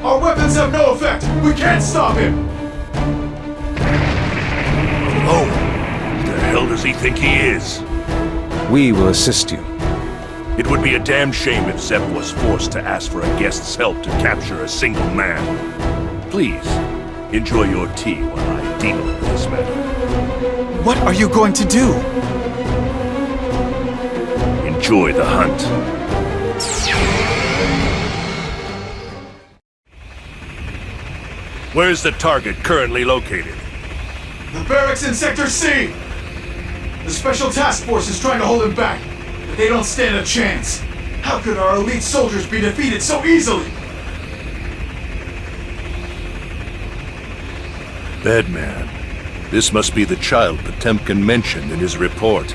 Our weapons have no effect. We can't stop him. Oh, who the hell does he think he is? We will assist you. It would be a damn shame if Zep was forced to ask for a guest's help to capture a single man. Please, enjoy your tea while I deal with this matter. What are you going to do? Enjoy the hunt. Where's the target currently located? The barracks in Sector C! The Special Task Force is trying to hold him back, but they don't stand a chance. How could our elite soldiers be defeated so easily? Bedman. This must be the child Potemkin mentioned in his report.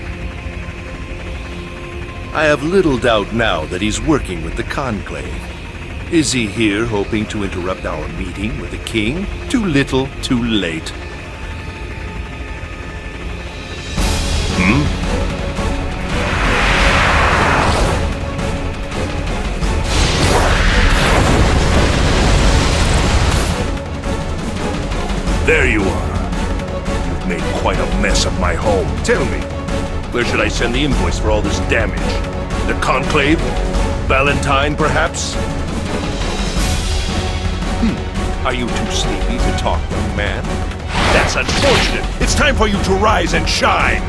I have little doubt now that he's working with the Conclave. Is he here hoping to interrupt our meeting with the king? Too little, too late. There you are. You've made quite a mess of my home. Tell me, where should I send the invoice for all this damage? The Conclave? Valentine, perhaps? Are you too sleepy to talk, young man? That's unfortunate. It's time for you to rise and shine.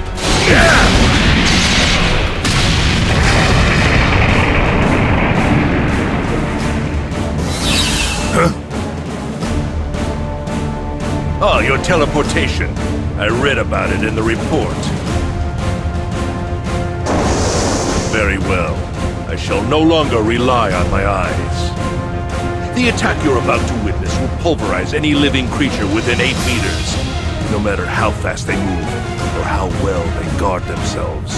Huh? Oh, your teleportation. I read about it in the report. Very well. I shall no longer rely on my eyes. The attack you're about to witness will pulverize any living creature within 8 meters, no matter how fast they move or how well they guard themselves.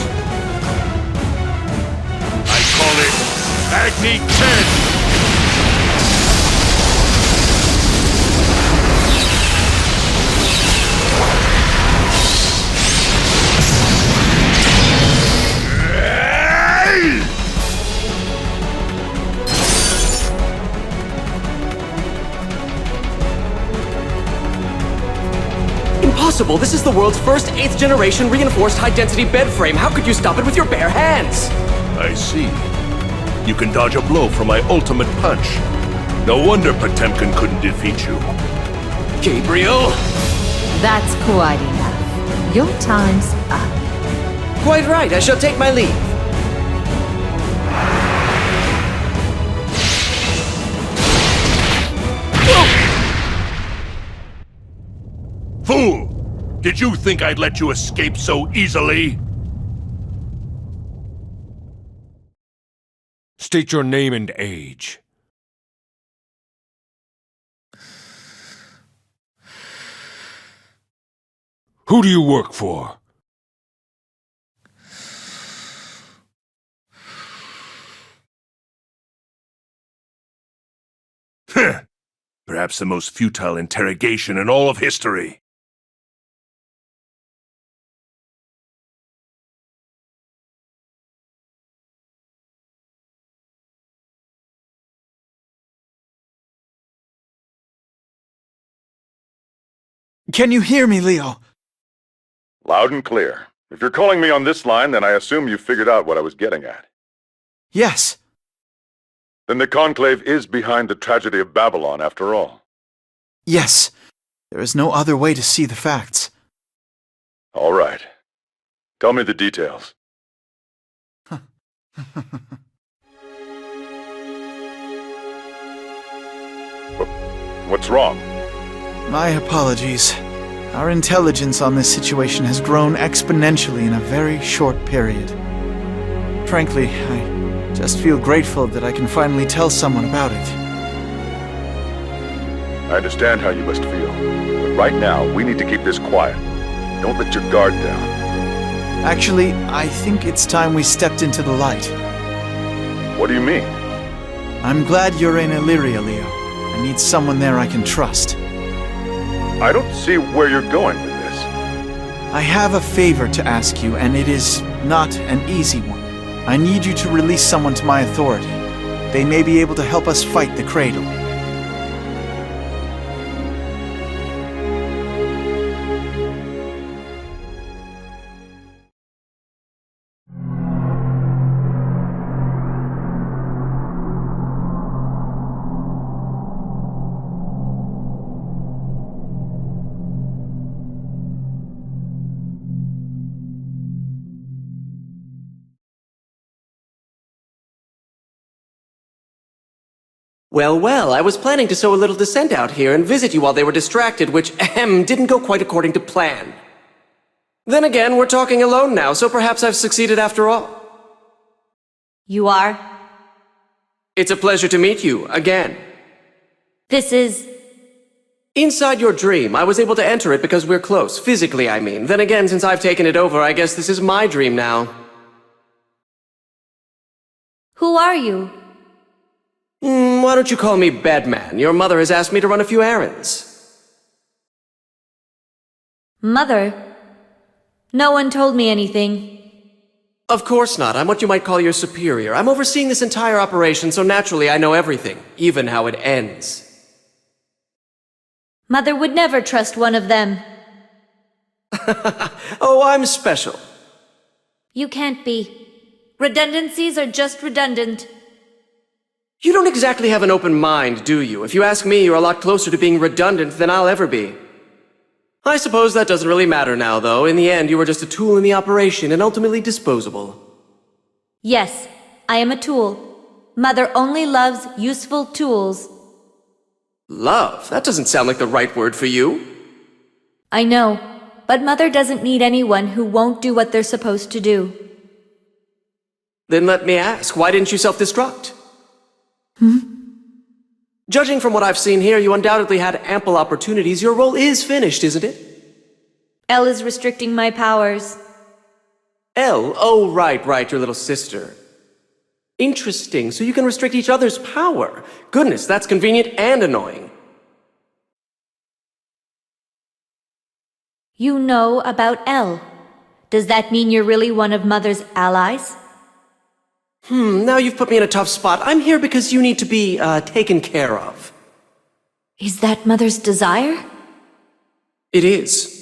I call it Agni 10! Impossible! This is the world's first 8th generation reinforced high-density bed frame. How could you stop it with your bare hands? I see. You can dodge a blow from my ultimate punch. No wonder Potemkin couldn't defeat you. Gabriel! That's quite enough. Your time's up. Quite right. I shall take my leave. Fool! Did you think I'd let you escape so easily? State your name and age. Who do you work for? Perhaps the most futile interrogation in all of history. Can you hear me, Leo? Loud and clear. If you're calling me on this line, then I assume you figured out what I was getting at. Yes. Then the Conclave is behind the tragedy of Babylon, after all. Yes. There is no other way to see the facts. All right. Tell me the details. What's wrong? My apologies. Our intelligence on this situation has grown exponentially in a very short period. Frankly, I just feel grateful that I can finally tell someone about it. I understand how you must feel. But right now, we need to keep this quiet. Don't let your guard down. Actually, I think it's time we stepped into the light. What do you mean? I'm glad you're in Illyria, Leo. I need someone there I can trust. I don't see where you're going with this. I have a favor to ask you, and it is not an easy one. I need you to release someone to my authority. They may be able to help us fight the Cradle. Well, well, I was planning to sow a little dissent out here and visit you while they were distracted, which, didn't go quite according to plan. Then again, we're talking alone now, so perhaps I've succeeded after all. You are? It's a pleasure to meet you, again. This is... Inside your dream, I was able to enter it because we're close, physically I mean. Then again, since I've taken it over, I guess this is my dream now. Who are you? Why don't you call me Bedman? Your mother has asked me to run a few errands. Mother? No one told me anything. Of course not. I'm what you might call your superior. I'm overseeing this entire operation, so naturally I know everything, even how it ends. Mother would never trust one of them. Oh, I'm special. You can't be. Redundancies are just redundant. You don't exactly have an open mind, do you? If you ask me, you're a lot closer to being redundant than I'll ever be. I suppose that doesn't really matter now, though. In the end, you were just a tool in the operation and ultimately disposable. Yes, I am a tool. Mother only loves useful tools. Love? That doesn't sound like the right word for you. I know, but Mother doesn't need anyone who won't do what they're supposed to do. Then let me ask, why didn't you self-destruct? Judging from what I've seen here, you undoubtedly had ample opportunities. Your role is finished, isn't it? Elle is restricting my powers. Elle? Oh, right, your little sister. Interesting, so you can restrict each other's power. Goodness, that's convenient and annoying. You know about Elle. Does that mean you're really one of Mother's allies? Now you've put me in a tough spot. I'm here because you need to be, taken care of. Is that Mother's desire? It is.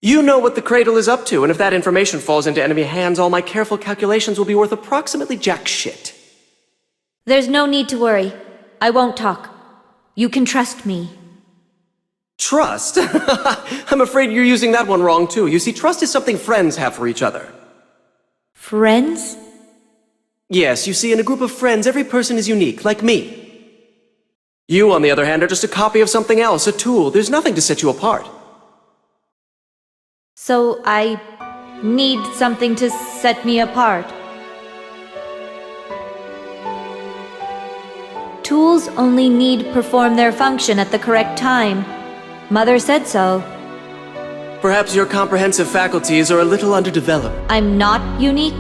You know what the Cradle is up to, and if that information falls into enemy hands, all my careful calculations will be worth approximately jack shit. There's no need to worry. I won't talk. You can trust me. Trust? I'm afraid you're using that one wrong, too. You see, trust is something friends have for each other. Friends? Yes, you see, in a group of friends, every person is unique, like me. You, on the other hand, are just a copy of something else, a tool. There's nothing to set you apart. So I need something to set me apart. Tools only need perform their function at the correct time. Mother said so. Perhaps your comprehensive faculties are a little underdeveloped. I'm not unique?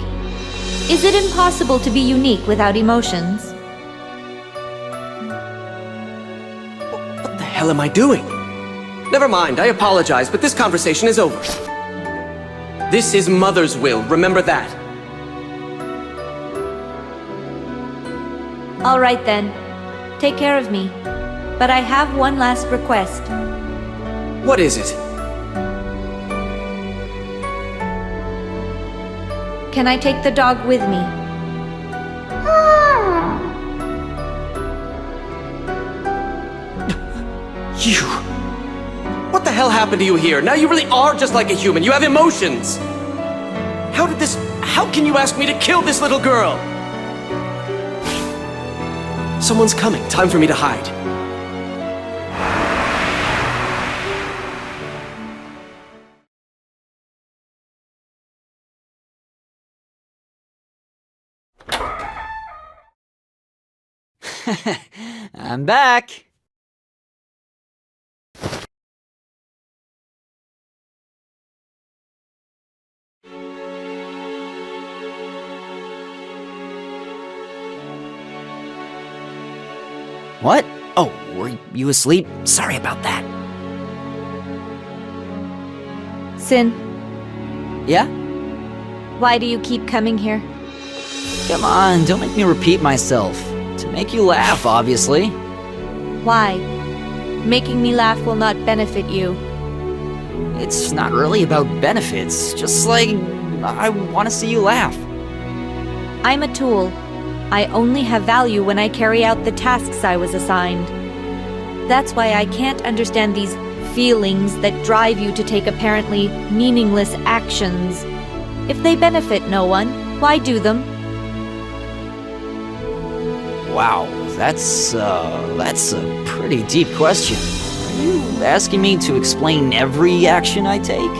Is it impossible to be unique without emotions? What the hell am I doing? Never mind, I apologize, but this conversation is over. This is Mother's will, remember that. All right then. Take care of me. But I have one last request. What is it? Can I take the dog with me? You... What the hell happened to you here? Now you really are just like a human. You have emotions. How can you ask me to kill this little girl? Someone's coming. Time for me to hide. I'm back. What? Oh, were you asleep? Sorry about that. Sin. Yeah? Why do you keep coming here? Come on, don't make me repeat myself. To make you laugh, obviously. Why? Making me laugh will not benefit you. It's not really about benefits, just like I want to see you laugh. I'm a tool. I only have value when I carry out the tasks I was assigned. That's why I can't understand these feelings that drive you to take apparently meaningless actions. If they benefit no one, why do them? Wow, That's a pretty deep question. Are you asking me to explain every action I take?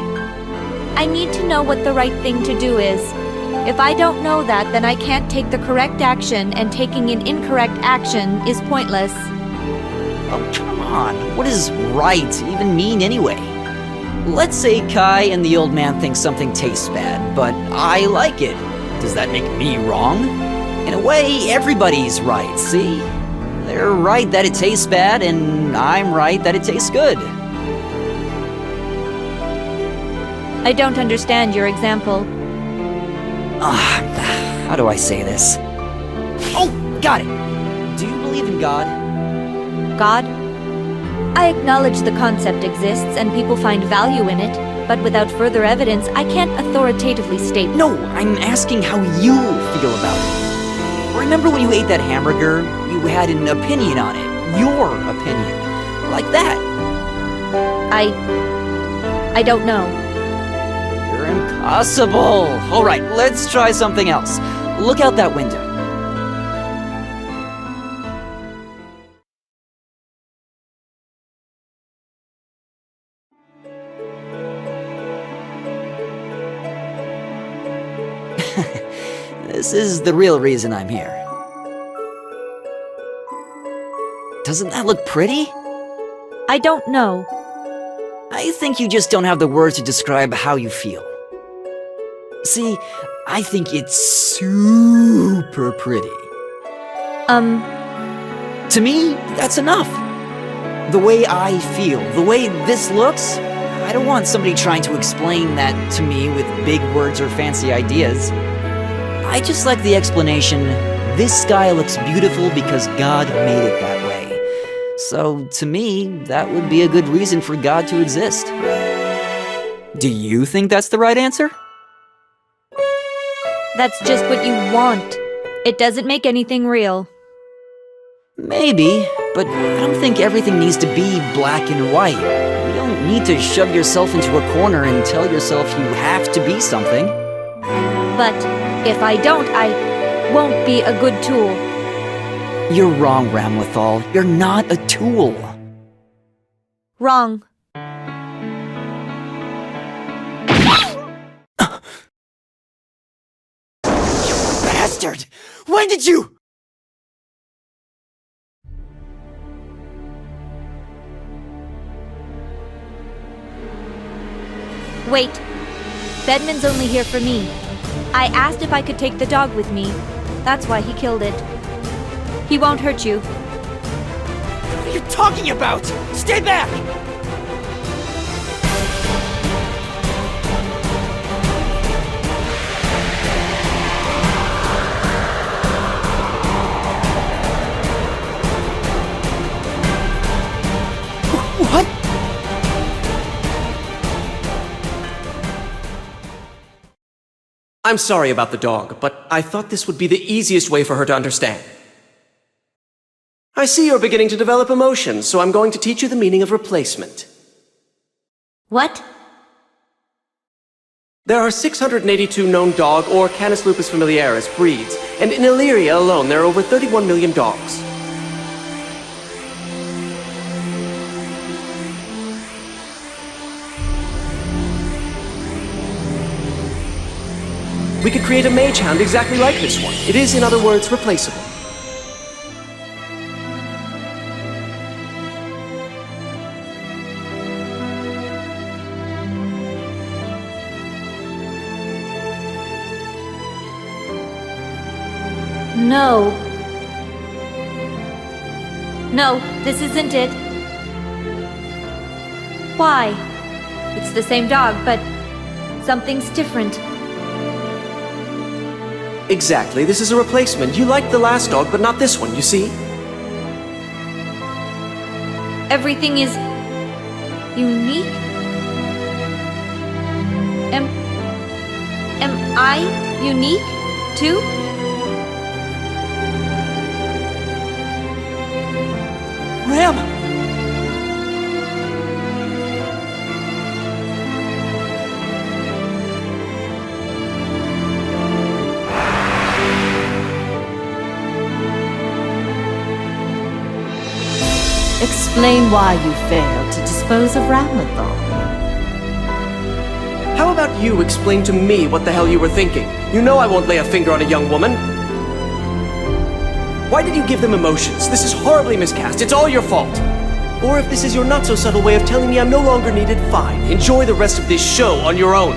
I need to know what the right thing to do is. If I don't know that, then I can't take the correct action, and taking an incorrect action is pointless. Oh, come on. What does right even mean anyway? Let's say Ky and the old man think something tastes bad, but I like it. Does that make me wrong? In a way, everybody's right, see? They're right that it tastes bad, and I'm right that it tastes good. I don't understand your example. How do I say this? Oh, got it! Do you believe in God? God? I acknowledge the concept exists and people find value in it, but without further evidence, I can't authoritatively state— No, I'm asking how you feel about it. Remember when you ate that hamburger? You had an opinion on it. Your opinion. Like that. I don't know. You're impossible. Alright, let's try something else. Look out that window. This is the real reason I'm here. Doesn't that look pretty? I don't know. I think you just don't have the words to describe how you feel. See, I think it's super pretty. To me, that's enough. The way I feel, the way this looks, I don't want somebody trying to explain that to me with big words or fancy ideas. I just like the explanation, this sky looks beautiful because God made it that way. So, to me, that would be a good reason for God to exist. Do you think that's the right answer? That's just what you want. It doesn't make anything real. Maybe, but I don't think everything needs to be black and white. You don't need to shove yourself into a corner and tell yourself you have to be something. But if I don't, I won't be a good tool. You're wrong, Ramlethal. You're not a tool. Wrong. Bastard! When did you— Wait. Bedman's only here for me. I asked if I could take the dog with me. That's why he killed it. He won't hurt you. What are you talking about? Stay back! What? I'm sorry about the dog, but I thought this would be the easiest way for her to understand. I see you're beginning to develop emotions, so I'm going to teach you the meaning of replacement. What? There are 682 known dog or Canis lupus familiaris breeds, and in Illyria alone there are over 31 million dogs. We could create a mage hound exactly like this one. It is, in other words, replaceable. No. No, this isn't it. Why? It's the same dog, but something's different. Exactly, this is a replacement. You liked the last dog, but not this one, you see? Everything is unique? Am I unique, too? Ram! explain why you failed to dispose of Ramlethal. How about you explain to me what the hell you were thinking? You know I won't lay a finger on a young woman. Why did you give them emotions? This is horribly miscast. It's all your fault. Or if this is your not-so-subtle way of telling me I'm no longer needed, fine. Enjoy the rest of this show on your own.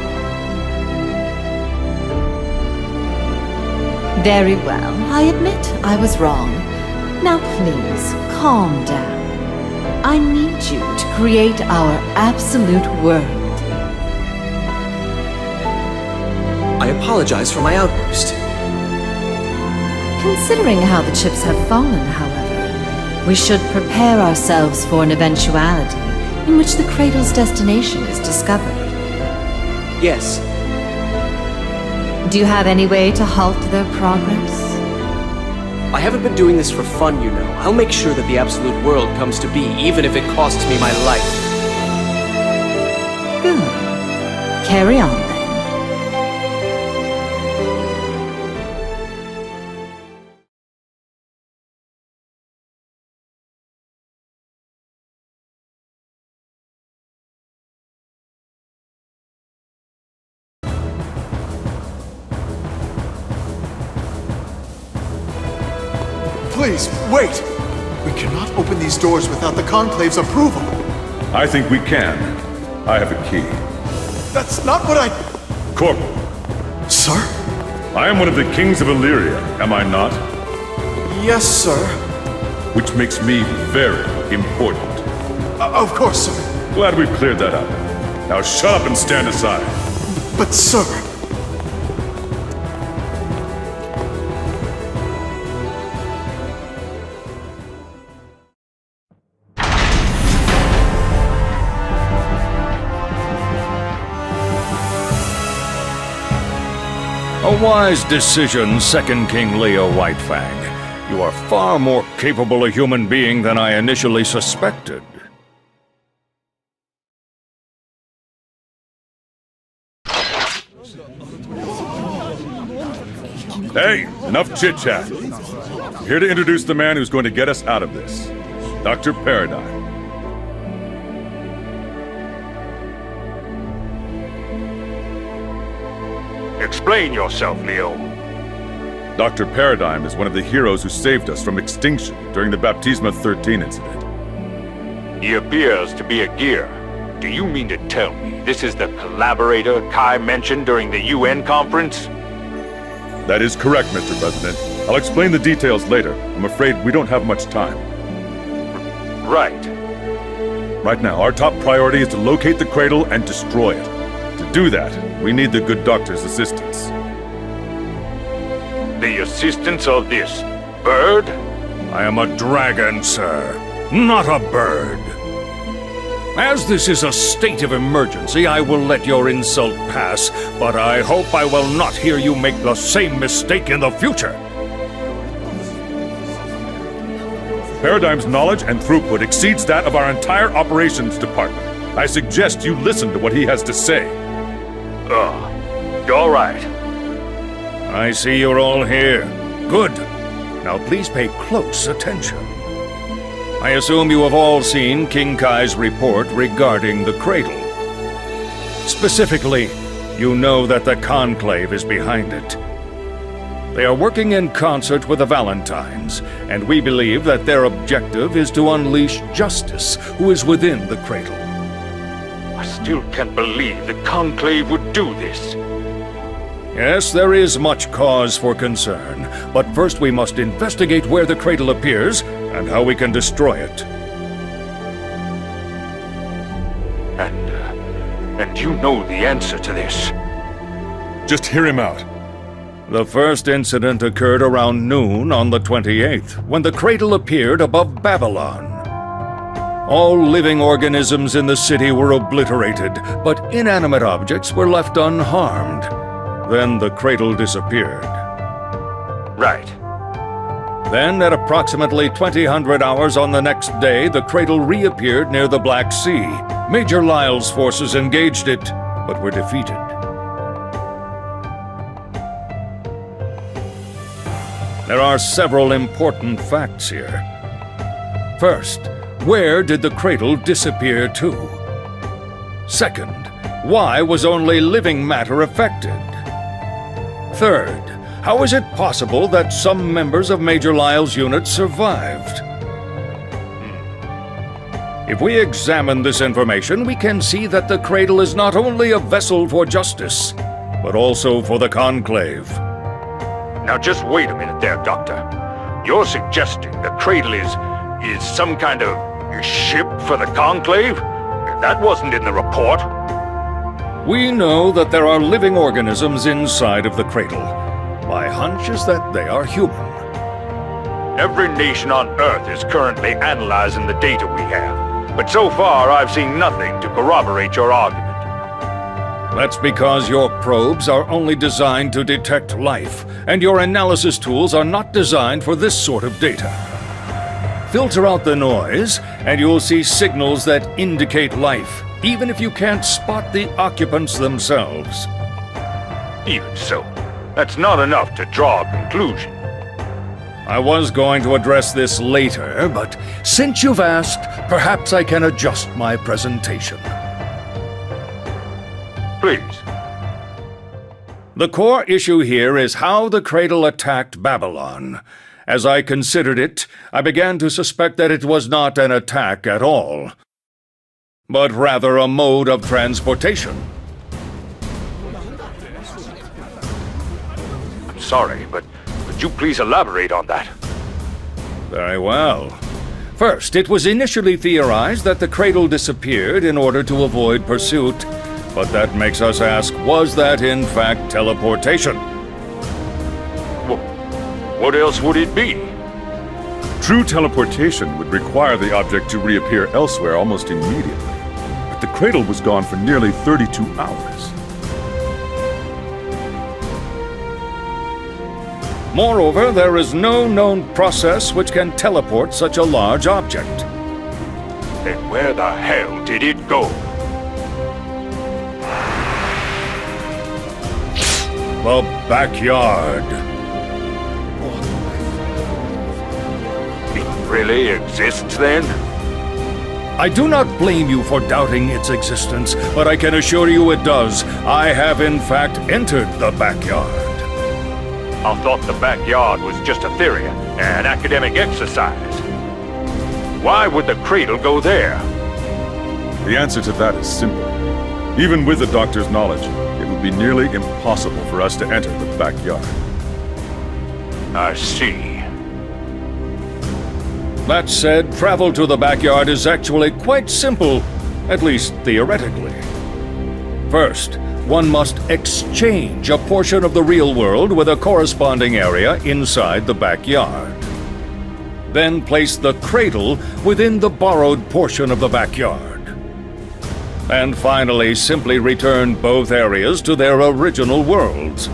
Very well. I admit I was wrong. Now please, calm down. I need you to create our absolute world. I apologize for my outburst. Considering how the chips have fallen, however, we should prepare ourselves for an eventuality in which the Cradle's destination is discovered. Yes. Do you have any way to halt their progress? I haven't been doing this for fun, you know. I'll make sure that the absolute world comes to be, even if it costs me my life. Good. Carry on, then. Please, wait! We cannot open these doors without the Conclave's approval. I think we can. I have a key. That's not what I... Corporal. Sir? I am one of the kings of Illyria, am I not? Yes, sir. Which makes me very important. Of course, sir. Glad we've cleared that up. Now shut up and stand aside. But, sir... A wise decision, Second King Leo Whitefang. You are far more capable a human being than I initially suspected. Hey, enough chit-chat. I'm here to introduce the man who's going to get us out of this. Dr. Paradigm. Explain yourself, Leo. Dr. Paradigm is one of the heroes who saved us from extinction during the Baptisma 13 incident. He appears to be a gear. Do you mean to tell me this is the collaborator Ky mentioned during the UN conference? That is correct, Mr. President. I'll explain the details later. I'm afraid we don't have much time. Right. Right now, our top priority is to locate the Cradle and destroy it. To do that, we need the good doctor's assistance. The assistance of this bird? I am a dragon, sir, not a bird. As this is a state of emergency, I will let your insult pass, but I hope I will not hear you make the same mistake in the future. Paradigm's knowledge and throughput exceeds that of our entire operations department. I suggest you listen to what he has to say. All right. I see you're all here. Good. Now please pay close attention. I assume you have all seen King Ky's report regarding the Cradle. Specifically, you know that the Conclave is behind it. They are working in concert with the Valentines, and we believe that their objective is to unleash Justice, who is within the Cradle. I still can't believe the Conclave would do this. Yes, there is much cause for concern, but first we must investigate where the Cradle appears and how we can destroy it. And you know the answer to this. Just hear him out. The first incident occurred around noon on the 28th, when the Cradle appeared above Babylon. All living organisms in the city were obliterated, but inanimate objects were left unharmed. Then the Cradle disappeared. Right. Then, at approximately 2000 hours on the next day, the Cradle reappeared near the Black Sea. Major Lyle's forces engaged it, but were defeated. There are several important facts here. First, where did the cradle disappear to? Second, why was only living matter affected? Third, how is it possible that some members of Major Lyle's unit survived? If we examine this information, we can see that the cradle is not only a vessel for justice, but also for the Conclave. Now just wait a minute there, Doctor. You're suggesting the cradle is some kind of ship for the Conclave? That wasn't in the report. We know that there are living organisms inside of the cradle. My hunch is that they are human. Every nation on Earth is currently analyzing the data we have. But so far, I've seen nothing to corroborate your argument. That's because your probes are only designed to detect life, and your analysis tools are not designed for this sort of data. Filter out the noise, and you'll see signals that indicate life, even if you can't spot the occupants themselves. Even so, that's not enough to draw a conclusion. I was going to address this later, but since you've asked, perhaps I can adjust my presentation. Please. The core issue here is how the cradle attacked Babylon. As I considered it, I began to suspect that it was not an attack at all, but rather a mode of transportation. I'm sorry, but could you please elaborate on that? Very well. First, it was initially theorized that the cradle disappeared in order to avoid pursuit, but that makes us ask, was that in fact teleportation? What else would it be? True teleportation would require the object to reappear elsewhere almost immediately. But the cradle was gone for nearly 32 hours. Moreover, there is no known process which can teleport such a large object. Then where the hell did it go? The backyard. It really exists then? I do not blame you for doubting its existence, but I can assure you it does. I have in fact entered the backyard. I thought the backyard was just a theory, an academic exercise. Why would the cradle go there? The answer to that is simple. Even with the doctor's knowledge, it would be nearly impossible for us to enter the backyard. I see. That said, travel to the backyard is actually quite simple, at least theoretically. First, one must exchange a portion of the real world with a corresponding area inside the backyard. Then place the cradle within the borrowed portion of the backyard. And finally, simply return both areas to their original worlds.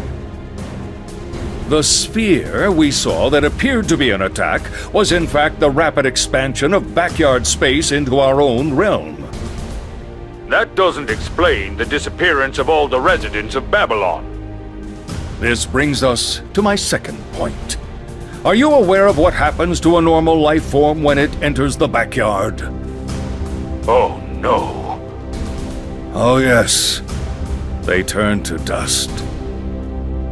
The sphere we saw that appeared to be an attack was in fact the rapid expansion of backyard space into our own realm. That doesn't explain the disappearance of all the residents of Babylon. This brings us to my second point. Are you aware of what happens to a normal life form when it enters the backyard? Oh, no. Oh, yes. They turn to dust.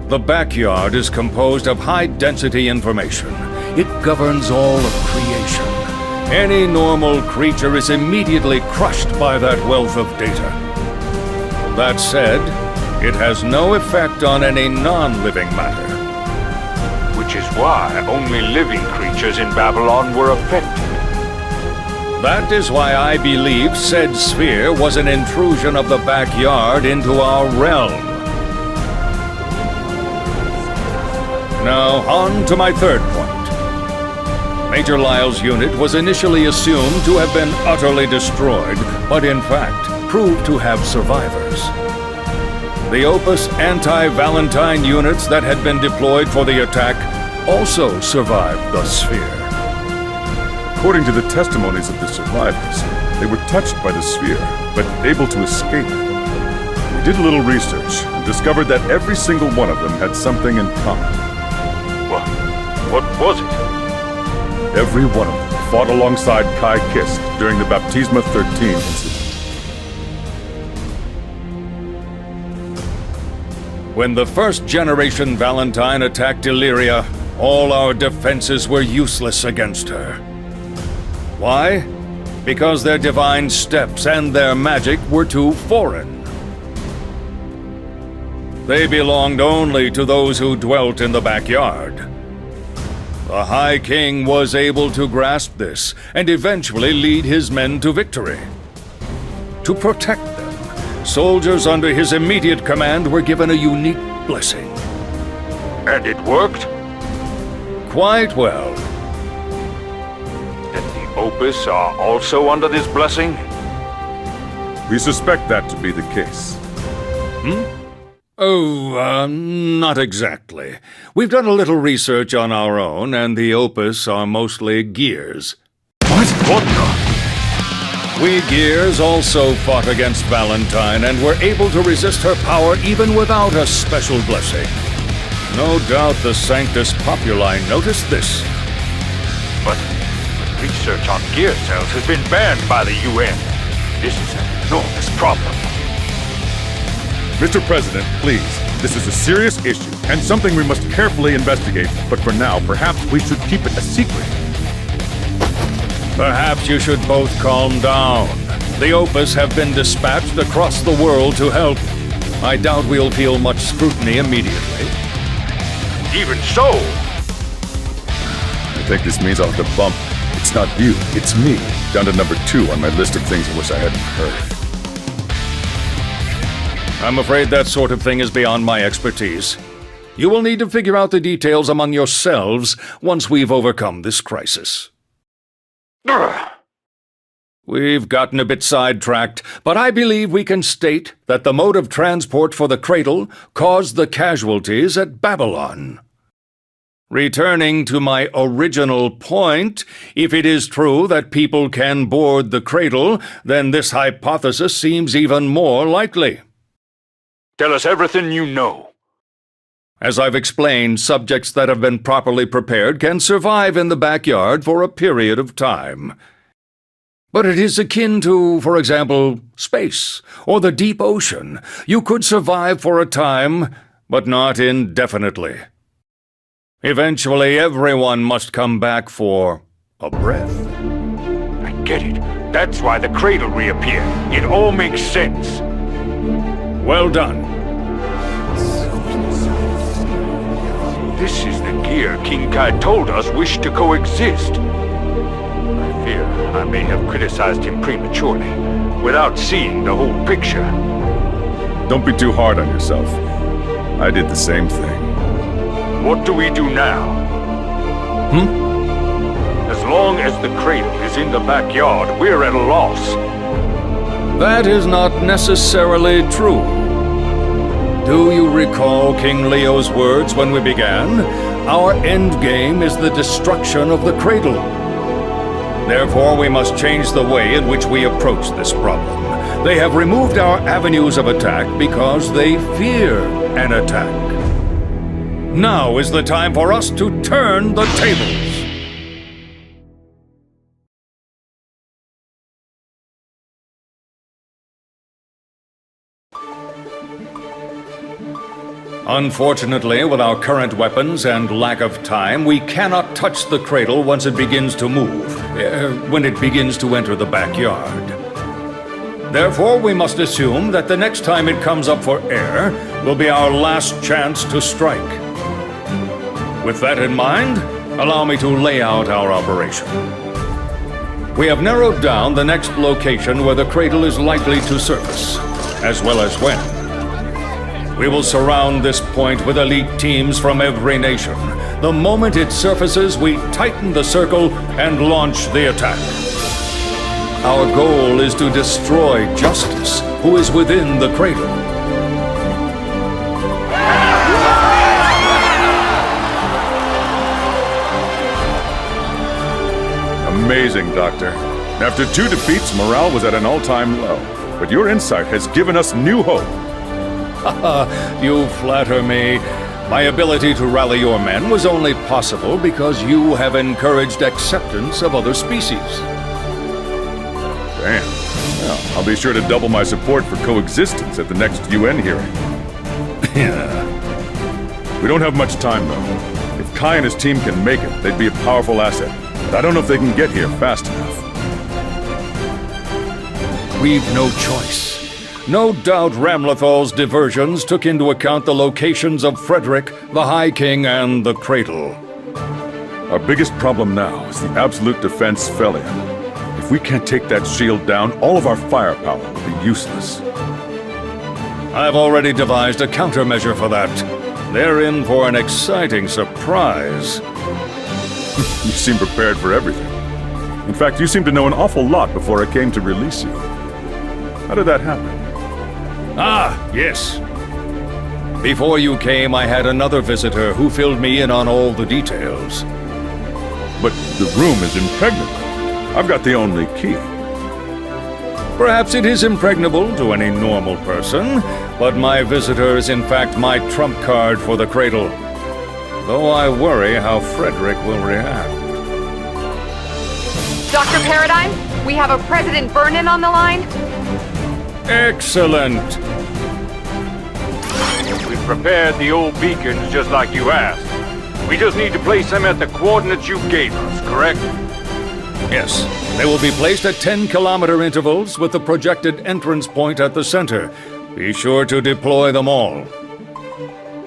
The backyard is composed of high-density information. It governs all of creation. Any normal creature is immediately crushed by that wealth of data. That said, it has no effect on any non-living matter. Which is why only living creatures in Babylon were affected. That is why I believe said sphere was an intrusion of the backyard into our realm. Now, on to my third point. Major Lyle's unit was initially assumed to have been utterly destroyed, but in fact proved to have survivors. The Opus anti-Valentine units that had been deployed for the attack also survived the sphere. According to the testimonies of the survivors, they were touched by the sphere, but able to escape. We did a little research and discovered that every single one of them had something in common. What was it? Every one of them fought alongside Ky Kiske during the Baptisma 13 incident. When the first-generation Valentine attacked Illyria, all our defenses were useless against her. Why? Because their divine steps and their magic were too foreign. They belonged only to those who dwelt in the backyard. The High King was able to grasp this and eventually lead his men to victory. To protect them, soldiers under his immediate command were given a unique blessing. And it worked? Quite well. And the Opus are also under this blessing? We suspect that to be the case. Oh, not exactly. We've done a little research on our own, and the Opus are mostly gears. What the? We gears also fought against Valentine and were able to resist her power even without a special blessing. No doubt the Sanctus Populi noticed this. But research on gear cells has been banned by the UN. This is an enormous problem. Mr. President, please. This is a serious issue and something we must carefully investigate. But for now, perhaps we should keep it a secret. Perhaps you should both calm down. The Opus have been dispatched across the world to help. I doubt we'll feel much scrutiny immediately. Even so! I think this means I'll have to bump. It's not you, it's me. Down to number 2 on my list of things I wish I hadn't heard. I'm afraid that sort of thing is beyond my expertise. You will need to figure out the details among yourselves once we've overcome this crisis. We've gotten a bit sidetracked, but I believe we can state that the mode of transport for the cradle caused the casualties at Babylon. Returning to my original point, if it is true that people can board the cradle, then this hypothesis seems even more likely. Tell us everything you know. As I've explained, subjects that have been properly prepared can survive in the backyard for a period of time. But it is akin to, for example, space or the deep ocean. You could survive for a time, but not indefinitely. Eventually, everyone must come back for a breath. I get it. That's why the cradle reappeared. It all makes sense. Well done. This is the gear King Ky told us wished to coexist. I fear I may have criticized him prematurely, without seeing the whole picture. Don't be too hard on yourself. I did the same thing. What do we do now? As long as the cradle is in the backyard, we're at a loss. That is not necessarily true. Do you recall King Leo's words when we began? Our end game is the destruction of the cradle. Therefore, we must change the way in which we approach this problem. They have removed our avenues of attack because they fear an attack. Now is the time for us to turn the tables. Unfortunately, with our current weapons and lack of time, we cannot touch the cradle once it begins to move, when it begins to enter the backyard. Therefore, we must assume that the next time it comes up for air will be our last chance to strike. With that in mind, allow me to lay out our operation. We have narrowed down the next location where the cradle is likely to surface, as well as when. We will surround this point with elite teams from every nation. The moment it surfaces, we tighten the circle and launch the attack. Our goal is to destroy Justice, who is within the cradle. Amazing, Doctor. After 2 defeats, morale was at an all-time low. But your insight has given us new hope. You flatter me. My ability to rally your men was only possible because you have encouraged acceptance of other species. Damn. Well, I'll be sure to double my support for coexistence at the next UN hearing. Yeah. We don't have much time, though. If Ky and his team can make it, they'd be a powerful asset. But I don't know if they can get here fast enough. We've no choice. No doubt Ramlethal's diversions took into account the locations of Frederick, the High King, and the Cradle. Our biggest problem now is the absolute defense Felion. If we can't take that shield down, all of our firepower will be useless. I've already devised a countermeasure for that. They're in for an exciting surprise. You seem prepared for everything. In fact, you seem to know an awful lot before I came to release you. How did that happen? Ah, yes. Before you came, I had another visitor who filled me in on all the details. But the room is impregnable. I've got the only key. Perhaps it is impregnable to any normal person, but my visitor is in fact my trump card for the Cradle. Though I worry how Frederick will react. Dr. Paradigm, we have a President Vernon on the line. Excellent. We've prepared the old beacons just like you asked. We just need to place them at the coordinates you gave us, correct? Yes. They will be placed at 10-kilometer intervals with the projected entrance point at the center. Be sure to deploy them all.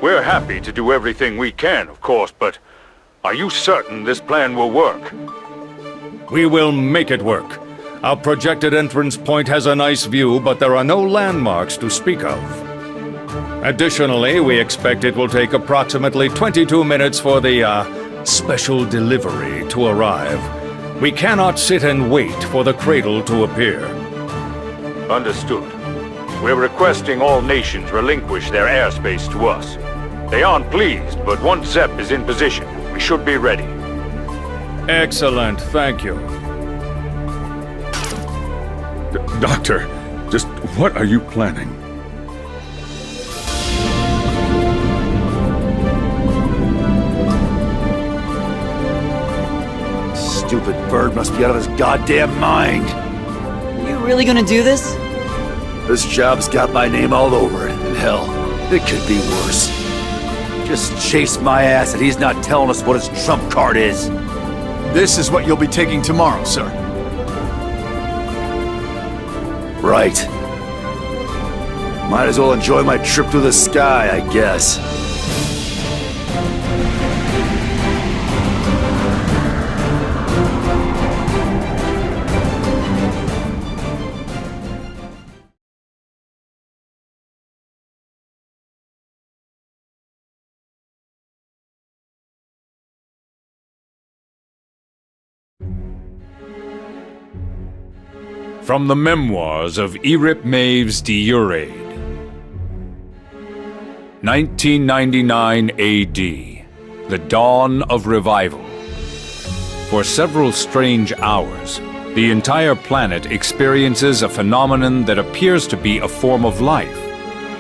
We're happy to do everything we can, of course, but are you certain this plan will work? We will make it work. Our projected entrance point has a nice view, but there are no landmarks to speak of. Additionally, we expect it will take approximately 22 minutes for the, special delivery to arrive. We cannot sit and wait for the Cradle to appear. Understood. We're requesting all nations relinquish their airspace to us. They aren't pleased, but once ZEP is in position, we should be ready. Excellent, thank you. Doctor, just what are you planning? Stupid bird must be out of his goddamn mind. You really gonna do this? This job's got my name all over it, and hell, it could be worse. Just chase my ass and he's not telling us what his trump card is. This is what you'll be taking tomorrow, sir. Right. Might as well enjoy my trip through the sky, I guess. From the Memoirs of Erip Maves de Uraid. 1999 AD. The dawn of revival. For several strange hours, the entire planet experiences a phenomenon that appears to be a form of life.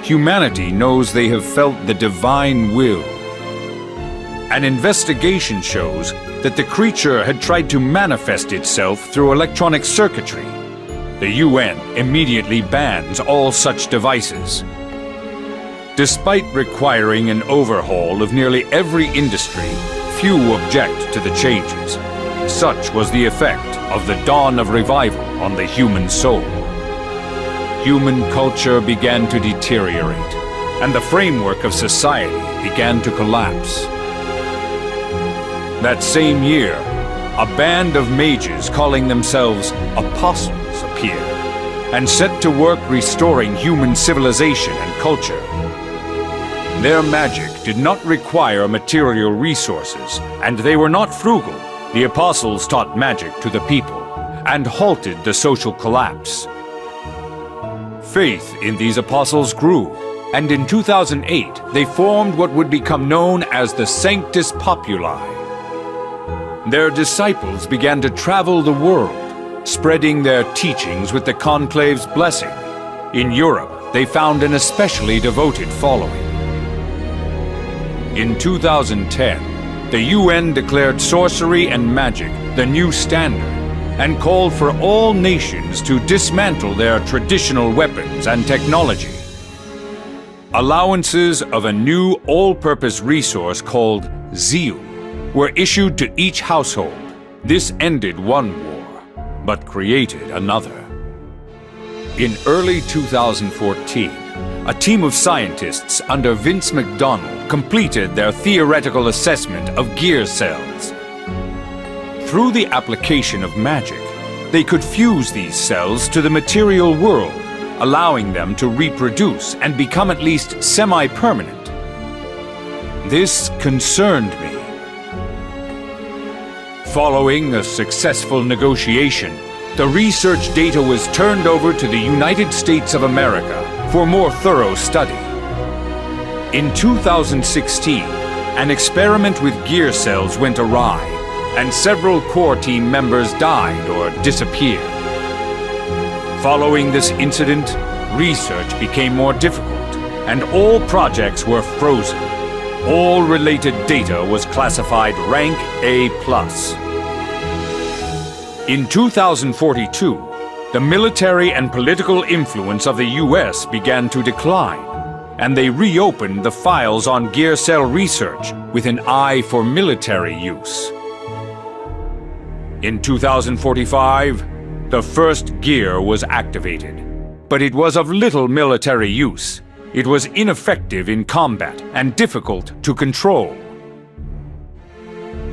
Humanity knows they have felt the divine will. An investigation shows that the creature had tried to manifest itself through electronic circuitry. The UN immediately bans all such devices. Despite requiring an overhaul of nearly every industry, few object to the changes. Such was the effect of the dawn of revival on the human soul. Human culture began to deteriorate, and the framework of society began to collapse. That same year, a band of mages calling themselves apostles appeared, and set to work restoring human civilization and culture. Their magic did not require material resources, and they were not frugal. The apostles taught magic to the people, and halted the social collapse. Faith in these apostles grew, and in 2008 they formed what would become known as the Sanctus Populi. Their disciples began to travel the world, spreading their teachings with the conclave's blessing. In Europe, they found an especially devoted following. In 2010, the UN declared sorcery and magic the new standard and called for all nations to dismantle their traditional weapons and technology. Allowances of a new all-purpose resource called zeal were issued to each household. This ended one war, but created another. In early 2014, a team of scientists under Vince McDonald completed their theoretical assessment of gear cells. Through the application of magic, they could fuse these cells to the material world, allowing them to reproduce and become at least semi-permanent. This concerned me. Following a successful negotiation, the research data was turned over to the United States of America for more thorough study. In 2016, an experiment with gear cells went awry, and several core team members died or disappeared. Following this incident, research became more difficult, and all projects were frozen. All related data was classified rank A+. In 2042, the military and political influence of the US began to decline, and they reopened the files on gear cell research with an eye for military use. In 2045, the first gear was activated, but it was of little military use. It was ineffective in combat and difficult to control.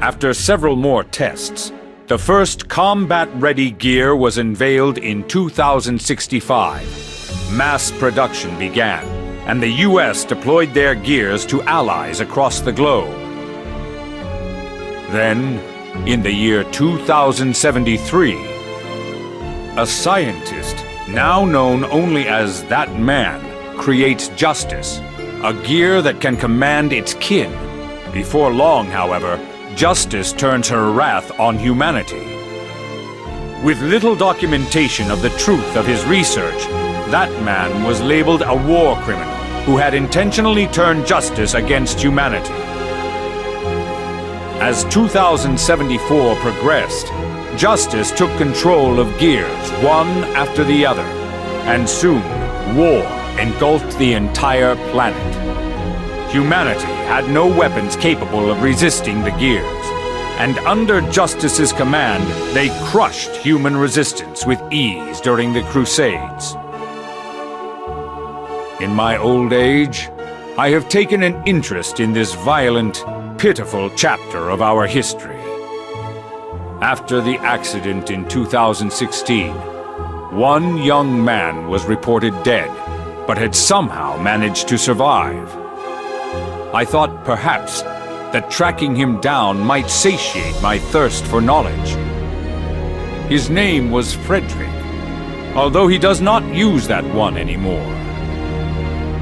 After several more tests, the first combat-ready gear was unveiled in 2065. Mass production began, and the US deployed their gears to allies across the globe. Then, in the year 2073, a scientist, now known only as That Man, creates Justice, a gear that can command its kin. Before long, however, Justice turns her wrath on humanity. With little documentation of the truth of his research, That Man was labeled a war criminal who had intentionally turned Justice against humanity. As 2074 progressed, Justice took control of gears one after the other, and soon war engulfed the entire planet. Humanity had no weapons capable of resisting the gears, and under Justice's command, they crushed human resistance with ease during the Crusades. In my old age, I have taken an interest in this violent, pitiful chapter of our history. After the accident in 2016, one young man was reported dead, but had somehow managed to survive. I thought perhaps that tracking him down might satiate my thirst for knowledge. His name was Frederick, although he does not use that one anymore.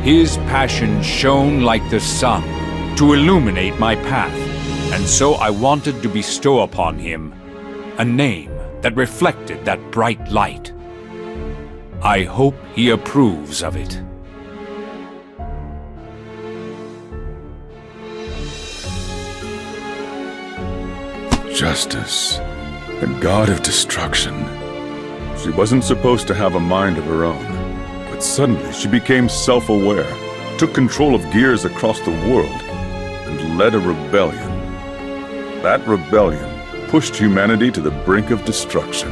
His passion shone like the sun to illuminate my path, and so I wanted to bestow upon him a name that reflected that bright light. I hope he approves of it. Justice, the god of destruction. She wasn't supposed to have a mind of her own, but suddenly she became self-aware, took control of gears across the world, and led a rebellion. That rebellion pushed humanity to the brink of destruction.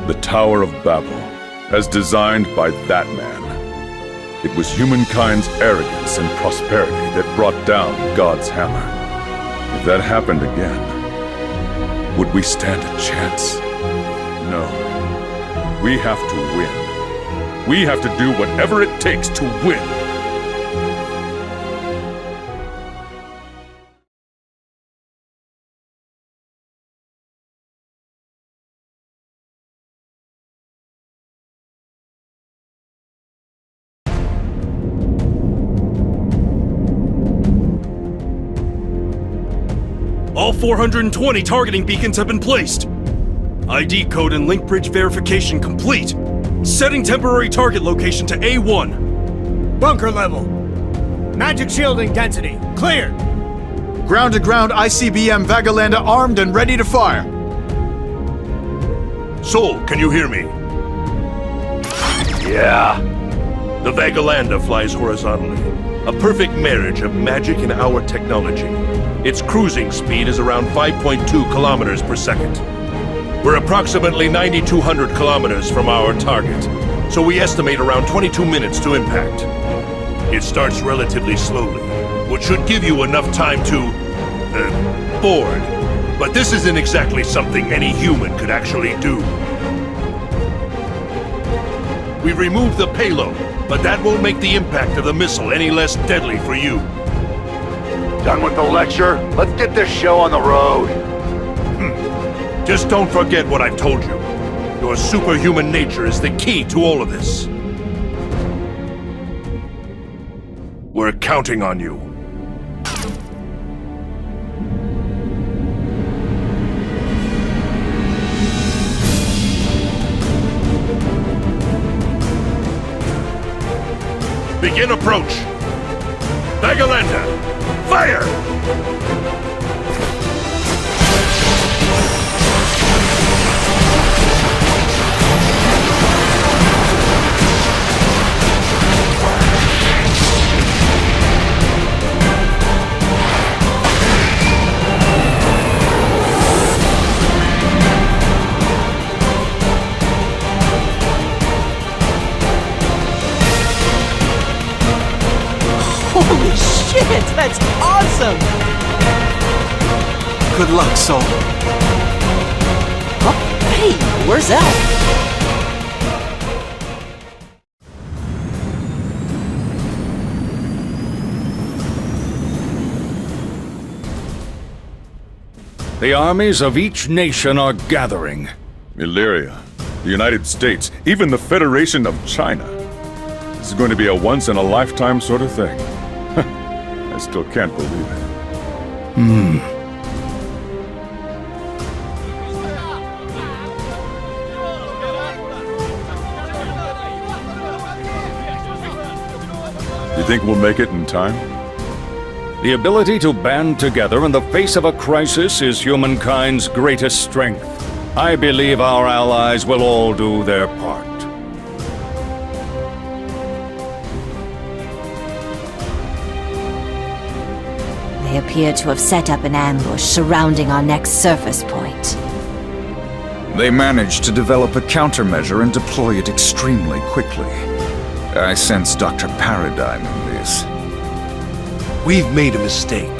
The Tower of Babel, as designed by That Man. It was humankind's arrogance and prosperity that brought down God's hammer. If that happened again, would we stand a chance? No. We have to win. We have to do whatever it takes to win. All 420 targeting beacons have been placed. ID code and link bridge verification complete. Setting temporary target location to A1. Bunker level. Magic shielding density. Cleared. Ground-to-ground ICBM Vagalanda armed and ready to fire. Sol, can you hear me? Yeah. The Vagalanda flies horizontally. A perfect marriage of magic and our technology. Its cruising speed is around 5.2 kilometers per second. We're approximately 9,200 kilometers from our target, so we estimate around 22 minutes to impact. It starts relatively slowly, which should give you enough time to, board. But this isn't exactly something any human could actually do. We removed the payload, but that won't make the impact of the missile any less deadly for you. Done with the lecture? Let's get this show on the road. Just don't forget what I've told you. Your superhuman nature is the key to all of this. We're counting on you. Begin approach. Vagalanda, fire! Holy shit, that's awesome! Good luck, Sol. Oh, hey, where's Elf? The armies of each nation are gathering. Illyria, the United States, even the Federation of China. This is going to be a once-in-a-lifetime sort of thing. I still can't believe it. You think we'll make it in time? The ability to band together in the face of a crisis is humankind's greatest strength. I believe our allies will all do their part. They appear to have set up an ambush surrounding our next surface point. They managed to develop a countermeasure and deploy it extremely quickly. I sense Dr. Paradigm in this. We've made a mistake.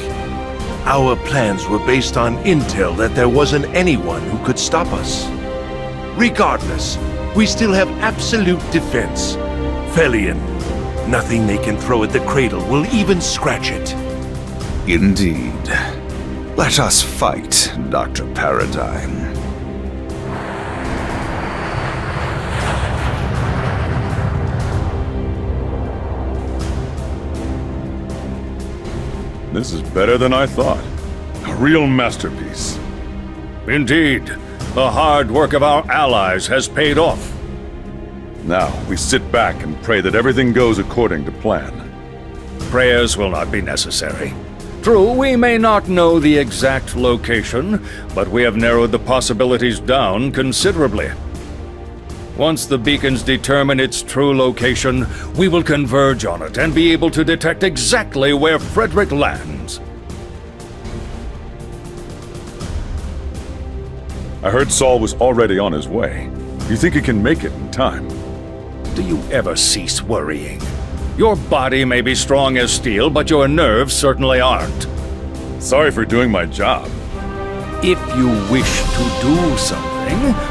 Our plans were based on intel that there wasn't anyone who could stop us. Regardless, we still have absolute defense. Felion, nothing they can throw at the cradle will even scratch it. Indeed. Let us fight, Dr. Paradigm. This is better than I thought. A real masterpiece. Indeed, the hard work of our allies has paid off. Now, we sit back and pray that everything goes according to plan. Prayers will not be necessary. True, we may not know the exact location, but we have narrowed the possibilities down considerably. Once the beacons determine its true location, we will converge on it and be able to detect exactly where Frederick lands. I heard Saul was already on his way. You think he can make it in time? Do you ever cease worrying? Your body may be strong as steel, but your nerves certainly aren't. Sorry for doing my job. If you wish to do something,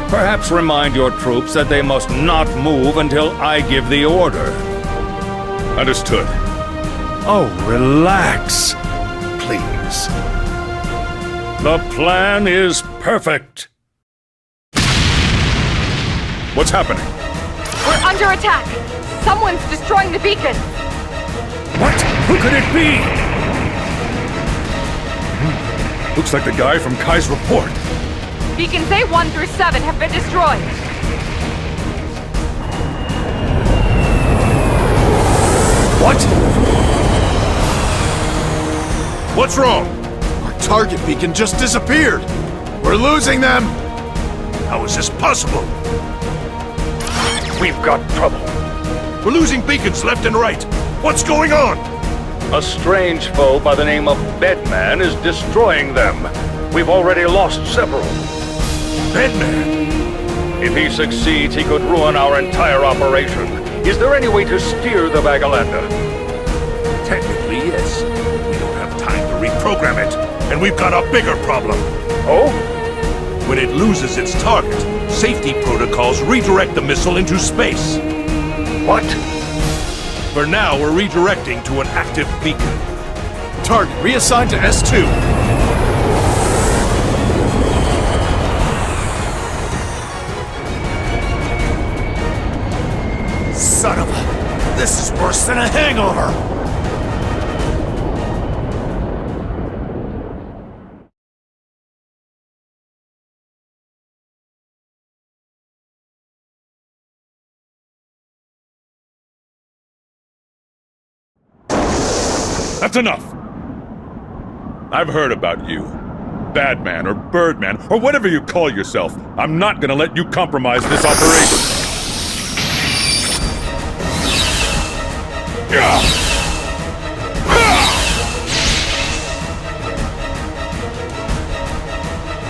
perhaps remind your troops that they must not move until I give the order. Understood. Oh, relax, please. The plan is perfect. What's happening? We're under attack. Someone's destroying the beacon. What? Who could it be? Looks like the guy from Ky's report. Beacons A1 through 7 have been destroyed. What? What's wrong? Our target beacon just disappeared! We're losing them! How is this possible? We've got trouble. We're losing beacons left and right. What's going on? A strange foe by the name of Bedman is destroying them. We've already lost several. Bedman? If he succeeds, he could ruin our entire operation. Is there any way to steer the Vagalander? Technically, yes. We don't have time to reprogram it, and we've got a bigger problem. Oh? When it loses its target, safety protocols redirect the missile into space. What? For now, we're redirecting to an active beacon. Target reassigned to S2. Son of a... This is worse than a hangover! That's enough! I've heard about you. Badman or Birdman, or whatever you call yourself. I'm not gonna let you compromise this operation.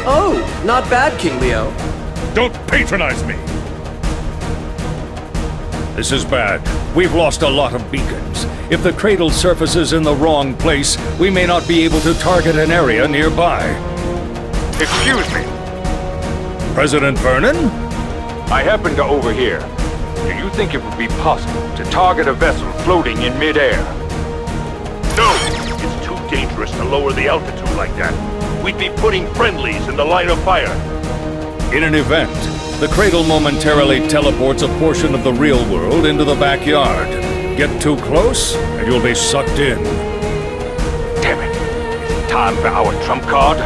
Oh, not bad, King Leo. Don't patronize me! This is bad. We've lost a lot of beacons. If the cradle surfaces in the wrong place, we may not be able to target an area nearby. Excuse me. President Vernon? I happen to overhear. Do you think it would be possible to target a vessel floating in midair? No! It's too dangerous to lower the altitude like that. We'd be putting friendlies in the line of fire. In an event, the cradle momentarily teleports a portion of the real world into the backyard. Get too close, and you'll be sucked in. Damn it. Is it time for our trump card?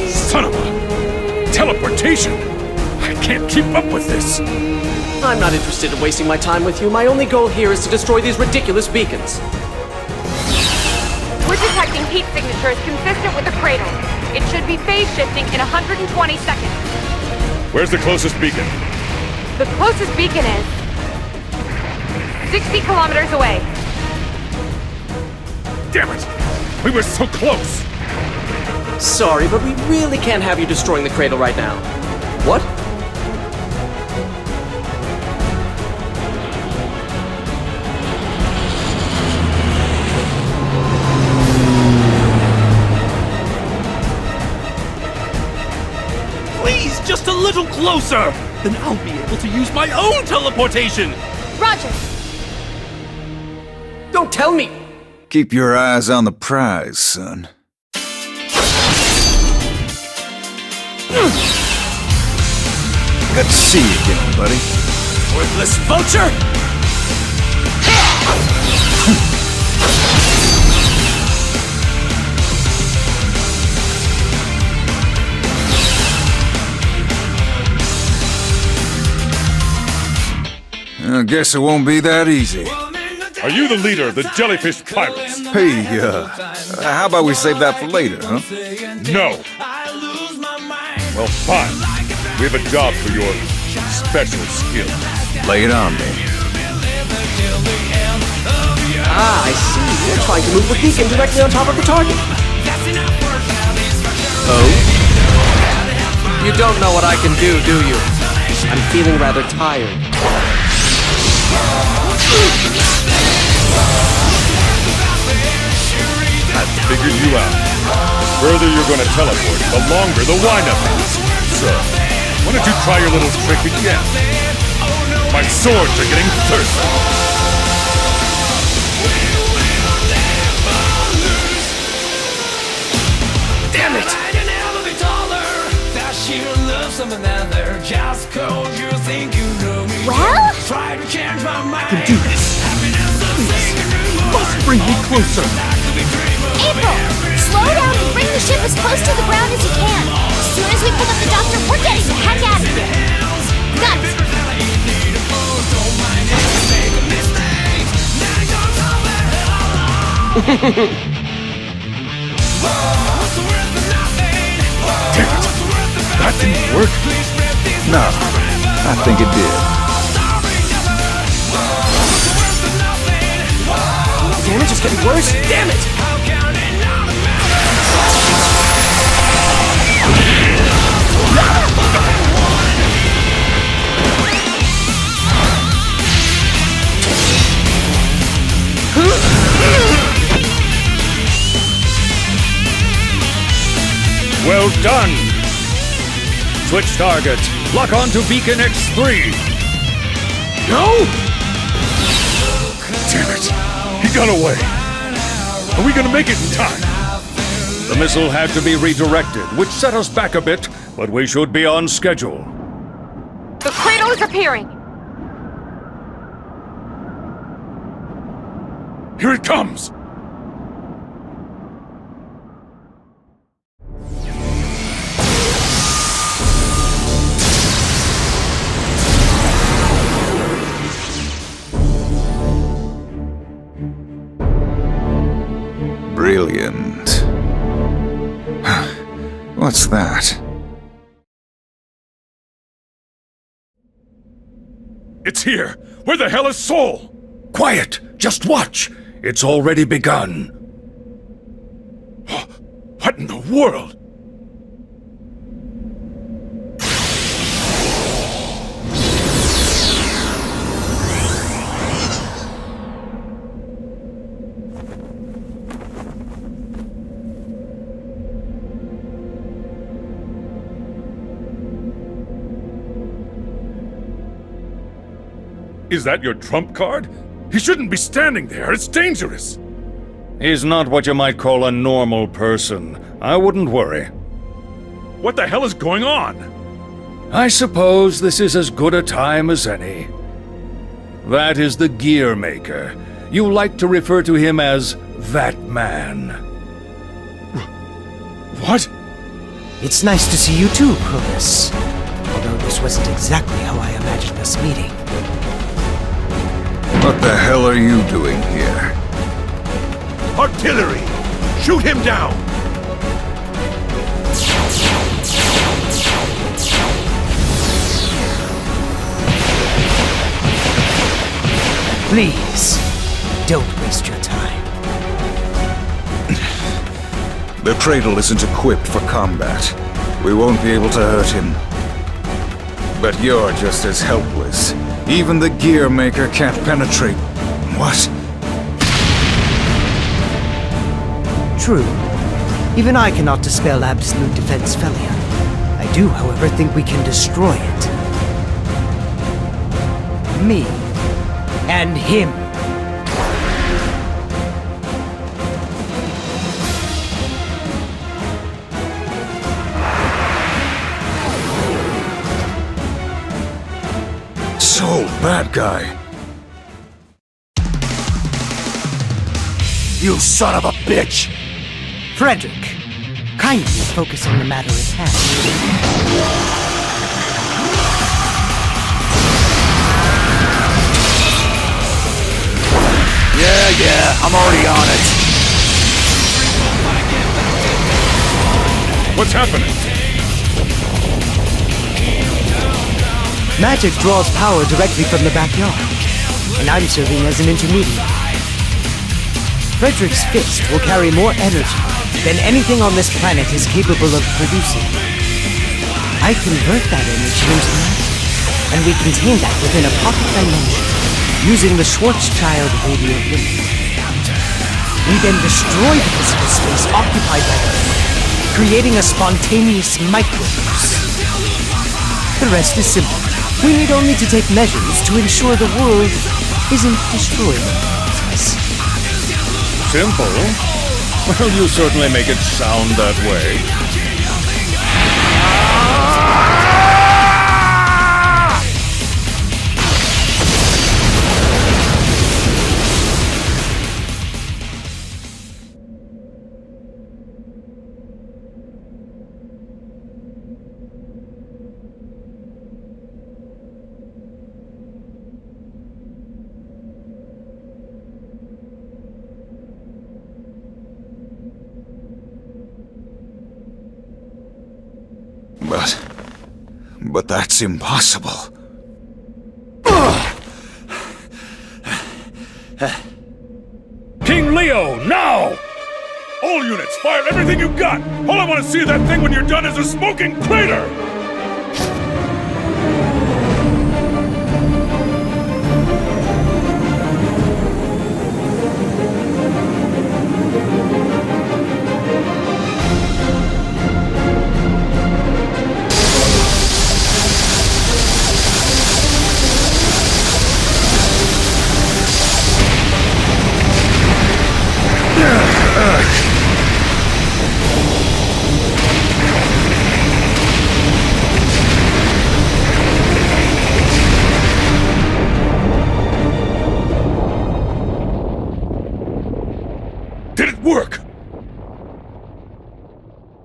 Son of a... teleportation! I can't keep up with this! I'm not interested in wasting my time with you. My only goal here is to destroy these ridiculous beacons. We're detecting heat signatures consistent with the cradle. It should be phase shifting in 120 seconds. Where's the closest beacon? The closest beacon is 60 kilometers away. Damn it! We were so close! Sorry, but we really can't have you destroying the cradle right now. What? Please, just a little closer! Then I'll be able to use my own teleportation! Roger. Don't tell me! Keep your eyes on the prize, son. Good to see you again, buddy. Worthless vulture! I guess it won't be that easy. Are you the leader of the jellyfish pirates? Hey, how about we save that for later, huh? No! Well, fine. We have a job for your special skill. Lay it on me. Ah, I see. You're trying to move the beacon directly on top of the target. Oh? You don't know what I can do you? I'm feeling rather tired. I figured you out. The further you're going to teleport, the longer the wind-up is. So, why don't you try your little trick again? My swords are getting thirsty. Damn it! Well? I can do this. Please, you must bring me closer. April, slow down and bring the ship as close to the ground as you can. As soon as we pick up the doctor, we're getting the heck out of here. Guns! That didn't work. No, I think it did. The damage is getting worse. Damn it! Well done! Switch target. Lock on to beacon X3. No! Damn it! He got away! Are we gonna make it in time? The missile had to be redirected, which set us back a bit, but we should be on schedule. The cradle is appearing. Here it comes! Brilliant. What's that? It's here! Where the hell is Soul? Quiet! Just watch! It's already begun. What in the world? Is that your trump card? He shouldn't be standing there. It's dangerous. He's not what you might call a normal person. I wouldn't worry. What the hell is going on? I suppose this is as good a time as any. That is the Gear Maker. You like to refer to him as that man. What? It's nice to see you too, Cronus. Although this wasn't exactly how I imagined us meeting. What the hell are you doing here? Artillery! Shoot him down! Please, don't waste your time. The cradle isn't equipped for combat. We won't be able to hurt him. But you're just as helpless. Even the Gear Maker can't penetrate. What? True. Even I cannot dispel absolute defense failure. I do, however, think we can destroy it. Me. And him. So, Badguy. You son of a bitch! Frederick, kindly focus on the matter at hand. Yeah, I'm already on it. What's happening? Magic draws power directly from the backyard, and I'm serving as an intermediary. Frederick's fist will carry more energy than anything on this planet is capable of producing. I convert that energy into matter, and we contain that within a pocket dimension, using the Schwarzschild radiant limit. We then destroy the physical space occupied by the limit, creating a spontaneous microverse. The rest is simple. We need only to take measures to ensure the world isn't destroyed. Simple? Well, you certainly make it sound that way. But that's impossible. King Leo, now! All units, fire everything you got! All I want to see of that thing when you're done is a smoking crater!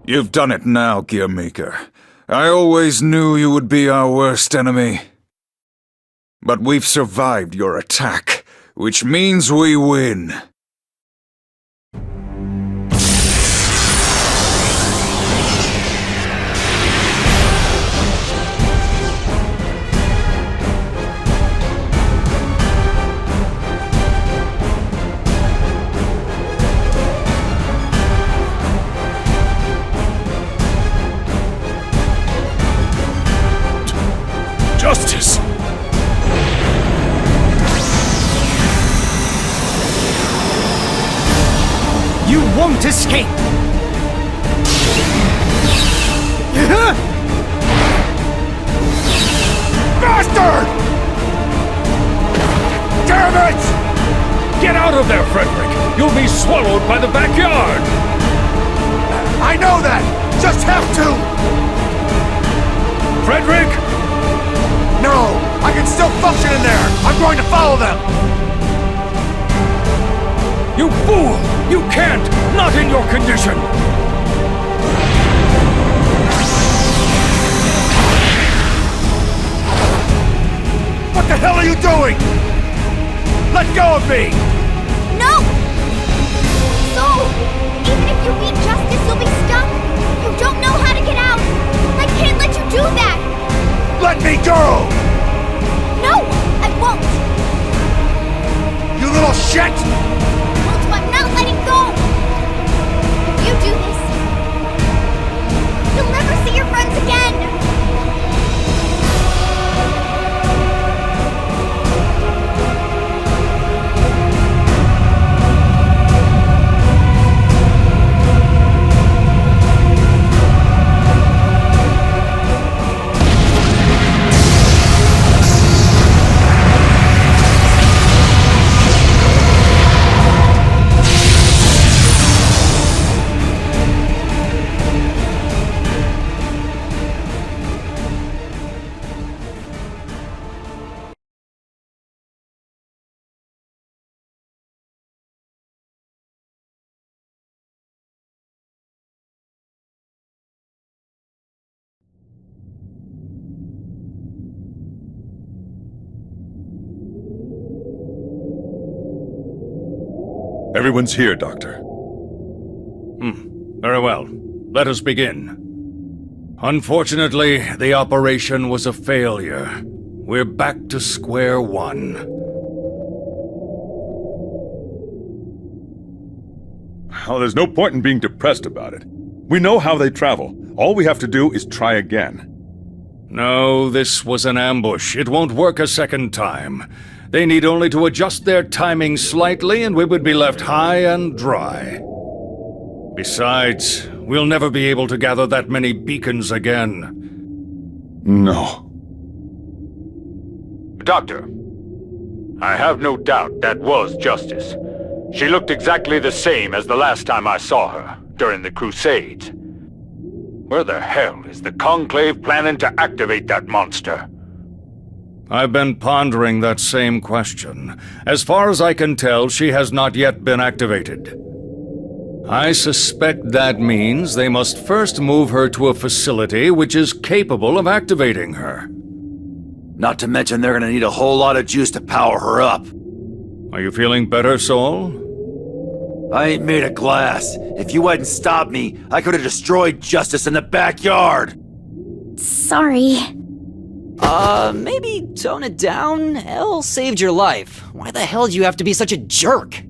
You've done it now, Gearmaker. I always knew you would be our worst enemy. But we've survived your attack, which means we win. Justice! You won't escape! Bastard! Damn it! Get out of there, Frederick! You'll be swallowed by the backyard! I know that! Just have to! Frederick! No! I can still function in there! I'm going to follow them! You fool! You can't! Not in your condition! What the hell are you doing? Let go of me! No! So, even if you beat Justice, you'll be stuck. You don't know how to get out. I can't let you do that. Let me go! No, I won't. You little shit! I'm not letting go. If you do this, you'll never see your friends again. Everyone's here, Doctor. Very well. Let us begin. Unfortunately, the operation was a failure. We're back to square one. Well, there's no point in being depressed about it. We know how they travel. All we have to do is try again. No, this was an ambush. It won't work a second time. They need only to adjust their timing slightly and we would be left high and dry. Besides, we'll never be able to gather that many beacons again. No. Doctor, I have no doubt that was Justice. She looked exactly the same as the last time I saw her, during the Crusades. Where the hell is the Conclave planning to activate that monster? I've been pondering that same question. As far as I can tell, she has not yet been activated. I suspect that means they must first move her to a facility which is capable of activating her. Not to mention they're gonna need a whole lot of juice to power her up. Are you feeling better, Soul? I ain't made of glass. If you hadn't stopped me, I could have destroyed Justice in the backyard. Sorry. Maybe tone it down? Elle saved your life. Why the hell do you have to be such a jerk?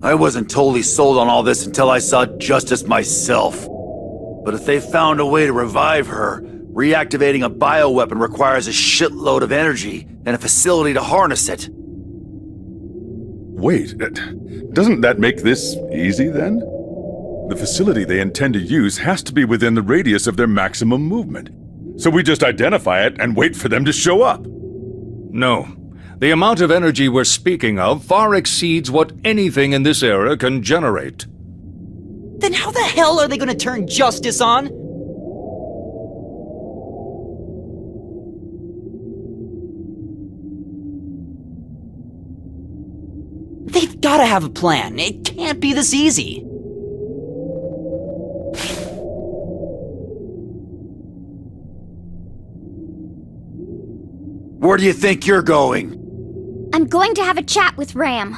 I wasn't totally sold on all this until I saw Justice myself. But if they found a way to revive her, reactivating a bioweapon requires a shitload of energy and a facility to harness it. Wait, doesn't that make this easy then? The facility they intend to use has to be within the radius of their maximum movement. So we just identify it and wait for them to show up. No. The amount of energy we're speaking of far exceeds what anything in this era can generate. Then how the hell are they gonna turn Justice on? They've gotta have a plan. It can't be this easy. Where do you think you're going? I'm going to have a chat with Ram.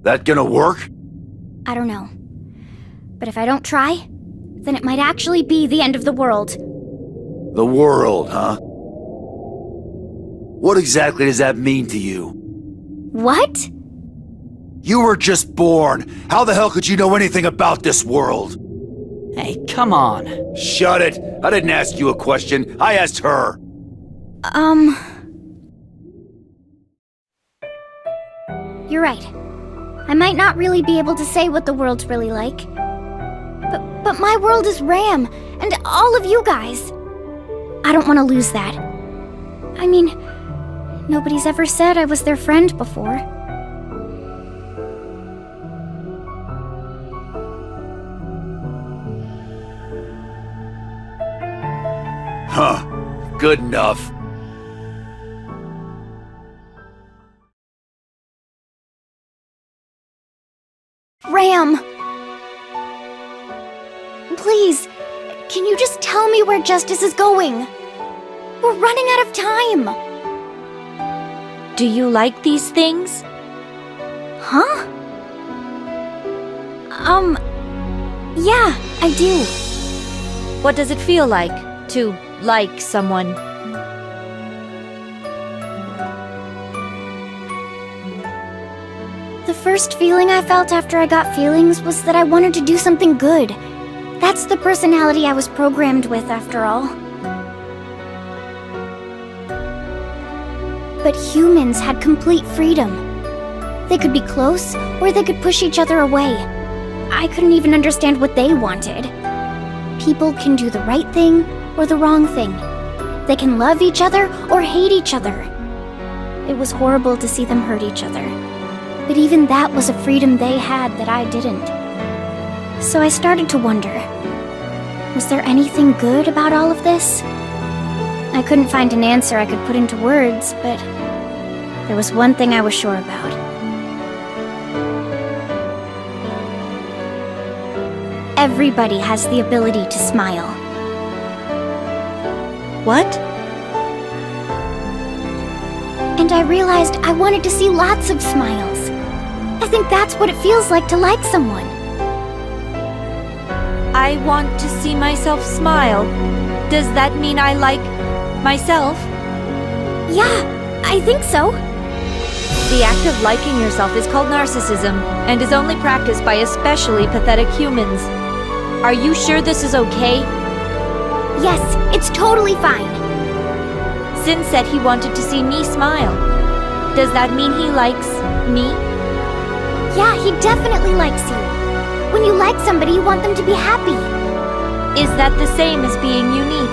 That gonna work? I don't know. But if I don't try, then it might actually be the end of the world. The world, huh? What exactly does that mean to you? What? You were just born. How the hell could you know anything about this world? Hey, come on. Shut it. I didn't ask you a question. I asked her. You're right. I might not really be able to say what the world's really like. But my world is Ram, and all of you guys. I don't want to lose that. I mean, nobody's ever said I was their friend before. Huh. Good enough. Ram! Please, can you just tell me where Justice is going? We're running out of time! Do you like these things? Huh? Yeah, I do. What does it feel like to like someone? The first feeling I felt after I got feelings was that I wanted to do something good. That's the personality I was programmed with, after all. But humans had complete freedom. They could be close, or they could push each other away. I couldn't even understand what they wanted. People can do the right thing or the wrong thing. They can love each other or hate each other. It was horrible to see them hurt each other. But even that was a freedom they had that I didn't. So I started to wonder, was there anything good about all of this? I couldn't find an answer I could put into words, but there was one thing I was sure about. Everybody has the ability to smile. What? And I realized I wanted to see lots of smiles. I think that's what it feels like to like someone. I want to see myself smile. Does that mean I like myself? Yeah, I think so. The act of liking yourself is called narcissism and is only practiced by especially pathetic humans. Are you sure this is okay? Yes, it's totally fine. Sin said he wanted to see me smile. Does that mean he likes me? Yeah, he definitely likes you. When you like somebody, you want them to be happy. Is that the same as being unique?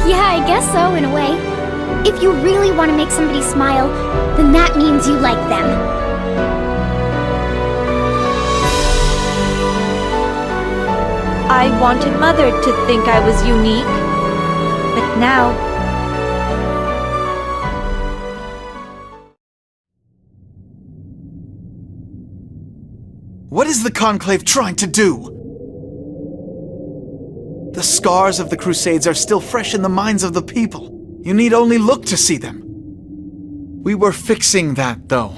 Yeah, I guess so, in a way. If you really want to make somebody smile, then that means you like them. I wanted Mother to think I was unique, but now... What is the Conclave trying to do? The scars of the Crusades are still fresh in the minds of the people. You need only look to see them. We were fixing that, though.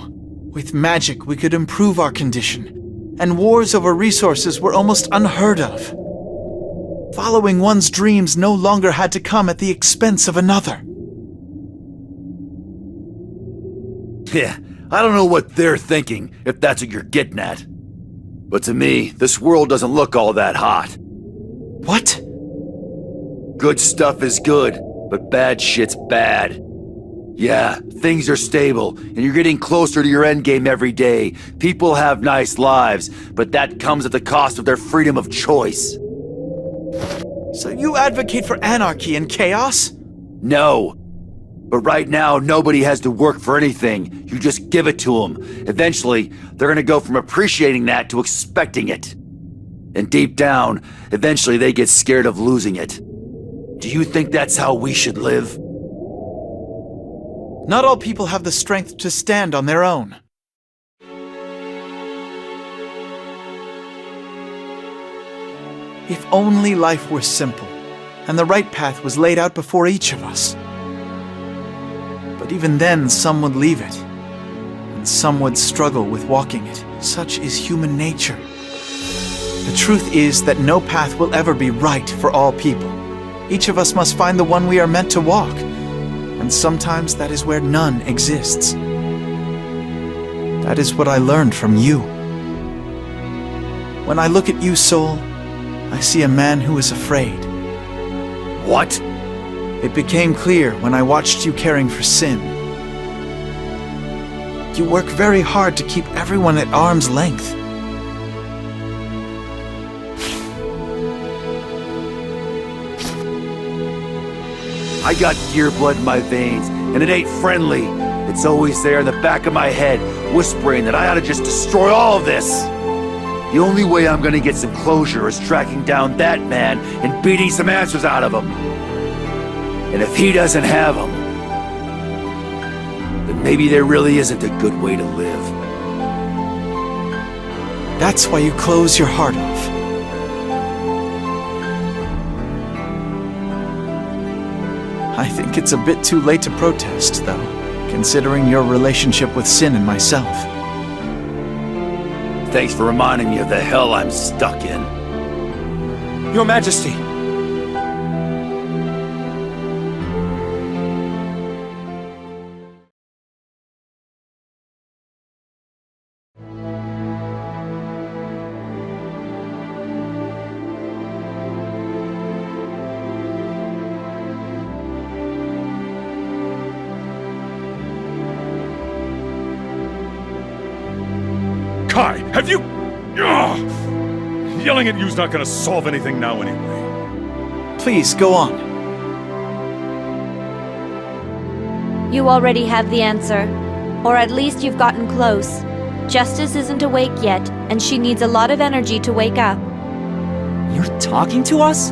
With magic, we could improve our condition. and wars over resources were almost unheard of. Following one's dreams no longer had to come at the expense of another. Yeah, I don't know what they're thinking, if that's what you're getting at. But to me, this world doesn't look all that hot. What? Good stuff is good, but bad shit's bad. Yeah, things are stable, and you're getting closer to your endgame every day. People have nice lives, but that comes at the cost of their freedom of choice. So you advocate for anarchy and chaos? No. But right now, nobody has to work for anything. You just give it to them. Eventually, they're gonna go from appreciating that to expecting it. And deep down, eventually they get scared of losing it. Do you think that's how we should live? Not all people have the strength to stand on their own. If only life were simple, and the right path was laid out before each of us. But even then, some would leave it, and some would struggle with walking it. Such is human nature. The truth is that no path will ever be right for all people. Each of us must find the one we are meant to walk, and sometimes that is where none exists. That is what I learned from you. When I look at you, Soul, I see a man who is afraid. What? It became clear when I watched you caring for Sin. You work very hard to keep everyone at arm's length. I got gear blood in my veins, and it ain't friendly. It's always there in the back of my head, whispering that I ought to just destroy all of this. The only way I'm gonna get some closure is tracking down that man and beating some answers out of him. And if he doesn't have them, then maybe there really isn't a good way to live. That's why you close your heart off. I think it's a bit too late to protest, though, considering your relationship with Sin and myself. Thanks for reminding me of the hell I'm stuck in. Your Majesty! Ky, have you... Ugh! Yelling at you's not gonna solve anything now anyway. Please, go on. You already have the answer. Or at least you've gotten close. Justice isn't awake yet, and she needs a lot of energy to wake up. You're talking to us?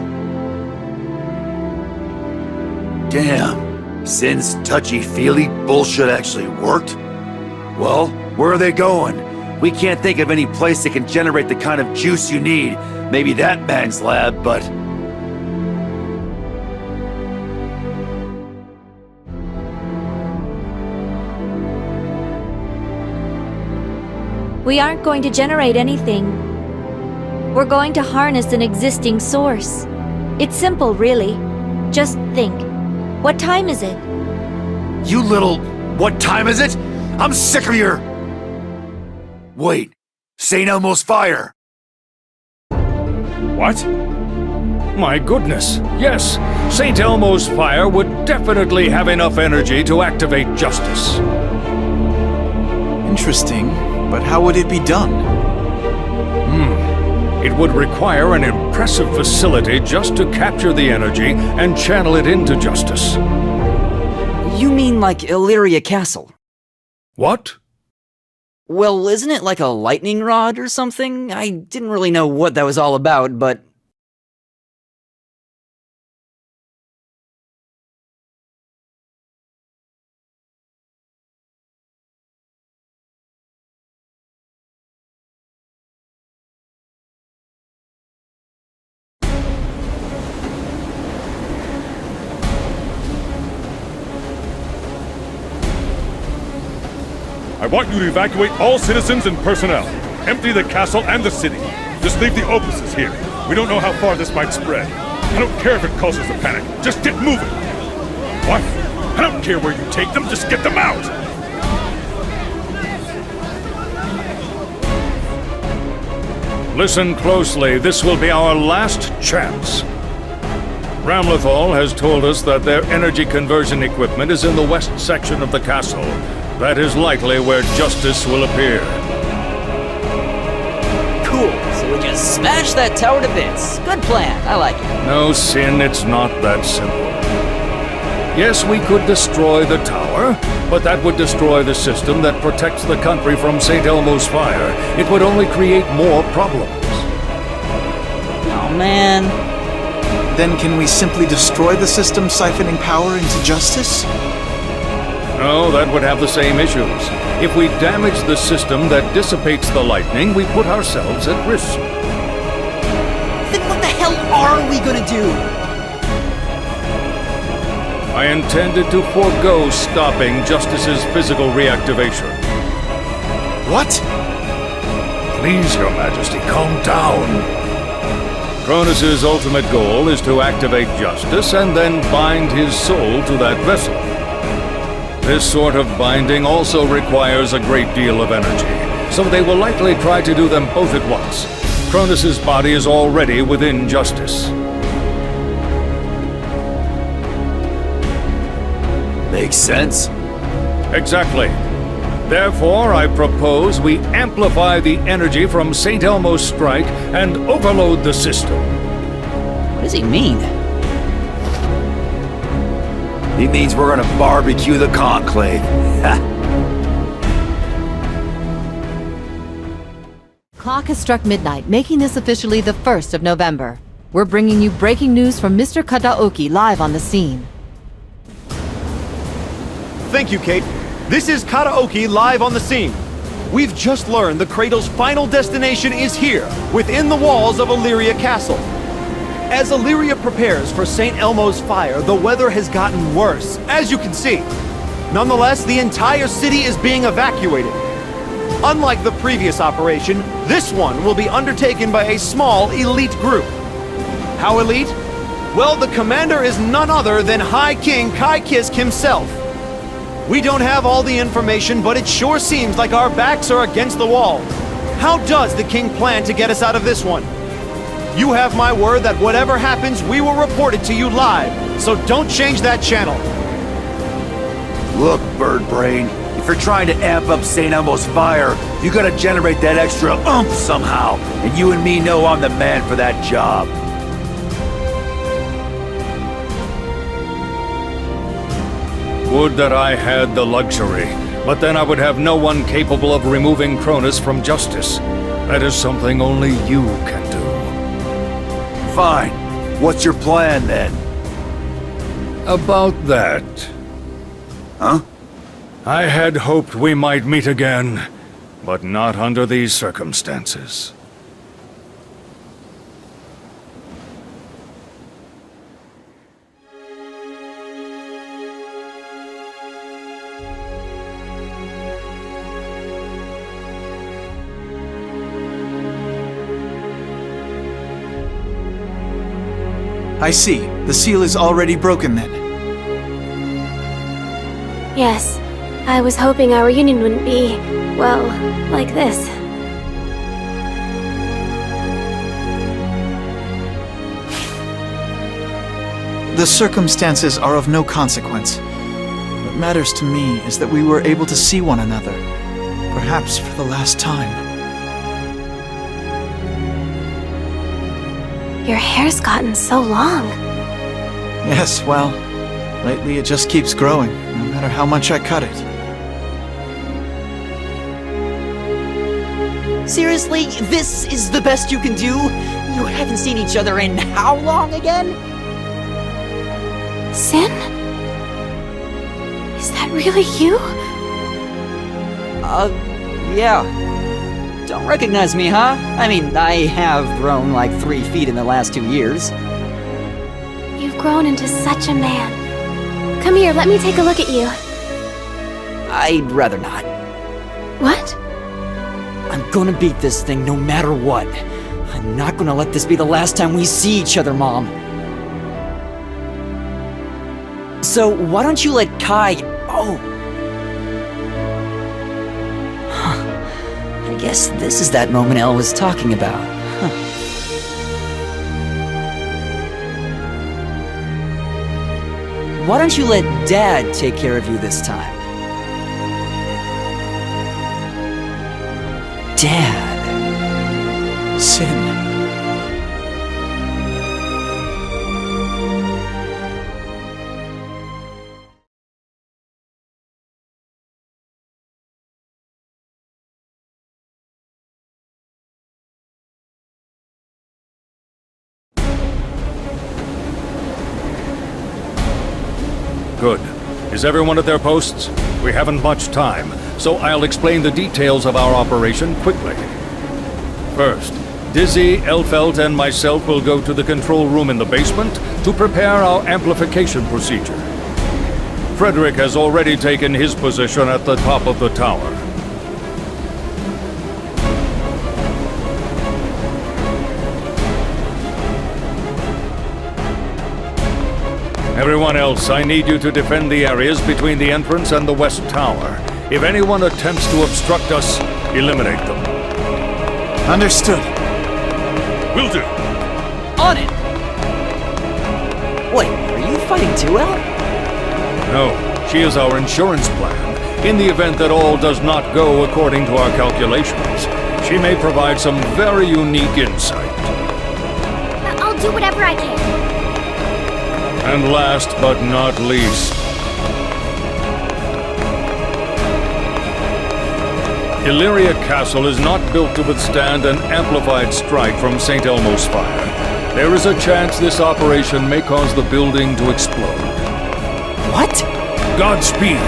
Damn. Sin's touchy-feely bullshit actually worked? Well, where are they going? We can't think of any place that can generate the kind of juice you need. Maybe that man's lab, but... We aren't going to generate anything. We're going to harness an existing source. It's simple, really. Just think. What time is it? You little... What time is it? I'm sick of your... Wait. St. Elmo's fire! What? My goodness, yes. St. Elmo's fire would definitely have enough energy to activate justice. Interesting, but how would it be done? It would require an impressive facility just to capture the energy and channel it into justice. You mean like Illyria Castle? What? Well, isn't it like a lightning rod or something? I didn't really know what that was all about, but... I want you to evacuate all citizens and personnel. Empty the castle and the city. Just leave the opuses here. We don't know how far this might spread. I don't care if it causes a panic. Just get moving. What? I don't care where you take them. Just get them out. Listen closely. This will be our last chance. Ramlethal has told us that their energy conversion equipment is in the west section of the castle. That is likely where Justice will appear. Cool, so we just smash that tower to bits. Good plan, I like it. No, Sin, it's not that simple. Yes, we could destroy the tower, but that would destroy the system that protects the country from St. Elmo's fire. It would only create more problems. Oh, man. Then can we simply destroy the system siphoning power into Justice? No, that would have the same issues. If we damage the system that dissipates the lightning, we put ourselves at risk. Then what the hell are we gonna do? I intended to forego stopping Justice's physical reactivation. What? Please, Your Majesty, calm down. Cronus's ultimate goal is to activate Justice and then bind his soul to that vessel. This sort of binding also requires a great deal of energy, so they will likely try to do them both at once. Cronus's body is already within Justice. Makes sense. Exactly. Therefore, I propose we amplify the energy from St. Elmo's strike and overload the system. What does he mean? He means we're gonna barbecue the Conclave. Clock has struck midnight, making this officially the 1st of November. We're bringing you breaking news from Mr. Kadaoki live on the scene. Thank you, Kate. This is Kadaoki live on the scene. We've just learned the Cradle's final destination is here, within the walls of Illyria Castle. As Illyria prepares for St. Elmo's fire, the weather has gotten worse, as you can see. Nonetheless, the entire city is being evacuated. Unlike the previous operation, this one will be undertaken by a small elite group. How elite? Well, the commander is none other than High King Ky Kiske himself. We don't have all the information, but it sure seems like our backs are against the wall. How does the king plan to get us out of this one? You have my word that whatever happens, we will report it to you live, so don't change that channel. Look, Bird Brain, if you're trying to amp up St. Elmo's fire, you gotta generate that extra oomph somehow, and you and me know I'm the man for that job. Would that I had the luxury, but then I would have no one capable of removing Cronus from Justice. That is something only you can do. Fine. What's your plan, then? About that. Huh? I had hoped we might meet again, but not under these circumstances. I see. The seal is already broken then. Yes, I was hoping our reunion wouldn't be, well, like this. The circumstances are of no consequence. What matters to me is that we were able to see one another, perhaps for the last time. Your hair's gotten so long. Yes, well, lately it just keeps growing, no matter how much I cut it. Seriously, this is the best you can do? You haven't seen each other in how long again? Sin? Is that really you? Yeah. Don't recognize me, huh? I mean, I have grown like 3 feet in the last 2 years. You've grown into such a man. Come here, let me take a look at you. I'd rather not. What? I'm I'm gonna beat this thing no matter what. I'm not gonna let this be the last time we see each other, Mom. So, why don't you let Ky... Oh. Huh. I guess this is that moment Elle was talking about. Huh. Why don't you let Dad take care of you this time? Dad. Sin. Good. Is everyone at their posts? We haven't much time, so I'll explain the details of our operation quickly. First, Dizzy, Elphelt, and myself will go to the control room in the basement to prepare our amplification procedure. Frederick has already taken his position at the top of the tower. Everyone else, I need you to defend the areas between the entrance and the west tower. If anyone attempts to obstruct us, eliminate them. Understood. Will do. On it! Wait, are you fighting too, Elle? No, she is our insurance plan. In the event that all does not go according to our calculations, she may provide some very unique insight. I'll do whatever I can. And last but not least, Illyria Castle is not built to withstand an amplified strike from St. Elmo's fire. There is a chance this operation may cause the building to explode. What? Godspeed!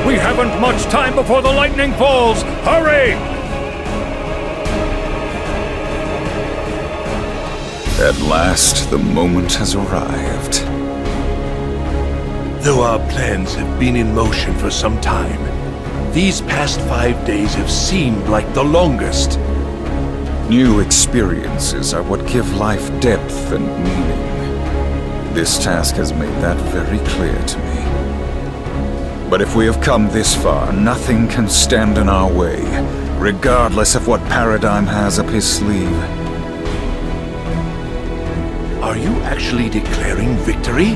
We haven't much time before the lightning falls! Hurry! At last, the moment has arrived. Though our plans have been in motion for some time, these past 5 days have seemed like the longest. New experiences are what give life depth and meaning. This task has made that very clear to me. But if we have come this far, nothing can stand in our way, regardless of what Paradigm has up his sleeve. Are you actually declaring victory?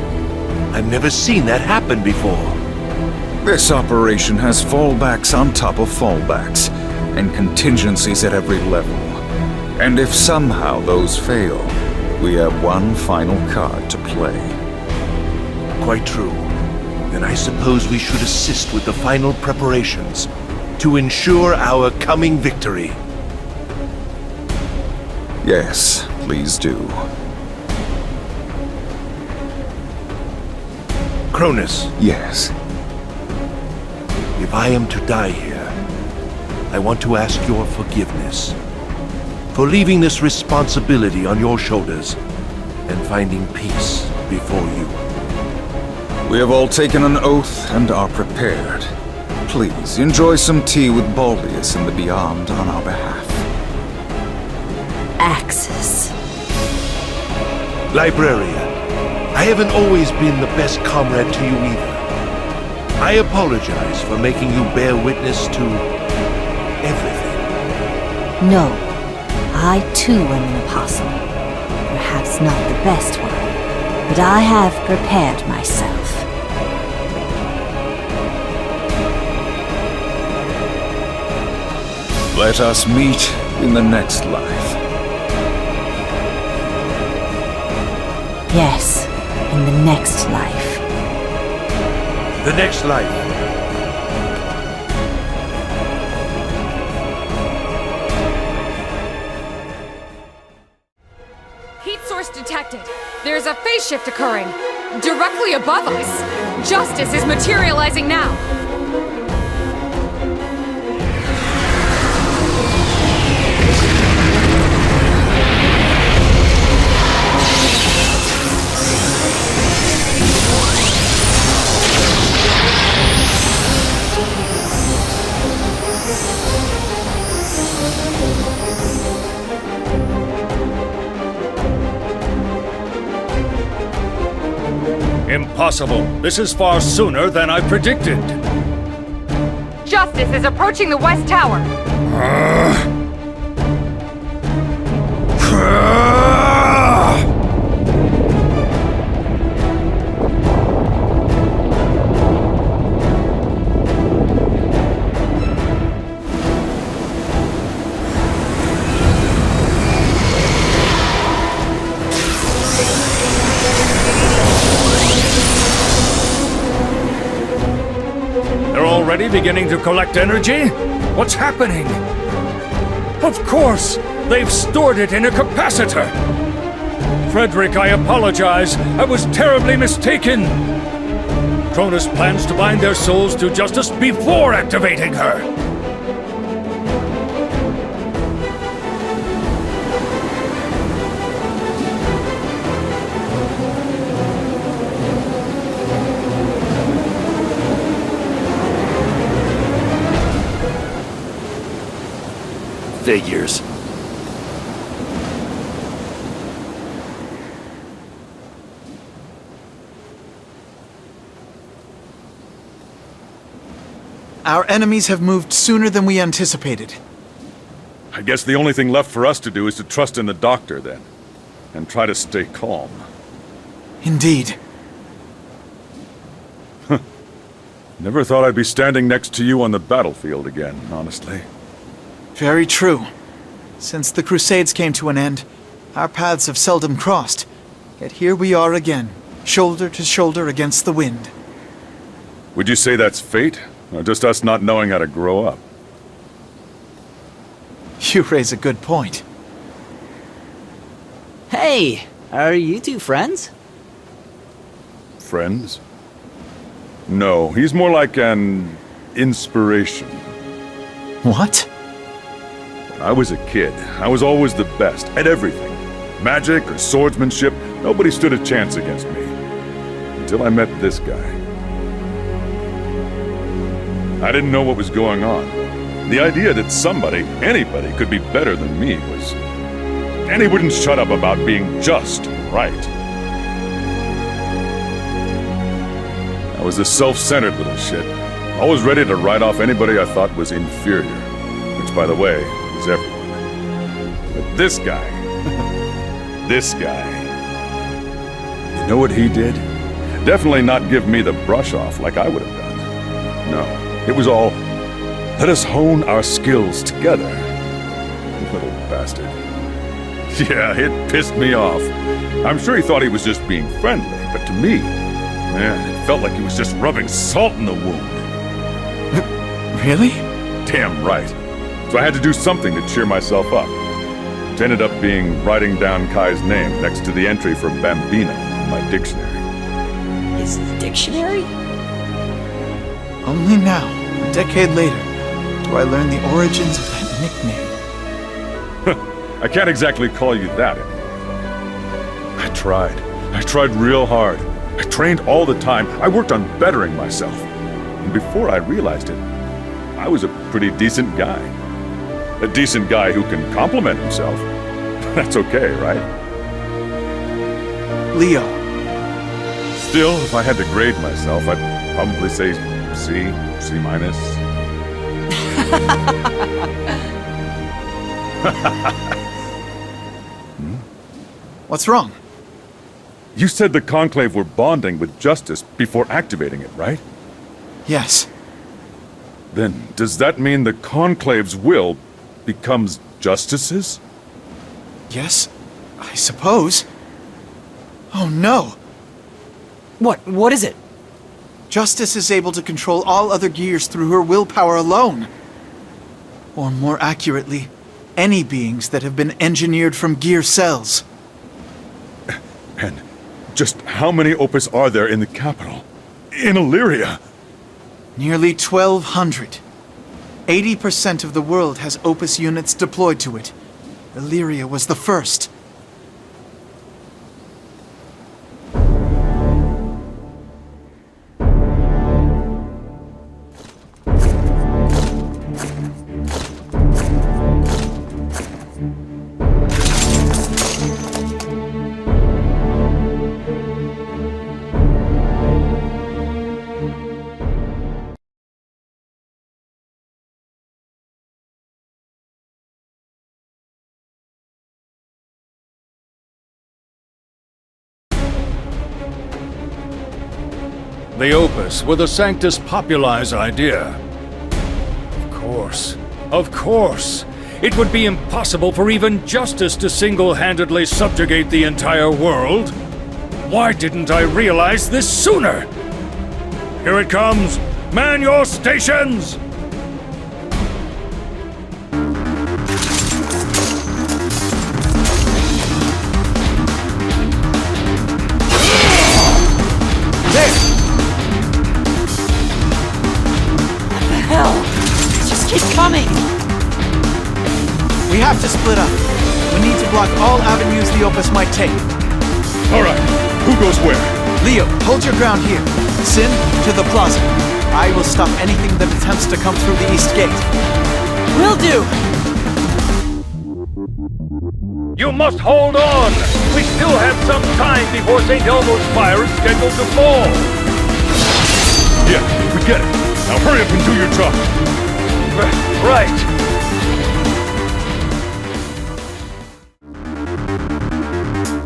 I've never seen that happen before. This operation has fallbacks on top of fallbacks, and contingencies at every level. And if somehow those fail, we have one final card to play. Quite true. Then I suppose we should assist with the final preparations to ensure our coming victory. Yes, please do. Cronus. Yes. If I am to die here, I want to ask your forgiveness for leaving this responsibility on your shoulders and finding peace before you. We have all taken an oath and are prepared. Please, enjoy some tea with Baldius in the Beyond on our behalf. Axis. Librarian, I haven't always been the best comrade to you either. I apologize for making you bear witness to everything. No, I too am an apostle. Perhaps not the best one, but I have prepared myself. Let us meet in the next life. Yes, in the next life. The next life. Heat source detected. There's a phase shift occurring. Directly above us. Justice is materializing now. Impossible. This is far sooner than I predicted. Justice is approaching the West Tower. Already beginning to collect energy? What's happening? Of course! They've stored it in a capacitor! Frederick, I apologize. I was terribly mistaken. Cronus plans to bind their souls to Justice before activating her. Figures. Our enemies have moved sooner than we anticipated. I guess the only thing left for us to do is to trust in the doctor, then. And try to stay calm. Indeed. Never thought I'd be standing next to you on the battlefield again, honestly. Very true. Since the Crusades came to an end, our paths have seldom crossed. Yet here we are again, shoulder to shoulder against the wind. Would you say that's fate? Or just us not knowing how to grow up? You raise a good point. Hey, are you two friends? Friends? No, he's more like an inspiration. What? When I was a kid, I was always the best at everything. Magic or swordsmanship, nobody stood a chance against me. Until I met this guy. I didn't know what was going on. The idea that somebody, anybody, could be better than me was... And he wouldn't shut up about being just right. I was a self-centered little shit, always ready to write off anybody I thought was inferior. Which, by the way, is everyone. But this guy... this guy... You know what he did? Definitely not give me the brush off like I would have done. No. It was all, let us hone our skills together. Little bastard. Yeah, it pissed me off. I'm sure he thought he was just being friendly, but to me, man, it felt like he was just rubbing salt in the wound. Really? Damn right. So I had to do something to cheer myself up. It ended up being writing down Ky's name next to the entry for Bambino in my dictionary. His dictionary? Only now, a decade later, do I learn the origins of that nickname. I can't exactly call you that anymore. I tried real hard. I trained all the time. I worked on bettering myself. And before I realized it, I was a pretty decent guy. A decent guy who can compliment himself. That's okay, right? Leo. Still, if I had to grade myself, I'd probably say C minus. What's wrong? You said the Conclave were bonding with Justice before activating it, right? Yes. Then, does that mean the Conclave's will becomes Justice's? Yes, I suppose. Oh no! What is it? Justice is able to control all other gears through her willpower alone. Or more accurately, any beings that have been engineered from gear cells. And just how many Opus are there in the capital? In Illyria? Nearly 1,200. 80% of the world has Opus units deployed to it. Illyria was the first. The Opus were the Sanctus Popularis idea. Of course. It would be impossible for even Justice to single-handedly subjugate the entire world. Why didn't I realize this sooner? Here it comes! Man your stations! There! What the hell? Just keep coming! We have to split up. We need to block all avenues the Opus might take. Alright, who goes where? Leo, hold your ground here. Sin, to the plaza. I will stop anything that attempts to come through the east gate. Will do! You must hold on! We still have some time before St. Elmo's fire is scheduled to fall! Yeah, we get it. Now hurry up and do your job. Right.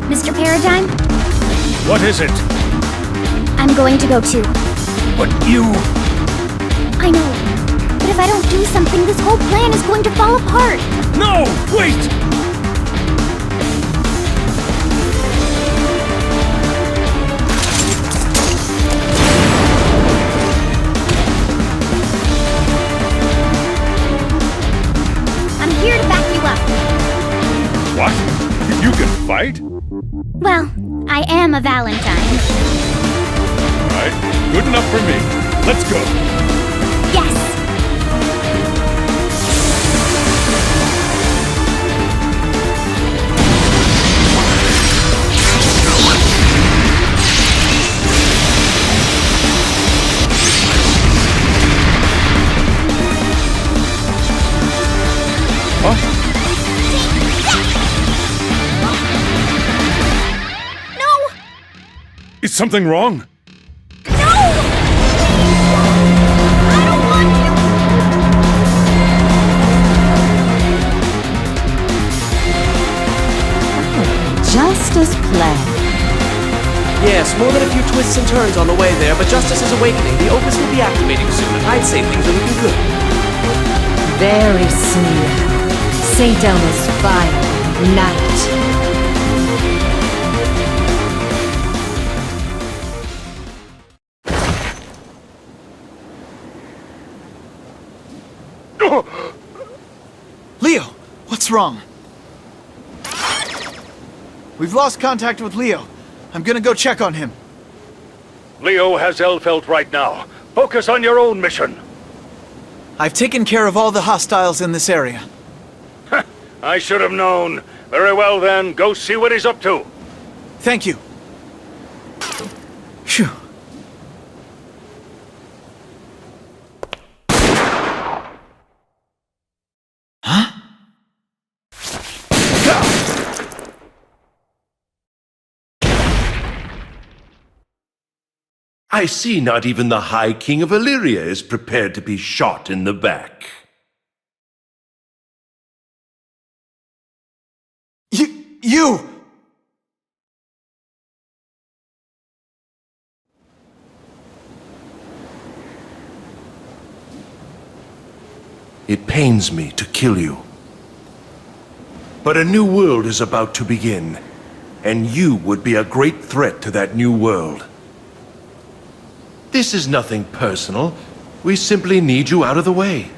Mr. Paradigm? What is it? I'm going to go too. But you... I know. But if I don't do something, this whole plan is going to fall apart. No! Wait! I'm here to back you up. What? You can fight? Well, I am a Valentine. Alright, good enough for me. Let's go. Yes! Is something wrong? Just as planned. Yes, more than a few twists and turns on the way there, but Justice is awakening. The Opus will be activating soon, and I'd say things are looking good. Very soon. St. Elmo's fire ignite. Leo, what's wrong? We've lost contact with Leo. I'm gonna go check on him. Leo has Elphelt right now. Focus on your own mission. I've taken care of all the hostiles in this area. I should have known. Very well then, go see what he's up to. Thank you. Phew. I see not even the High King of Illyria is prepared to be shot in the back. You! It pains me to kill you. But a new world is about to begin, and you would be a great threat to that new world. This is nothing personal. We simply need you out of the way,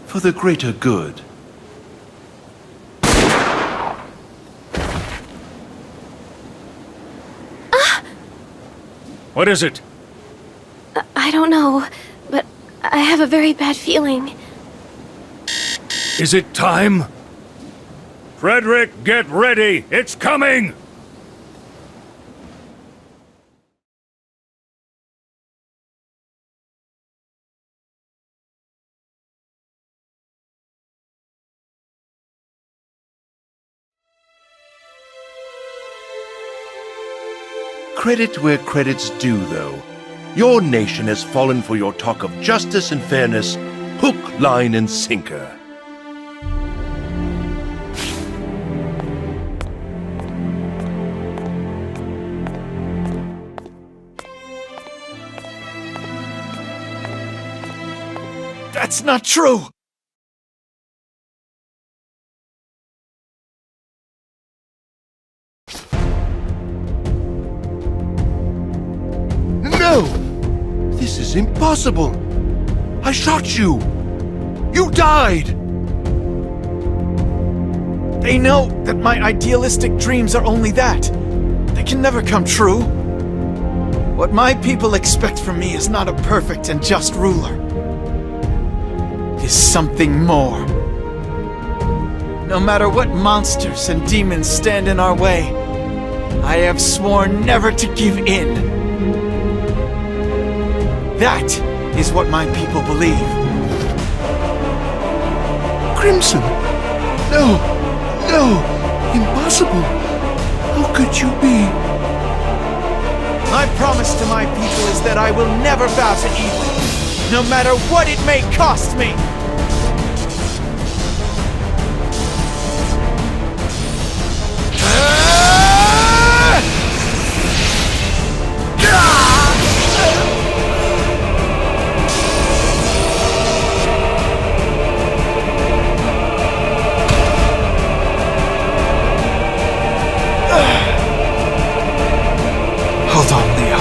for the greater good. What is it? I don't know, but I have a very bad feeling. Is it time? Frederick, get ready! It's coming! Credit where credit's due, though. Your nation has fallen for your talk of justice and fairness, hook, line, and sinker. That's not true! No! This is impossible! I shot you! You died! They know that my idealistic dreams are only that. They can never come true. What my people expect from me is not a perfect and just ruler. It is something more. No matter what monsters and demons stand in our way, I have sworn never to give in. That is what my people believe. Crimson! No! No! Impossible! How could you be? My promise to my people is that I will never bow to evil, no matter what it may cost me! Hold on, Leo.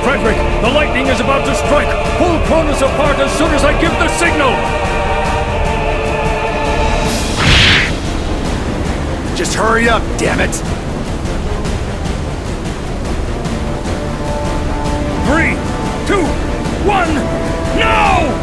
Frederick, the lightning is about to strike! Pull Cronus apart as soon as I give the signal! Just hurry up, damn it! 3, 2, 1, now!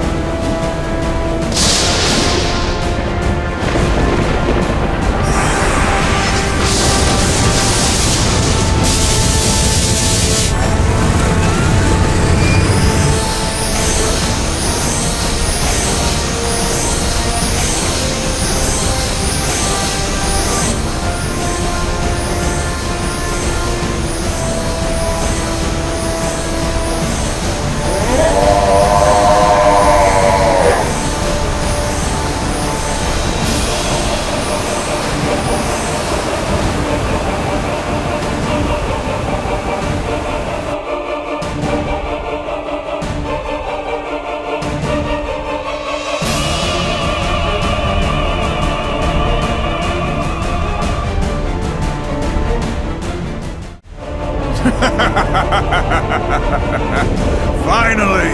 Finally,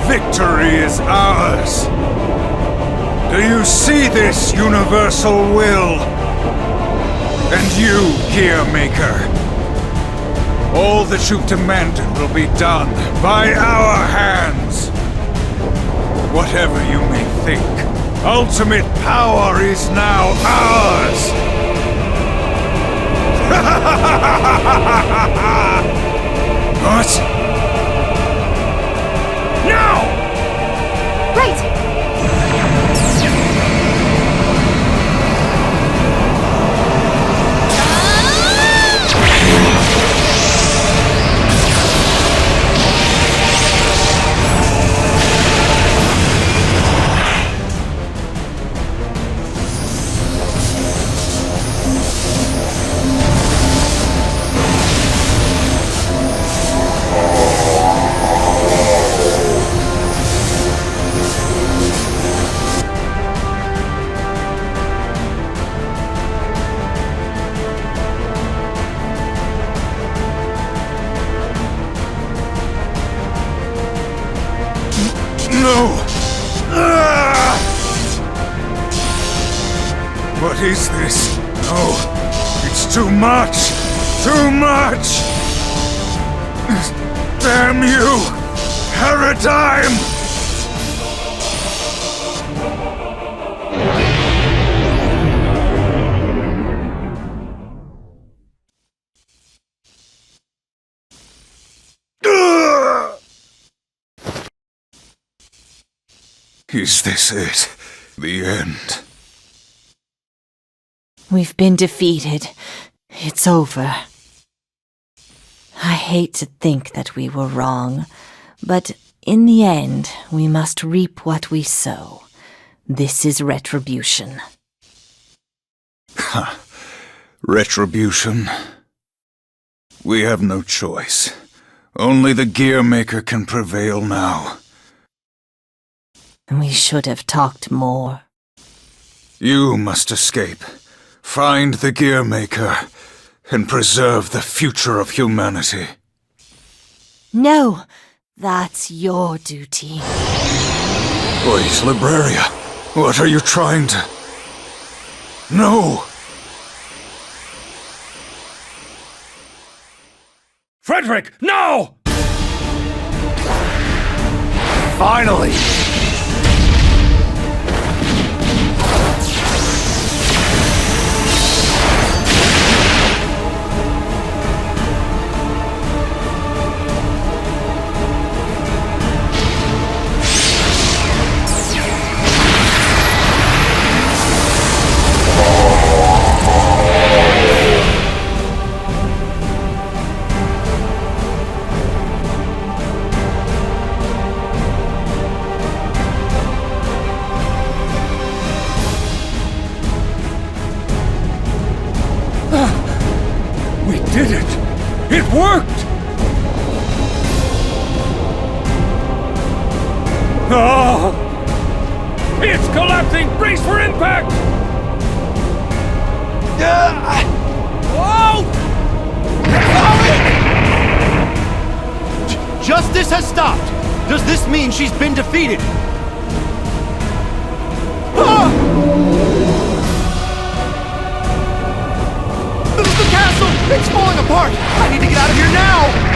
victory is ours. Do you see this universal will? And you, Gear Maker, all that you've demanded will be done by our hands. Whatever you may think, ultimate power is now ours. What? Now! Right! No! What is this? No, it's too much! Too much! Damn you! Paradigm! Is this it? The end? We've been defeated. It's over. I hate to think that we were wrong, but in the end, we must reap what we sow. This is retribution. Retribution? We have no choice. Only the gear maker can prevail now. We should have talked more. You must escape. Find the gear maker and preserve the future of humanity. No, that's your duty. Wait, Libraria, what are you trying to... No! Frederick, no! Finally! Did it! It worked! Oh! It's collapsing! Brace for impact! Whoa! Justice has stopped! Does this mean she's been defeated? The castle! It's falling apart! I need to get out of here now!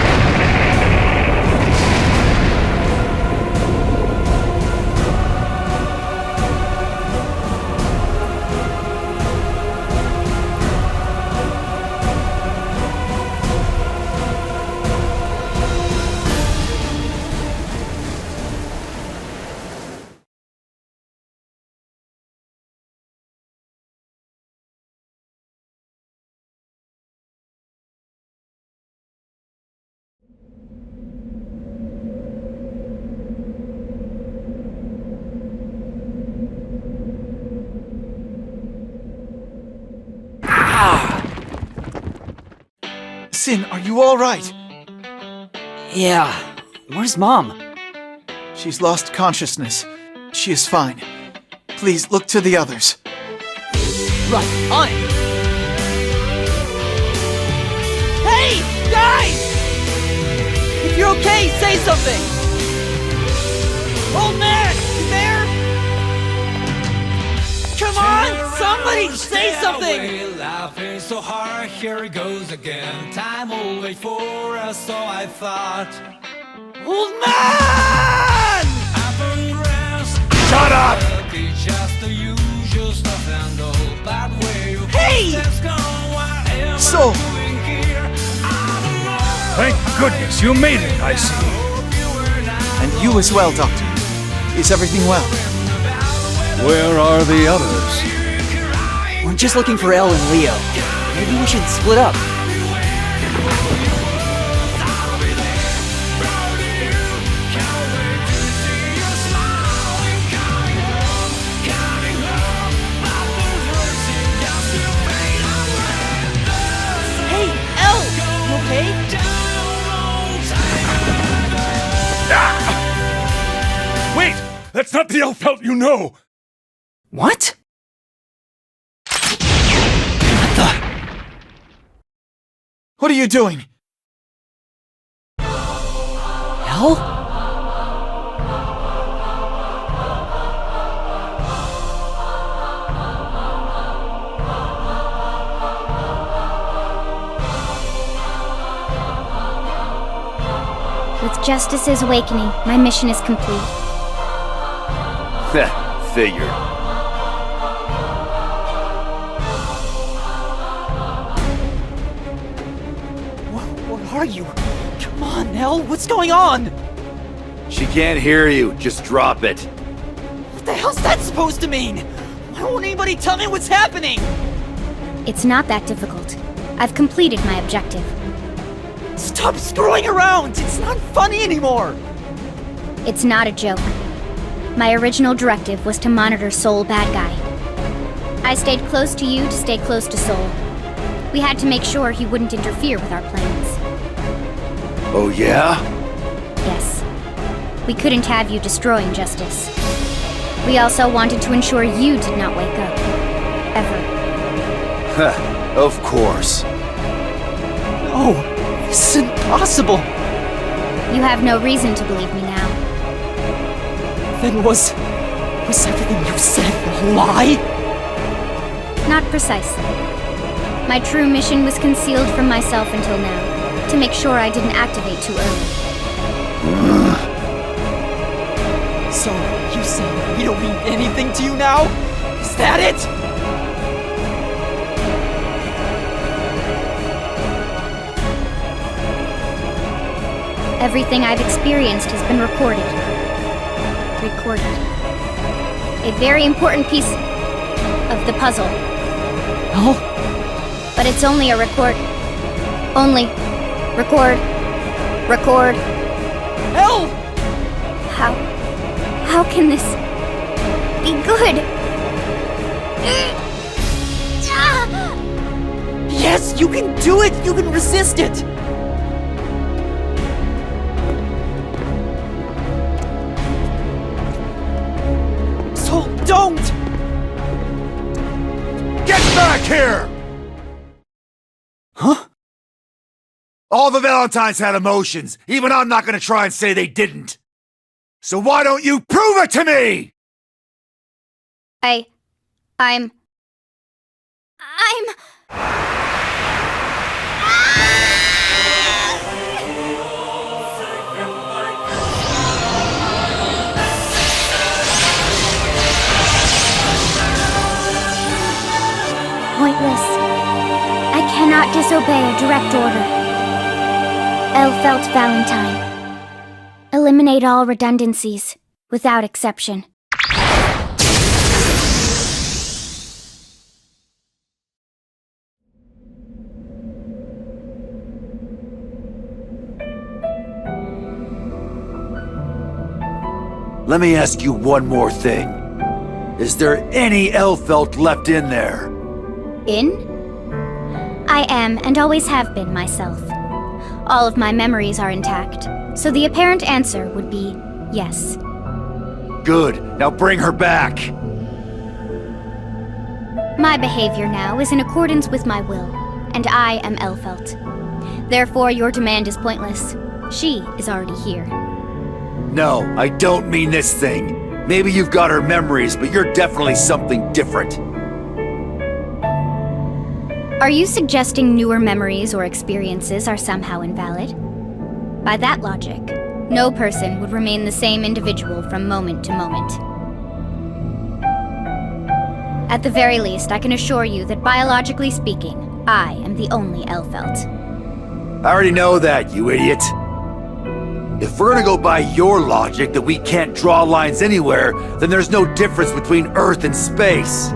Sin, are you all right? Yeah. Where's Mom? She's lost consciousness. She is fine. Please, look to the others. Right, on it! Hey, guys! If you're okay, say something! Old man, you there? Come on, somebody, say something! Laughing so hard, here it goes again. Time will wait for us, so I thought. Old man! Shut up! Just the usual stuff and all bad way. Hey! So. Thank goodness you made it, I see. And you as well, Doctor. Is everything well? Where are the others? We're just looking for Elle and Leo. Maybe we should split up. Hey, Elle! You okay? Wait! That's not the Elphelt you know! What? What are you doing? Elle? With Justice's awakening, my mission is complete. Figured. What are you? Come on, Elle, what's going on? She can't hear you. Just drop it. What the hell's that supposed to mean? Why won't anybody tell me what's happening? It's not that difficult. I've completed my objective. Stop screwing around! It's not funny anymore! It's not a joke. My original directive was to monitor Soul Badguy. I stayed close to you to stay close to Soul. We had to make sure he wouldn't interfere with our plans. Oh yeah? Yes. We couldn't have you destroying Justice. We also wanted to ensure you did not wake up. Ever. Heh, of course. No, this is impossible. You have no reason to believe me now. Then was everything you said a lie? Not precisely. My true mission was concealed from myself until now, to make sure I didn't activate too early. So, you say we don't mean anything to you now? Is that it? Everything I've experienced has been recorded. A very important piece of the puzzle. Oh? But it's only a record. Only. Record. Help! How can this be good? Yes, you can do it! You can resist it! So don't! Get back here! Huh? All the Valentines had emotions. Even I'm not gonna try and say they didn't. So why don't you prove it to me? I'm... Pointless. I cannot disobey a direct order. Elphelt Valentine. Eliminate all redundancies, without exception. Let me ask you one more thing. Is there any Elphelt left in there? I am, and always have been, myself. All of my memories are intact, so the apparent answer would be yes. Good. Now bring her back. My behavior now is in accordance with my will, and I am Elphelt. Therefore, your demand is pointless. She is already here. No, I don't mean this thing. Maybe you've got her memories, but you're definitely something different. Are you suggesting newer memories or experiences are somehow invalid? By that logic, no person would remain the same individual from moment to moment. At the very least, I can assure you that biologically speaking, I am the only Elphelt. I already know that, you idiot. If we're gonna go by your logic that we can't draw lines anywhere, then there's no difference between Earth and space.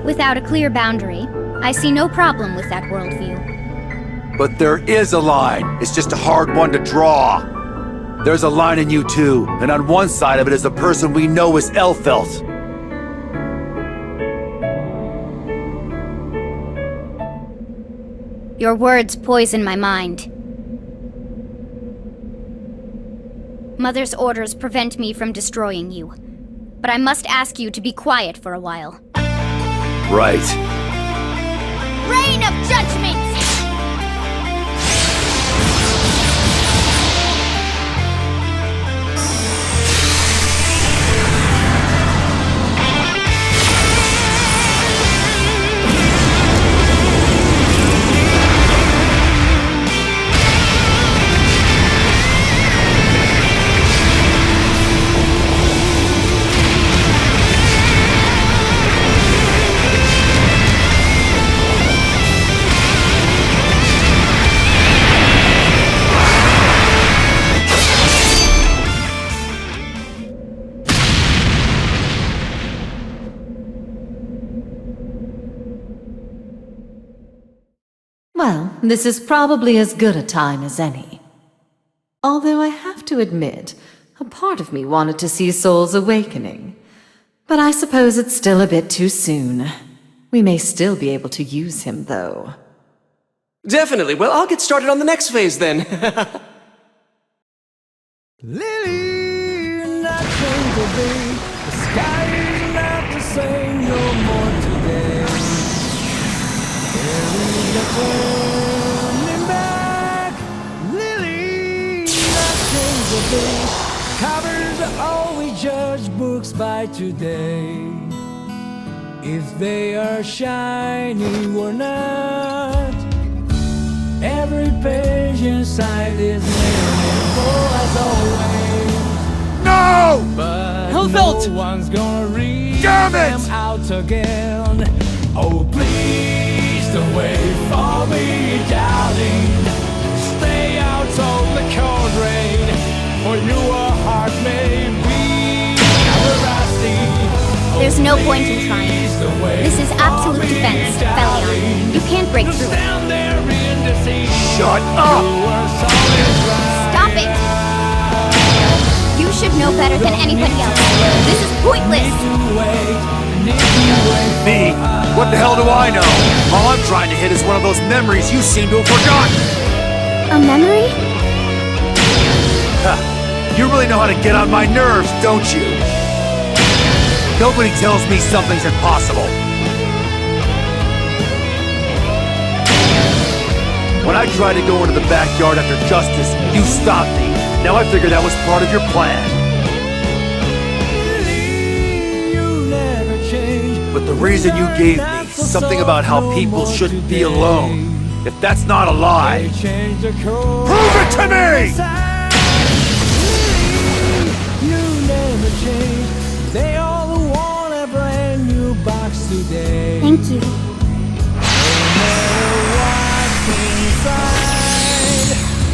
Without a clear boundary, I see no problem with that worldview. But there is a line. It's just a hard one to draw. There's a line in you too, and on one side of it is the person we know as Elphelt. Your words poison my mind. Mother's orders prevent me from destroying you. But I must ask you to be quiet for a while. Right. Reign of Judgment! Well, this is probably as good a time as any. Although I have to admit, a part of me wanted to see Soul's awakening. But I suppose it's still a bit too soon. We may still be able to use him, though. Definitely. Well, I'll get started on the next phase then. Lily, not changeable. The sky is not the same no more today. There is no turning back. Lily, not changeable. Covers always judge books by today. If they are shiny or not, every page inside is meaningful as always. No! But Elphelt! no one's gonna read Damn it! them out again. Oh, please don't wait for me, darling. Stay out of the cold rain, for your heart may be everlasting. There's no point in trying. This is absolute defense, Felion. You can't break through it. Shut up! Stop it! You should know better than anybody else. This is pointless! Me? What the hell do I know? All I'm trying to hit is one of those memories you seem to have forgotten! A memory? Ha! You really know how to get on my nerves, don't you? Nobody tells me something's impossible. When I tried to go into the backyard after Justice, you stopped me. Now I figure that was part of your plan. But the reason you gave me, something about how people shouldn't be alone, if that's not a lie, prove it to me! They all want a brand new box today. Thank you.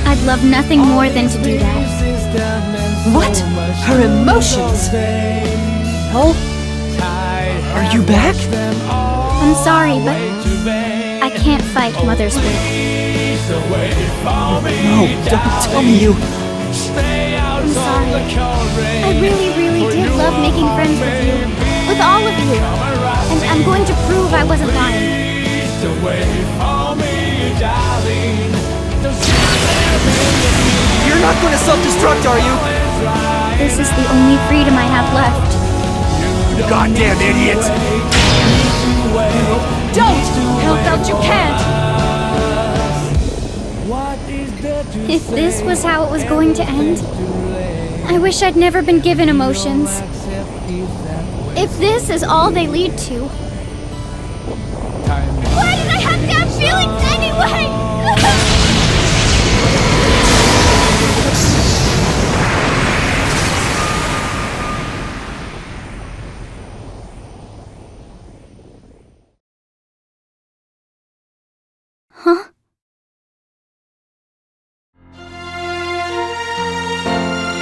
I'd love nothing more than to do that. What? Her emotions? Oh? Are you back? I'm sorry, but I can't fight Mother's will. No, don't tell me you... I'm sorry. I really, really did love making friends with you. With all of you. And I'm going to prove I wasn't lying. You're not going to self-destruct, are you? This is the only freedom I have left. You goddamn idiot! Don't! Elphelt, you can't! If this was how it was going to end, I wish I'd never been given emotions. If this is all they lead to, why did I have to have feelings anyway? Huh?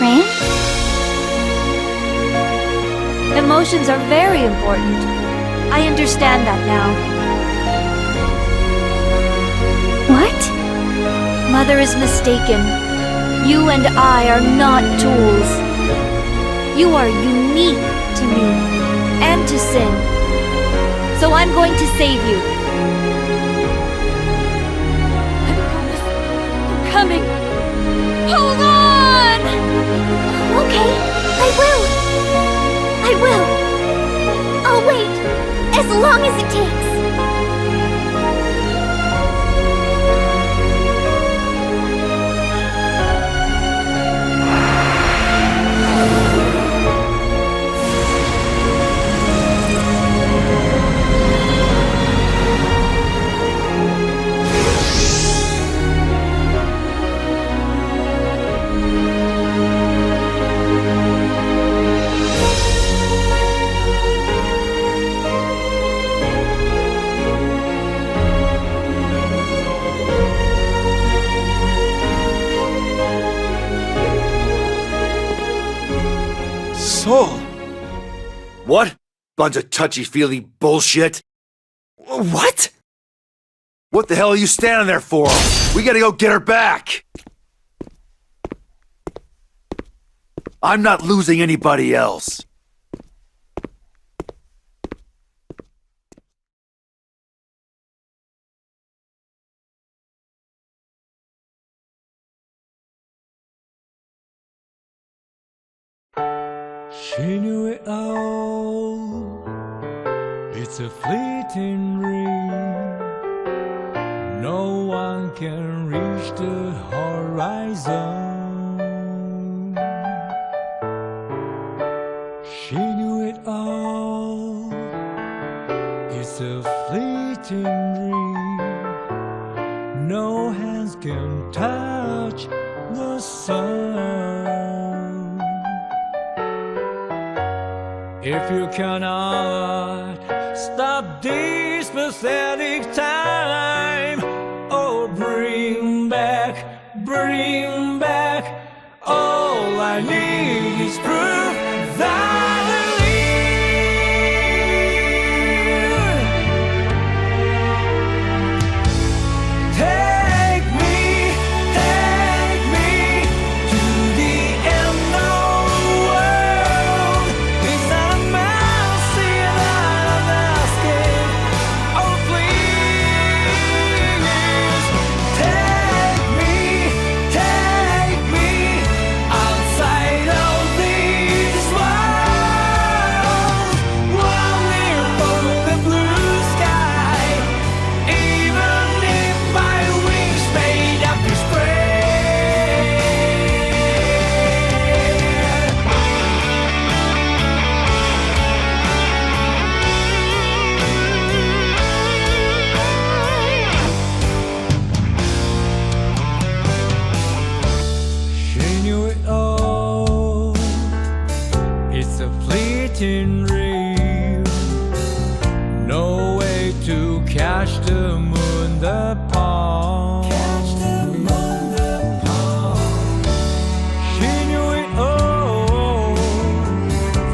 Ran? Emotions are very important. I understand that now. What? Mother is mistaken. You and I are not tools. You are unique to me and to Sin. So I'm going to save you. I promise. I'm coming. Hold on! Okay, I will. I will. I'll wait. As long as it takes. Soul! What? Bunch of touchy-feely bullshit? What? What the hell are you standing there for? We gotta go get her back! I'm not losing anybody else. She knew it all. It's a fleeting dream. No one can reach the horizon. She knew it all. It's a fleeting dream. No hands can touch the sun. If you cannot stop this pathetic time, oh, bring back, all I need is proof that I live. Take me to the end of the world. It's not a mercy that I'm asking. Oh, please, take me outside of these walls. One near from the blue sky, even if my wings made up to spread. She knew it all. It's a fleeting dream. No way to catch the moon, the palm. She knew it all.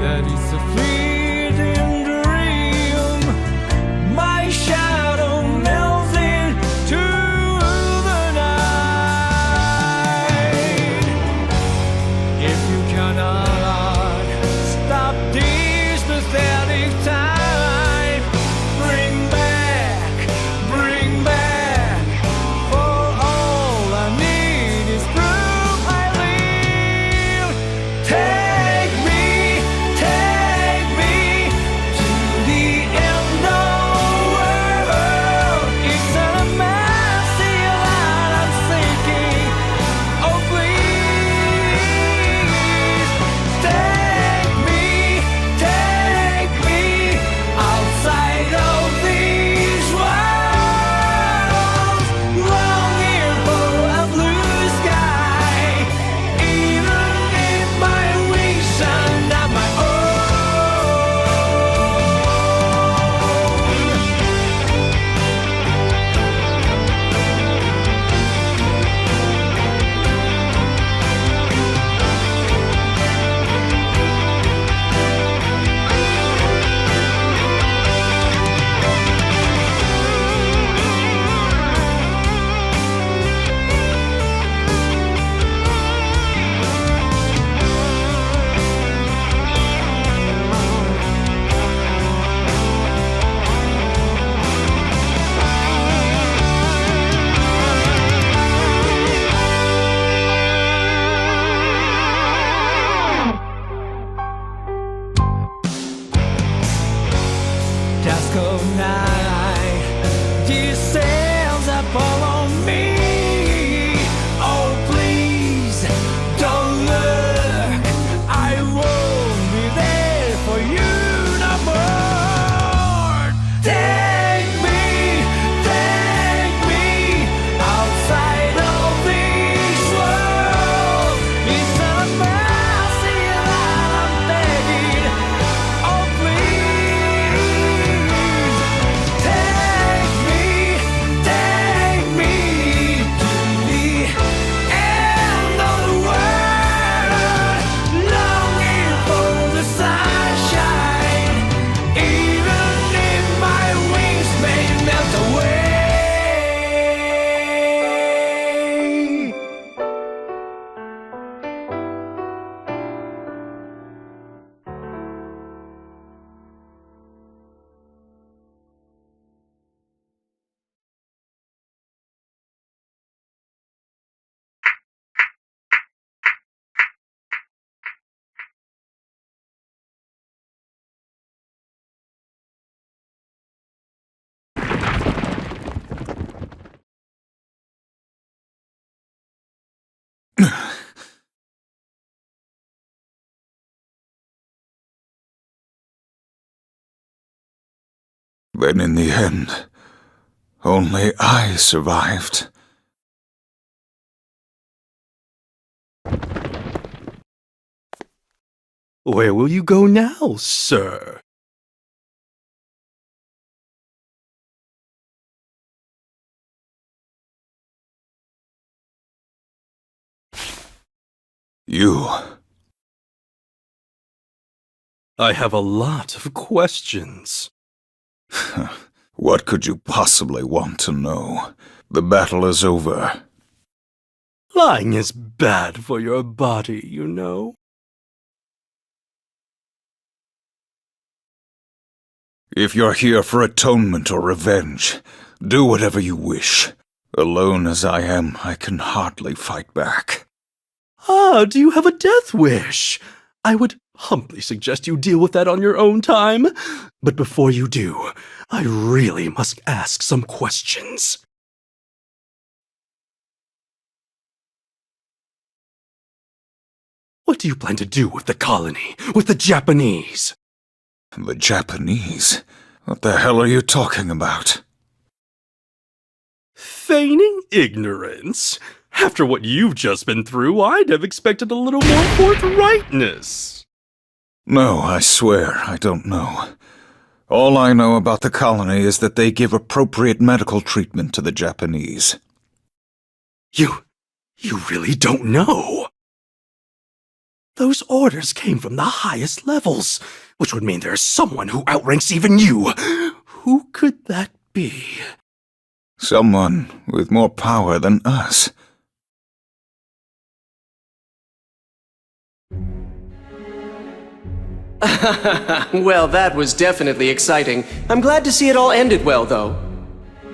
That it's a fleeting dream. My shadow melts into the night. If you cannot stop this Then in the end, only I survived. Where will you go now, sir? You. I have a lot of questions. What could you possibly want to know? The battle is over. Lying is bad for your body, you know. If you're here for atonement or revenge, do whatever you wish. Alone as I am, I can hardly fight back. Ah, do you have a death wish? I would humbly suggest you deal with that on your own time. But before you do, I really must ask some questions. What do you plan to do with the colony, with the Japanese? The Japanese? What the hell are you talking about? Feigning ignorance? After what you've just been through, I'd have expected a little more forthrightness. No, I swear, I don't know. All I know about the colony is that they give appropriate medical treatment to the Japanese. You really don't know? Those orders came from the highest levels, which would mean there's someone who outranks even you. Who could that be? Someone with more power than us. Well, that was definitely exciting. I'm glad to see it all ended well, though.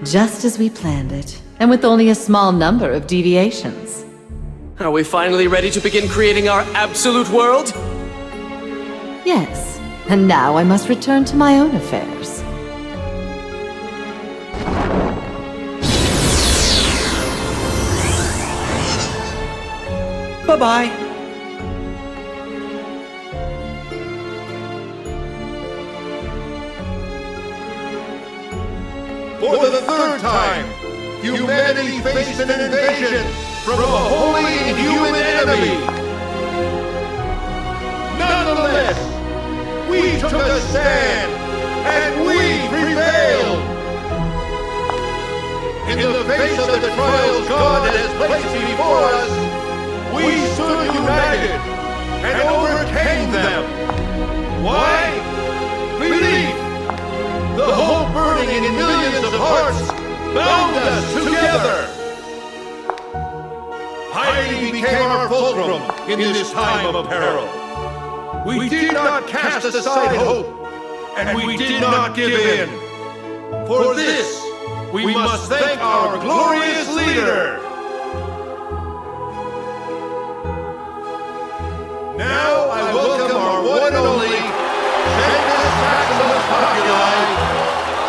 Just as we planned it, and with only a small number of deviations. Are we finally ready to begin creating our absolute world? Yes, and now I must return to my own affairs. Bye-bye. For the third time, humanity faced an invasion from a wholly inhuman enemy. Nonetheless, we took a stand, and we prevailed. In the face of the trials God has placed before us, we stood united and overcame them. Why? Belief! The hope burning in millions of hearts bound us together. Piety became our fulcrum in this time of peril. We did not cast aside hope, and we did not give in. For this, we must thank our glorious leader. Now I welcome our one and only Sanctus Maximus Populi,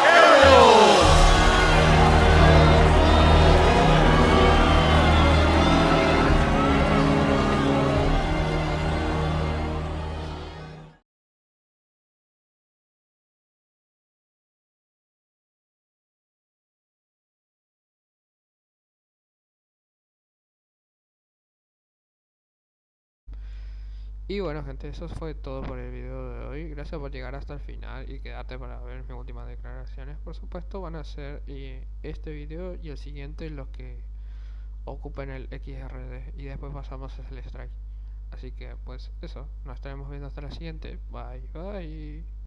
Ariel! Y bueno gente, eso fue todo por el video de hoy. Gracias por llegar hasta el final y quedarte para ver mis últimas declaraciones. Por supuesto van a ser este video y el siguiente los que ocupen el Xrd y después pasamos al strike. Así que pues eso, nos estaremos viendo hasta la siguiente. Bye bye.